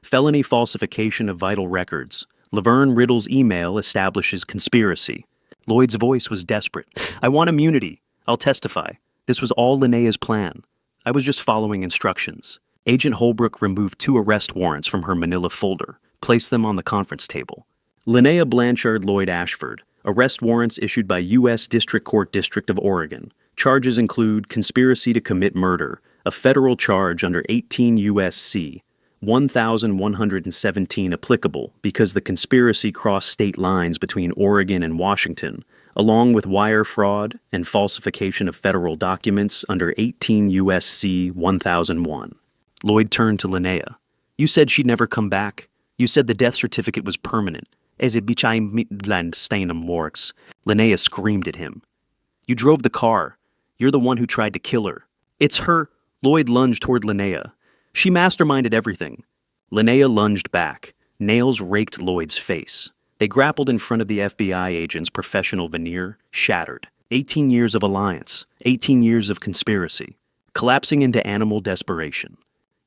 felony falsification of vital records. Laverne Riddle's email establishes conspiracy. Lloyd's voice was desperate. I want immunity. I'll testify. This was all Linnea's plan. I was just following instructions. Agent Holbrook removed 2 arrest warrants from her manila folder, placed them on the conference table. Linnea Blanchard Lloyd Ashford, arrest warrants issued by U.S. District Court District of Oregon. Charges include conspiracy to commit murder, a federal charge under 18 U.S.C. 1117 applicable because the conspiracy crossed state lines between Oregon and Washington, along with wire fraud and falsification of federal documents under 18 U.S.C. 1001. Lloyd turned to Linnea. You said she'd never come back. You said the death certificate was permanent. As it became Midland Stainham works. Linnea screamed at him. You drove the car. You're the one who tried to kill her. It's her. Lloyd lunged toward Linnea. She masterminded everything. Linnea lunged back. Nails raked Lloyd's face. They grappled in front of the FBI agent's professional veneer, shattered. 18 years of alliance. 18 years of conspiracy. Collapsing into animal desperation.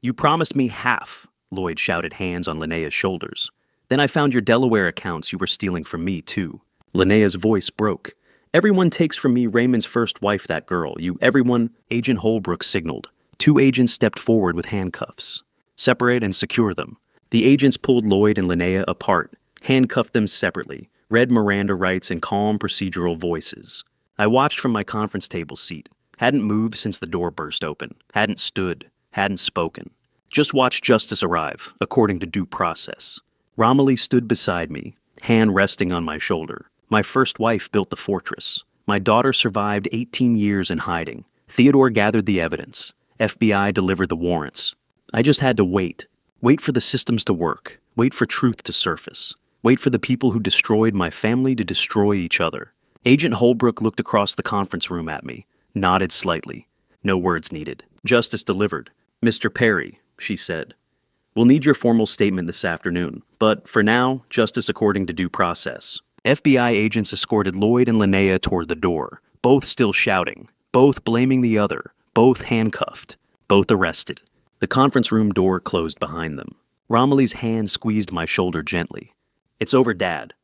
You promised me half, Lloyd shouted, hands on Linnea's shoulders. Then I found your Delaware accounts you were stealing from me, too. Linnea's voice broke. Everyone takes from me Raymond's first wife, that girl. Everyone, Agent Holbrook signaled. 2 agents stepped forward with handcuffs. Separate and secure them. The agents pulled Lloyd and Linnea apart, handcuffed them separately, read Miranda rights in calm procedural voices. I watched from my conference table seat. Hadn't moved since the door burst open. Hadn't stood. Hadn't spoken. Just watched justice arrive, according to due process. Romilly stood beside me, hand resting on my shoulder. My first wife built the fortress. My daughter survived 18 years in hiding. Theodore gathered the evidence. FBI delivered the warrants. I just had to wait. Wait for the systems to work. Wait for truth to surface. Wait for the people who destroyed my family to destroy each other. Agent Holbrook looked across the conference room at me, nodded slightly. No words needed. Justice delivered. Mr. Perry, she said. We'll need your formal statement this afternoon, but for now, justice according to due process. FBI agents escorted Lloyd and Linnea toward the door, both still shouting, both blaming the other, both handcuffed, both arrested. The conference room door closed behind them. Romilly's hand squeezed my shoulder gently. It's over, Dad.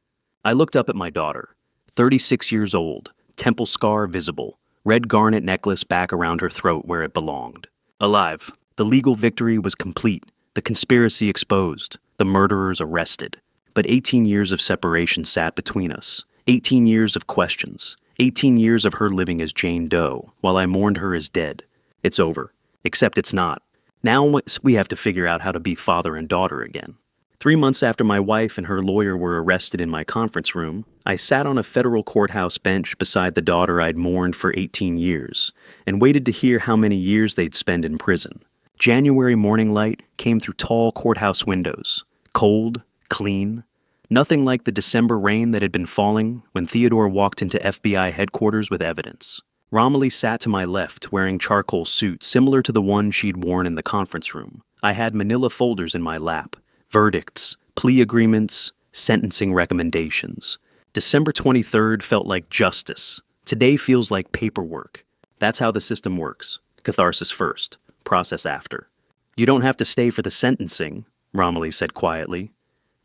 I looked up at my daughter, 36 years old, temple scar visible, red garnet necklace back around her throat where it belonged. Alive. The legal victory was complete. The conspiracy exposed, the murderers arrested. But 18 years of separation sat between us. 18 years of questions. 18 years of her living as Jane Doe, while I mourned her as dead. It's over. Except it's not. Now we have to figure out how to be father and daughter again. 3 months after my wife and her lawyer were arrested in my conference room, I sat on a federal courthouse bench beside the daughter I'd mourned for 18 years, and waited to hear how many years they'd spend in prison. January morning light came through tall courthouse windows, cold, clean, nothing like the December rain that had been falling when Theodore walked into FBI headquarters with evidence. Romilly sat to my left wearing charcoal suit similar to the one she'd worn in the conference room. I had manila folders in my lap, verdicts, plea agreements, sentencing recommendations. December 23rd felt like justice. Today feels like paperwork. That's how the system works. Catharsis first. Process after. You don't have to stay for the sentencing, Romilly said quietly.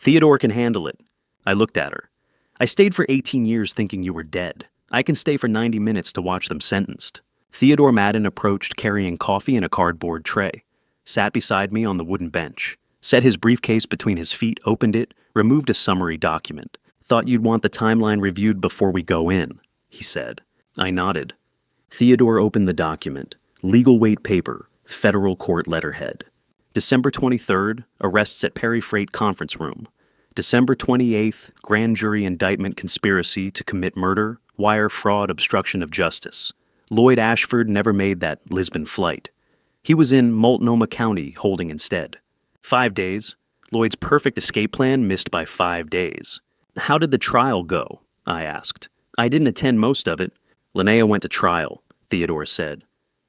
Theodore can handle it. I looked at her. I stayed for 18 years thinking you were dead. I can stay for 90 minutes to watch them sentenced. Theodore Madden approached carrying coffee in a cardboard tray. sat beside me on the wooden bench, set his briefcase between his feet, opened it, removed a summary document. "Thought you'd want the timeline reviewed before we go in," he said. I nodded. Theodore opened the document. Legal weight paper, federal court letterhead. December 23rd, arrests at Perry Freight Conference Room. December 28th, grand jury indictment conspiracy to commit murder, wire fraud, obstruction of justice. Lloyd Ashford never made that Lisbon flight. He was in Multnomah County holding instead. 5 days. Lloyd's perfect escape plan missed by 5 days. "How did the trial go?" I asked. "I didn't attend most of it." "Linnea went to trial," Theodore said.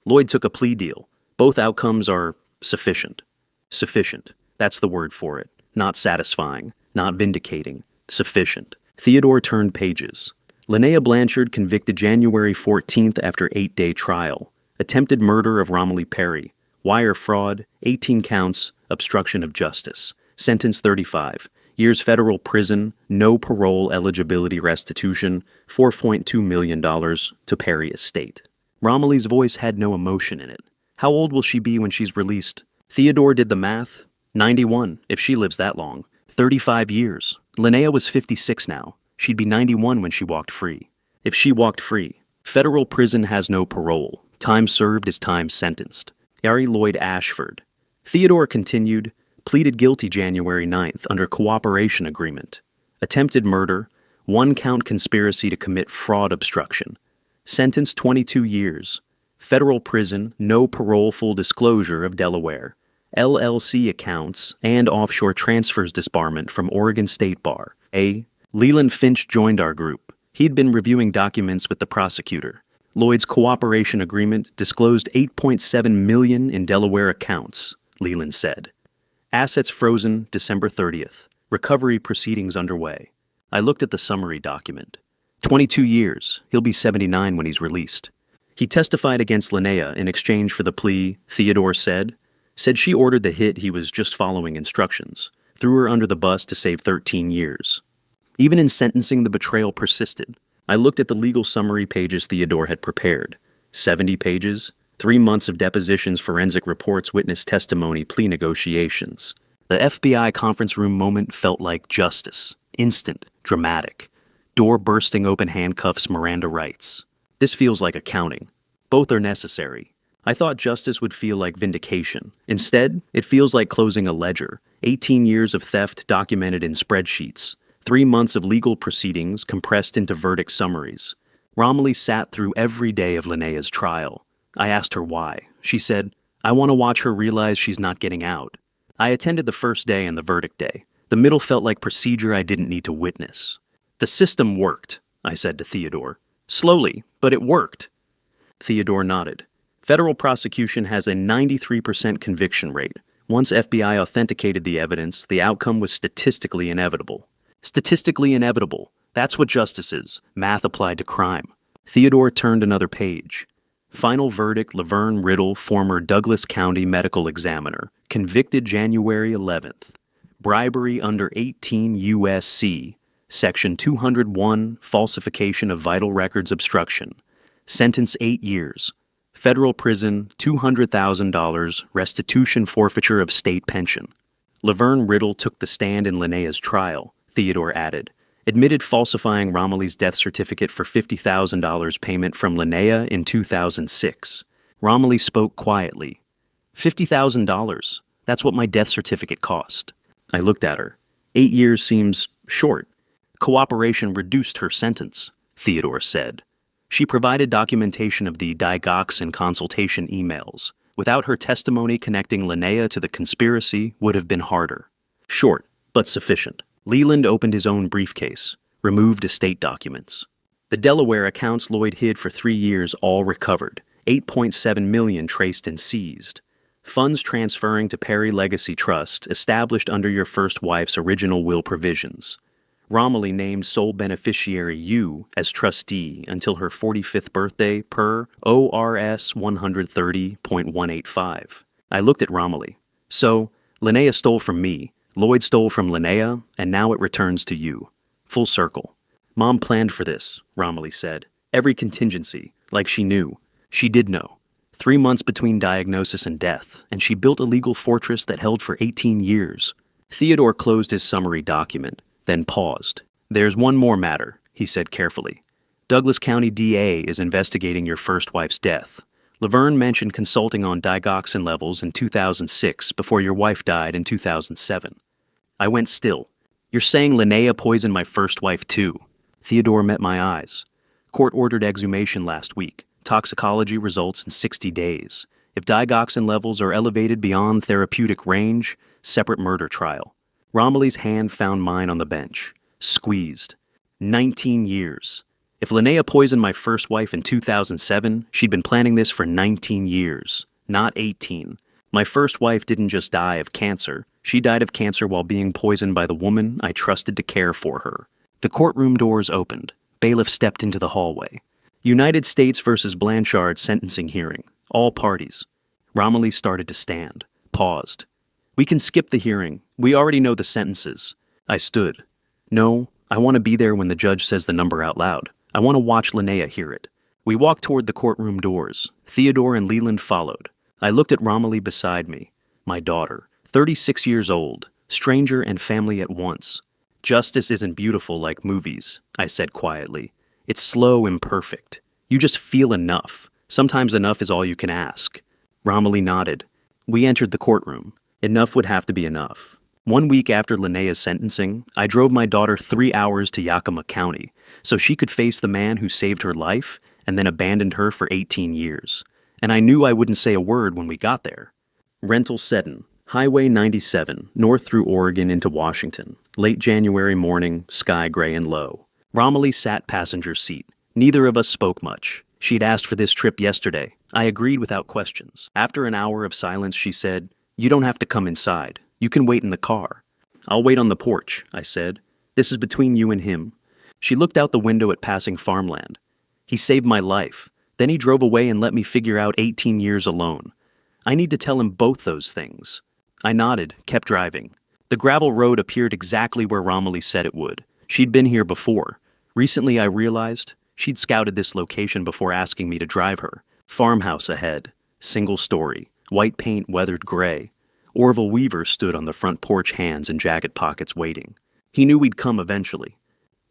"Lloyd took a plea deal. Both outcomes are sufficient." Sufficient. That's the word for it. Not satisfying. Not vindicating. Sufficient. Theodore turned pages. Linnea Blanchard convicted January 14th after 8-day trial. Attempted murder of Romilly Perry. Wire fraud, 18 counts, obstruction of justice. Sentence 35. Years federal prison, no parole eligibility restitution, $4.2 million to Perry estate. Romilly's voice had no emotion in it. How old will she be when she's released? Theodore did the math. 91, if she lives that long. 35 years. Linnea was 56 now. She'd be 91 when she walked free. If she walked free. Federal prison has no parole. Time served is time sentenced. Ari Lloyd Ashford. Theodore continued, pleaded guilty January 9th under cooperation agreement. Attempted murder, 1-count conspiracy to commit fraud obstruction. Sentence 22 years. Federal prison, no parole, full disclosure of Delaware. LLC accounts and offshore transfers disbarment from Oregon State Bar. Leland Finch joined our group. He'd been reviewing documents with the prosecutor. Lloyd's cooperation agreement disclosed $8.7 million in Delaware accounts, Leland said. Assets frozen December 30th. Recovery proceedings underway. I looked at the summary document. 22 years. He'll be 79 when he's released. He testified against Linnea in exchange for the plea, Theodore said she ordered the hit, he was just following instructions. Threw her under the bus to save 13 years. Even in sentencing, the betrayal persisted. I looked at the legal summary pages Theodore had prepared. 70 pages, 3 months of depositions, forensic reports, witness testimony, plea negotiations. The FBI conference room moment felt like justice. Instant, dramatic. Door bursting open, handcuffs, Miranda rights. This feels like accounting. Both are necessary. I thought justice would feel like vindication. Instead, it feels like closing a ledger. 18 years of theft documented in spreadsheets. 3 months of legal proceedings compressed into verdict summaries. Romilly sat through every day of Linnea's trial. I asked her why. She said, "I want to watch her realize she's not getting out." I attended the first day and the verdict day. The middle felt like procedure I didn't need to witness. "The system worked," I said to Theodore. "Slowly, but it worked." Theodore nodded. Federal prosecution has a 93% conviction rate. Once FBI authenticated the evidence, the outcome was statistically inevitable. Statistically inevitable. That's what justice is. Math applied to crime. Theodore turned another page. Final verdict, Laverne Riddle, former Douglas County medical examiner, convicted January 11th. Bribery under 18 U.S.C. Section 201, falsification of vital records obstruction. Sentence 8 years. Federal prison, $200,000, restitution forfeiture of state pension. Laverne Riddle took the stand in Linnea's trial, Theodore added. Admitted falsifying Romilly's death certificate for $50,000 payment from Linnea in 2006. Romilly spoke quietly. $50,000. That's what my death certificate cost. I looked at her. 8 years seems short. Cooperation reduced her sentence, Theodore said. She provided documentation of the digoxin consultation emails. Without her testimony, connecting Linnea to the conspiracy would have been harder. Short, but sufficient. Leland opened his own briefcase, removed estate documents. The Delaware accounts Lloyd hid for 3 years all recovered, $8.7 million traced and seized. Funds transferring to Perry Legacy Trust, established under your first wife's original will provisions. Romilly named sole beneficiary you as trustee until her 45th birthday per ORS 130.185. I looked at Romilly. So, Linnea stole from me, Lloyd stole from Linnea, and now it returns to you. Full circle. Mom planned for this, Romilly said. Every contingency, like she knew. She did know. 3 months between diagnosis and death, and she built a legal fortress that held for 18 years. Theodore closed his summary document, then paused. There's one more matter, he said carefully. Douglas County DA is investigating your first wife's death. Laverne mentioned consulting on digoxin levels in 2006 before your wife died in 2007. I went still. You're saying Linnea poisoned my first wife too? Theodore met my eyes. Court ordered exhumation last week. Toxicology results in 60 days. If digoxin levels are elevated beyond therapeutic range, separate murder trial. Romilly's hand found mine on the bench. Squeezed. 19 years. If Linnea poisoned my first wife in 2007, she'd been planning this for 19 years, not 18. My first wife didn't just die of cancer. She died of cancer while being poisoned by the woman I trusted to care for her. The courtroom doors opened. Bailiff stepped into the hallway. United States versus Blanchard sentencing hearing. All parties. Romilly started to stand. Paused. We can skip the hearing. We already know the sentences. I stood. No, I want to be there when the judge says the number out loud. I want to watch Linnea hear it. We walked toward the courtroom doors. Theodore and Leland followed. I looked at Romilly beside me. My daughter, 36 years old, stranger and family at once. Justice isn't beautiful like movies, I said quietly. It's slow, imperfect. You just feel enough. Sometimes enough is all you can ask. Romilly nodded. We entered the courtroom. Enough would have to be enough. 1 week after Linnea's sentencing, I drove my daughter 3 hours to Yakima County so she could face the man who saved her life and then abandoned her for 18 years. And I knew I wouldn't say a word when we got there. Rental Seton, Highway 97, north through Oregon into Washington. Late January morning, sky gray and low. Romilly sat passenger seat. Neither of us spoke much. She'd asked for this trip yesterday. I agreed without questions. After an hour of silence, she said, "You don't have to come inside. You can wait in the car." "I'll wait on the porch," I said. "This is between you and him." She looked out the window at passing farmland. "He saved my life. Then he drove away and let me figure out 18 years alone. I need to tell him both those things." I nodded, kept driving. The gravel road appeared exactly where Romilly said it would. She'd been here before. Recently, I realized she'd scouted this location before asking me to drive her. Farmhouse ahead. Single story. White paint weathered gray. Orville Weaver stood on the front porch, hands in jacket pockets, waiting. He knew we'd come eventually.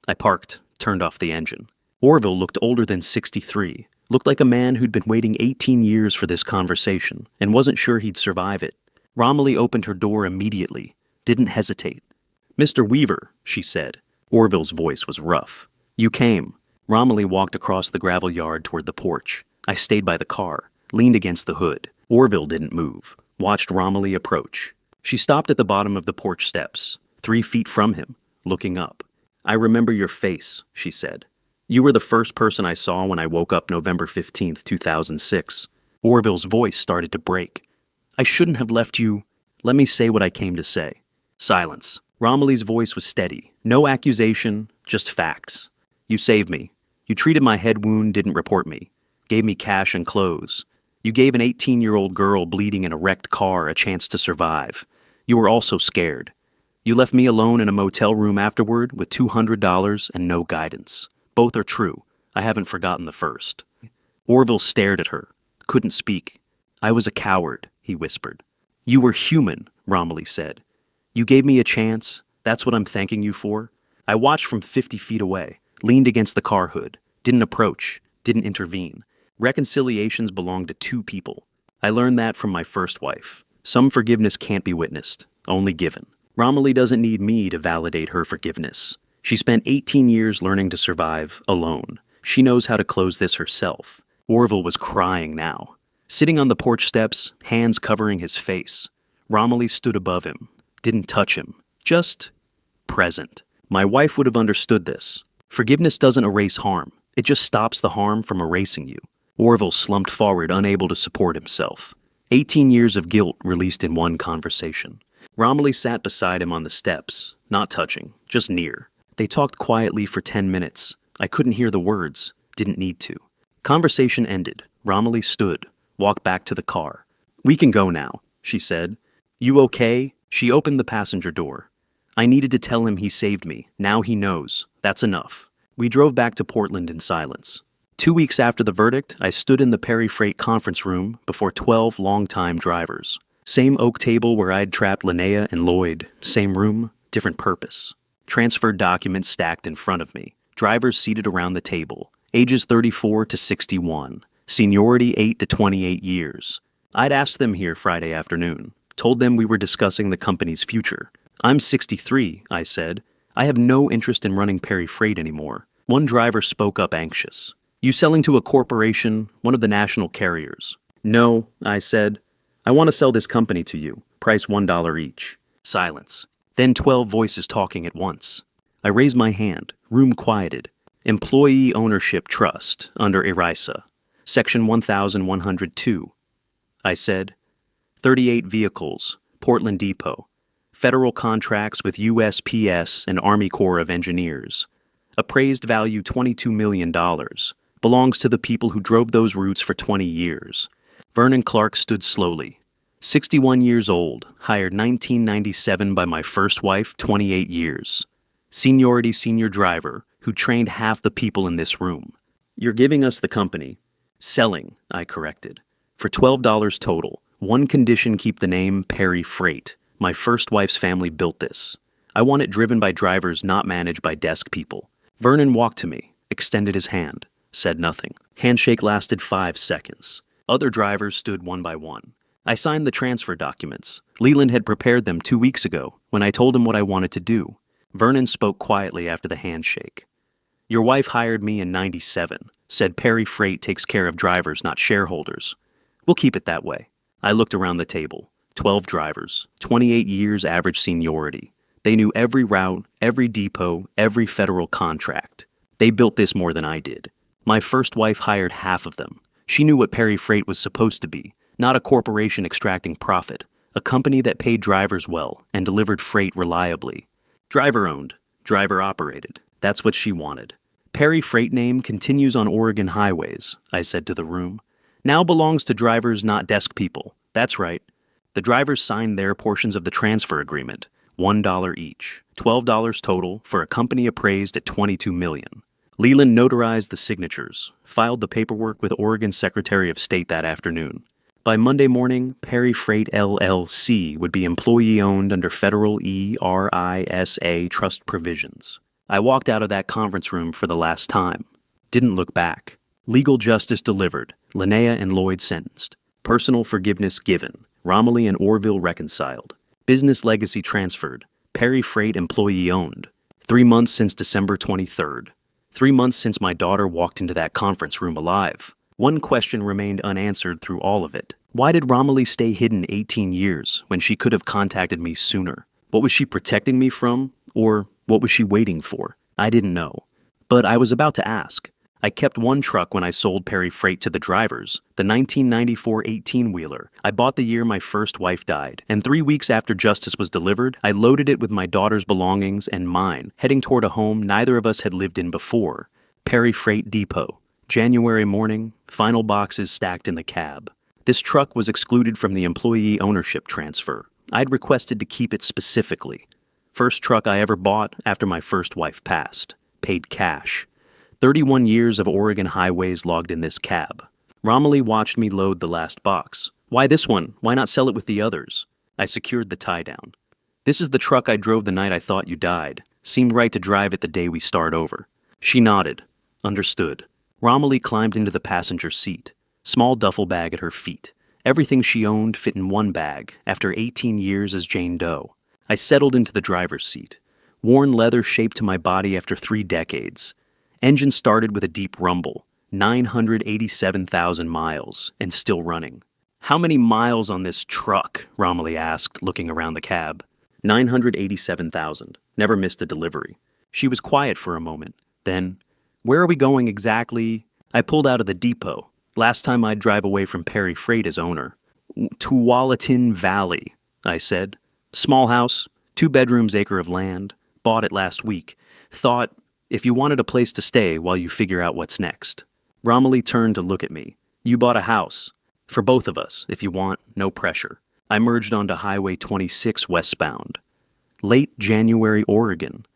I parked, turned off the engine. Orville looked older than 63, looked like a man who'd been waiting 18 years for this conversation and wasn't sure he'd survive it. Romilly opened her door immediately, didn't hesitate. "Mr. Weaver," she said. Orville's voice was rough. "You came." Romilly walked across the gravel yard toward the porch. I stayed by the car, leaned against the hood. Orville didn't move, watched Romilly approach. She stopped at the bottom of the porch steps, 3 feet from him, looking up. "I remember your face," she said. "You were the first person I saw when I woke up November 15th, 2006. Orville's voice started to break. "I shouldn't have left you. Let me say what I came to say." Silence. Romilly's voice was steady. No accusation, just facts. "You saved me. You treated my head wound, didn't report me. Gave me cash and clothes. You gave an 18-year-old girl bleeding in a wrecked car a chance to survive. You were also scared. You left me alone in a motel room afterward with $200 and no guidance. Both are true. I haven't forgotten the first." Orville stared at her, couldn't speak. "I was a coward," he whispered. "You were human," Romilly said. "You gave me a chance. That's what I'm thanking you for." I watched from 50 feet away, leaned against the car hood, didn't approach, didn't intervene. Reconciliations belong to 2 people. I learned that from my first wife. Some forgiveness can't be witnessed, only given. Romilly doesn't need me to validate her forgiveness. She spent 18 years learning to survive alone. She knows how to close this herself. Orville was crying now. Sitting on the porch steps, hands covering his face. Romilly stood above him, didn't touch him, just present. My wife would have understood this. Forgiveness doesn't erase harm. It just stops the harm from erasing you. Orville slumped forward, unable to support himself. 18 years of guilt released in one conversation. Romilly sat beside him on the steps, not touching, just near. They talked quietly for 10 minutes. I couldn't hear the words, didn't need to. Conversation ended. Romilly stood, walked back to the car. "We can go now," she said. "You okay?" She opened the passenger door. "I needed to tell him he saved me. Now he knows. That's enough." We drove back to Portland in silence. 2 weeks after the verdict, I stood in the Perry Freight conference room before 12 longtime drivers. Same oak table where I'd trapped Linnea and Lloyd. Same room, different purpose. Transferred documents stacked in front of me. Drivers seated around the table. Ages 34 to 61. Seniority 8 to 28 years. I'd asked them here Friday afternoon. Told them we were discussing the company's future. I'm 63, I said. I have no interest in running Perry Freight anymore. One driver spoke up anxious. You selling to a corporation, one of the national carriers? No, I said. I want to sell this company to you. Price $1 each. Silence. Then 12 voices talking at once. I raised my hand. Room quieted. Employee Ownership Trust, under ERISA. Section 1102. I said, 38 vehicles, Portland Depot. Federal contracts with USPS and Army Corps of Engineers. Appraised value $22 million. Belongs to the people who drove those routes for 20 years. Vernon Clark stood slowly. 61 years old, hired 1997 by my first wife, 28 years. Seniority senior driver, who trained half the people in this room. You're giving us the company. Selling, I corrected. For $12 total. One condition, keep the name Perry Freight. My first wife's family built this. I want it driven by drivers, not managed by desk people. Vernon walked to me, extended his hand, said nothing. Handshake lasted 5 seconds. Other drivers stood one by one. I signed the transfer documents. Leland had prepared them 2 weeks ago when I told him what I wanted to do. Vernon spoke quietly after the handshake. Your wife hired me in '97, said Perry Freight takes care of drivers, not shareholders. We'll keep it that way. I looked around the table. 12 drivers, 28 years average seniority. They knew every route, every depot, every federal contract. They built this more than I did. My first wife hired half of them. She knew what Perry Freight was supposed to be, not a corporation extracting profit, a company that paid drivers well and delivered freight reliably. Driver-owned, driver-operated. That's what she wanted. Perry Freight name continues on Oregon highways, I said to the room. Now belongs to drivers, not desk people. That's right. The drivers signed their portions of the transfer agreement, $1 each, $12 total for a company appraised at $22 million. Leland notarized the signatures, filed the paperwork with Oregon Secretary of State that afternoon. By Monday morning, Perry Freight LLC would be employee-owned under federal ERISA trust provisions. I walked out of that conference room for the last time. Didn't look back. Legal justice delivered. Linnea and Lloyd sentenced. Personal forgiveness given. Romilly and Orville reconciled. Business legacy transferred. Perry Freight employee-owned. 3 months since December 23rd. 3 months since my daughter walked into that conference room alive. One question remained unanswered through all of it. Why did Romilly stay hidden 18 years when she could have contacted me sooner? What was she protecting me from? Or what was she waiting for? I didn't know. But I was about to ask. I kept one truck when I sold Perry Freight to the drivers, the 1994 18-wheeler. I bought the year my first wife died, and 3 weeks after justice was delivered, I loaded it with my daughter's belongings and mine, heading toward a home neither of us had lived in before, Perry Freight Depot. January morning, final boxes stacked in the cab. This truck was excluded from the employee ownership transfer. I'd requested to keep it specifically. First truck I ever bought after my first wife passed. Paid cash. 31 years of Oregon highways logged in this cab. Romilly watched me load the last box. Why this one? Why not sell it with the others? I secured the tie-down. This is the truck I drove the night I thought you died. Seemed right to drive it the day we start over. She nodded. Understood. Romilly climbed into the passenger seat. Small duffel bag at her feet. Everything she owned fit in one bag after 18 years as Jane Doe. I settled into the driver's seat. Worn leather shaped to my body after 3 decades. Engine started with a deep rumble, 987,000 miles, and still running. How many miles on this truck? Romilly asked, looking around the cab. 987,000. Never missed a delivery. She was quiet for a moment. Then, where are we going exactly? I pulled out of the depot. Last time I'd drive away from Perry Freight as owner. Tualatin Valley, I said. Small house, 2 bedrooms, acre of land. Bought it last week. Thought, if you wanted a place to stay while you figure out what's next. Romilly turned to look at me. You bought a house. For both of us, if you want, no pressure. I merged onto Highway 26 westbound. Late January, Oregon.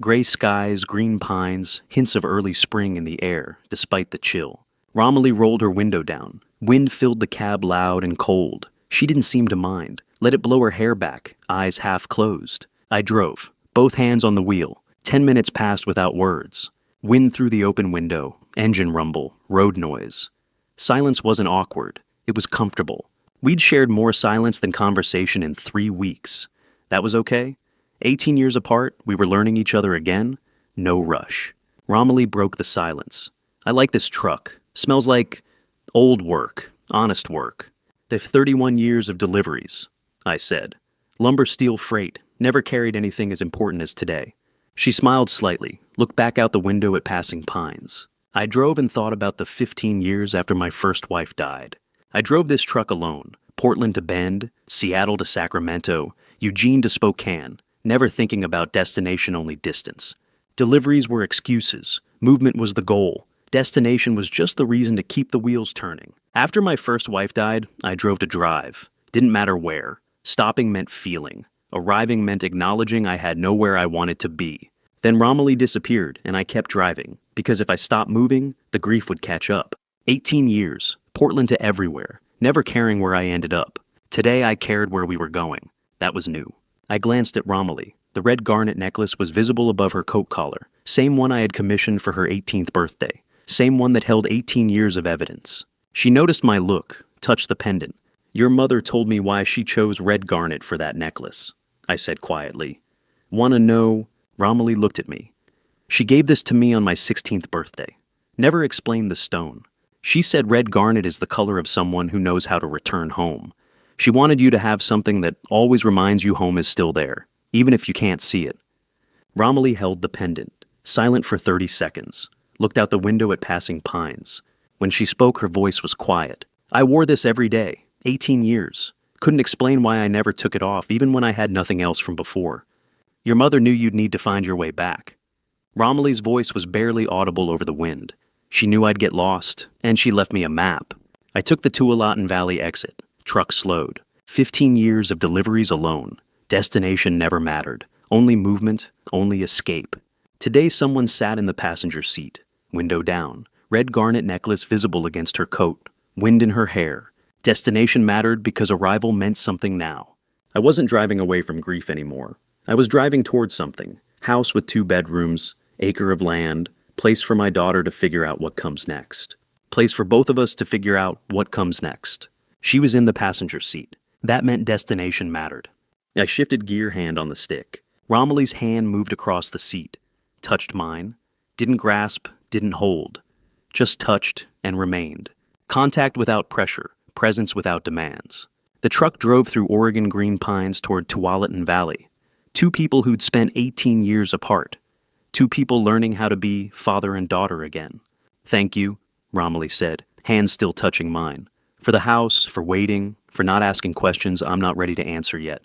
Gray skies, green pines, hints of early spring in the air, despite the chill. Romilly rolled her window down. Wind filled the cab loud and cold. She didn't seem to mind. Let it blow her hair back, eyes half closed. I drove, both hands on the wheel. 10 minutes passed without words. Wind through the open window, engine rumble, road noise. Silence wasn't awkward. It was comfortable. We'd shared more silence than conversation in 3 weeks. That was okay. 18 years apart, we were learning each other again. No rush. Romilly broke the silence. I like this truck. Smells like old work, honest work. They've 31 years of deliveries, I said. Lumber steel freight, never carried anything as important as today. She smiled slightly, looked back out the window at passing pines. I drove and thought about the 15 years after my first wife died. I drove this truck alone, Portland to Bend, Seattle to Sacramento, Eugene to Spokane, never thinking about destination-only distance. Deliveries were excuses. Movement was the goal. Destination was just the reason to keep the wheels turning. After my first wife died, I drove to drive. Didn't matter where. Stopping meant feeling. Arriving meant acknowledging I had nowhere I wanted to be. Then Romilly disappeared, and I kept driving, because if I stopped moving, the grief would catch up. 18 years, Portland to everywhere, never caring where I ended up. Today I cared where we were going. That was new. I glanced at Romilly. The red garnet necklace was visible above her coat collar, same one I had commissioned for her 18th birthday, same one that held 18 years of evidence. She noticed my look, touched the pendant. Your mother told me why she chose red garnet for that necklace, I said quietly. Wanna know? Romilly looked at me. She gave this to me on my 16th birthday. Never explained the stone. She said red garnet is the color of someone who knows how to return home. She wanted you to have something that always reminds you home is still there, even if you can't see it. Romilly held the pendant, silent for 30 seconds, looked out the window at passing pines. When she spoke, her voice was quiet. I wore this every day, 18 years. Couldn't explain why I never took it off, even when I had nothing else from before. Your mother knew you'd need to find your way back. Romilly's voice was barely audible over the wind. She knew I'd get lost, and she left me a map. I took the Tualatin Valley exit. Truck slowed. 15 years of deliveries alone. Destination never mattered. Only movement, only escape. Today someone sat in the passenger seat. Window down. Red garnet necklace visible against her coat. Wind in her hair. Destination mattered because arrival meant something now. I wasn't driving away from grief anymore. I was driving towards something. House with 2 bedrooms, acre of land, place for my daughter to figure out what comes next. Place for both of us to figure out what comes next. She was in the passenger seat. That meant destination mattered. I shifted gear hand on the stick. Romilly's hand moved across the seat. Touched mine. Didn't grasp, didn't hold. Just touched and remained. Contact without pressure, presence without demands. The truck drove through Oregon green pines toward Tualatin Valley. 2 people who'd spent 18 years apart. 2 people learning how to be father and daughter again. Thank you, Romilly said, hands still touching mine. For the house, for waiting, for not asking questions I'm not ready to answer yet.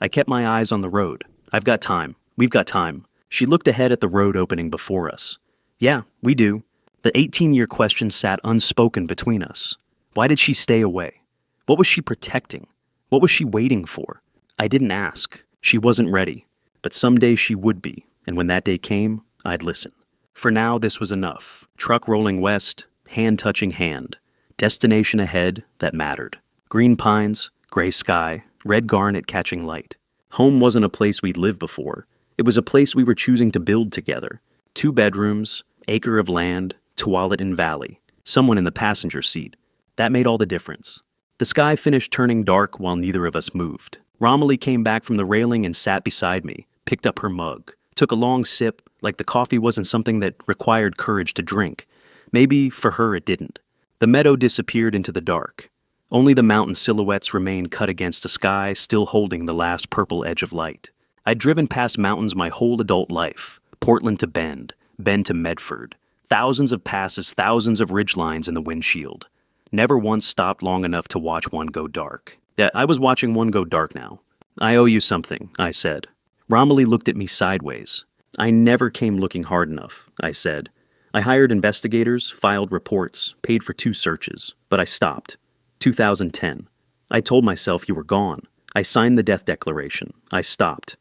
I kept my eyes on the road. I've got time. We've got time. She looked ahead at the road opening before us. Yeah, we do. The 18-year question sat unspoken between us. Why did she stay away? What was she protecting? What was she waiting for? I didn't ask. She wasn't ready. But someday she would be, and when that day came, I'd listen. For now, this was enough. Truck rolling west, hand touching hand. Destination ahead that mattered. Green pines, gray sky, red garnet catching light. Home wasn't a place we'd lived before. It was a place we were choosing to build together. 2 bedrooms, acre of land, Tualatin Valley. Someone in the passenger seat. That made all the difference. The sky finished turning dark while neither of us moved. Romilly came back from the railing and sat beside me, picked up her mug, took a long sip, like the coffee wasn't something that required courage to drink. Maybe for her it didn't. The meadow disappeared into the dark. Only the mountain silhouettes remained cut against a sky still holding the last purple edge of light. I'd driven past mountains my whole adult life. Portland to Bend, Bend to Medford. Thousands of passes, thousands of ridgelines in the windshield. Never once stopped long enough to watch one go dark. Yeah, I was watching one go dark now. I owe you something, I said. Romilly looked at me sideways. I never came looking hard enough, I said. I hired investigators, filed reports, paid for 2 searches, but I stopped. 2010. I told myself you were gone. I signed the death declaration. I stopped.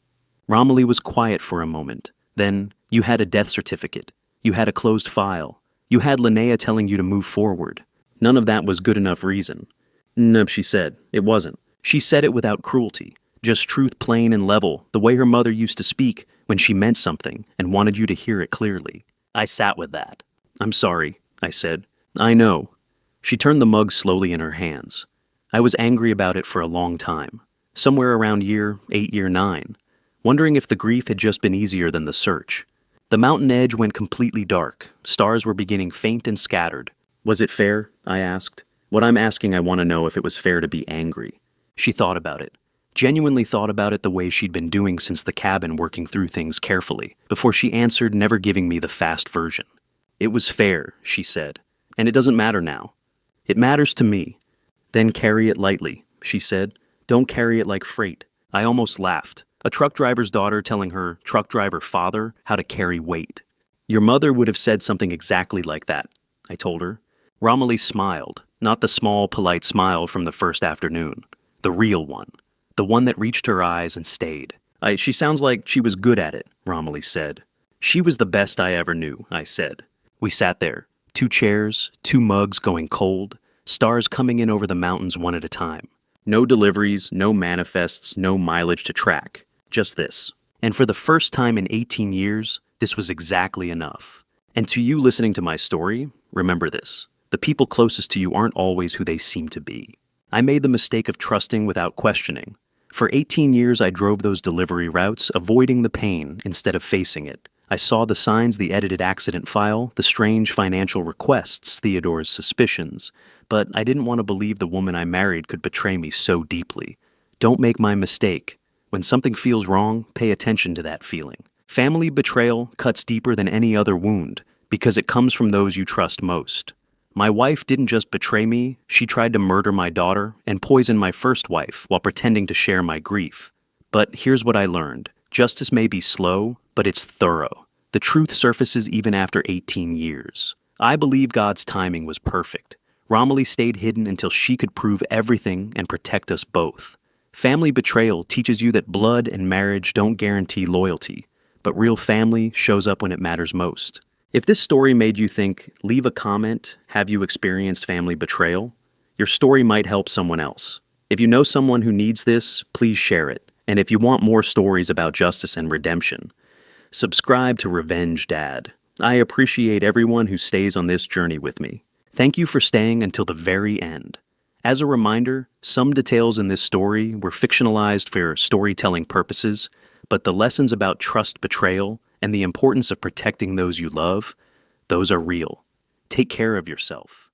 Romilly was quiet for a moment. Then, you had a death certificate. You had a closed file. You had Linnea telling you to move forward. None of that was good enough reason. No, she said. It wasn't. She said it without cruelty. Just truth plain and level, the way her mother used to speak when she meant something and wanted you to hear it clearly. I sat with that. I'm sorry, I said. I know. She turned the mug slowly in her hands. I was angry about it for a long time. Somewhere around year 8, year 9. Wondering if the grief had just been easier than the search. The mountain edge went completely dark. Stars were beginning faint and scattered. Was it fair? I asked. What I'm asking, I want to know if it was fair to be angry. She thought about it. Genuinely thought about it the way she'd been doing since the cabin, working through things carefully, before she answered, never giving me the fast version. It was fair, she said, and it doesn't matter now. It matters to me. Then carry it lightly, she said. Don't carry it like freight. I almost laughed. A truck driver's daughter telling her truck driver father how to carry weight. Your mother would have said something exactly like that, I told her. Romilly smiled, not the small, polite smile from the first afternoon. The real one. The one that reached her eyes and stayed. She sounds like she was good at it, Romilly said. She was the best I ever knew, I said. We sat there. 2 chairs, 2 mugs going cold, stars coming in over the mountains one at a time. No deliveries, no manifests, no mileage to track. Just this. And for the first time in 18 years, this was exactly enough. And to you listening to my story, remember this. The people closest to you aren't always who they seem to be. I made the mistake of trusting without questioning. For 18 years, I drove those delivery routes, avoiding the pain instead of facing it. I saw the signs, the edited accident file, the strange financial requests, Theodore's suspicions. But I didn't want to believe the woman I married could betray me so deeply. Don't make my mistake. When something feels wrong, pay attention to that feeling. Family betrayal cuts deeper than any other wound because it comes from those you trust most. My wife didn't just betray me, she tried to murder my daughter and poison my first wife while pretending to share my grief. But here's what I learned. Justice may be slow, but it's thorough. The truth surfaces even after 18 years. I believe God's timing was perfect. Romilly stayed hidden until she could prove everything and protect us both. Family betrayal teaches you that blood and marriage don't guarantee loyalty, but real family shows up when it matters most. If this story made you think, leave a comment, have you experienced family betrayal? Your story might help someone else. If you know someone who needs this, please share it. And if you want more stories about justice and redemption, subscribe to Revenge Dad. I appreciate everyone who stays on this journey with me. Thank you for staying until the very end. As a reminder, some details in this story were fictionalized for storytelling purposes, but the lessons about trust betrayal and the importance of protecting those you love, those are real. Take care of yourself.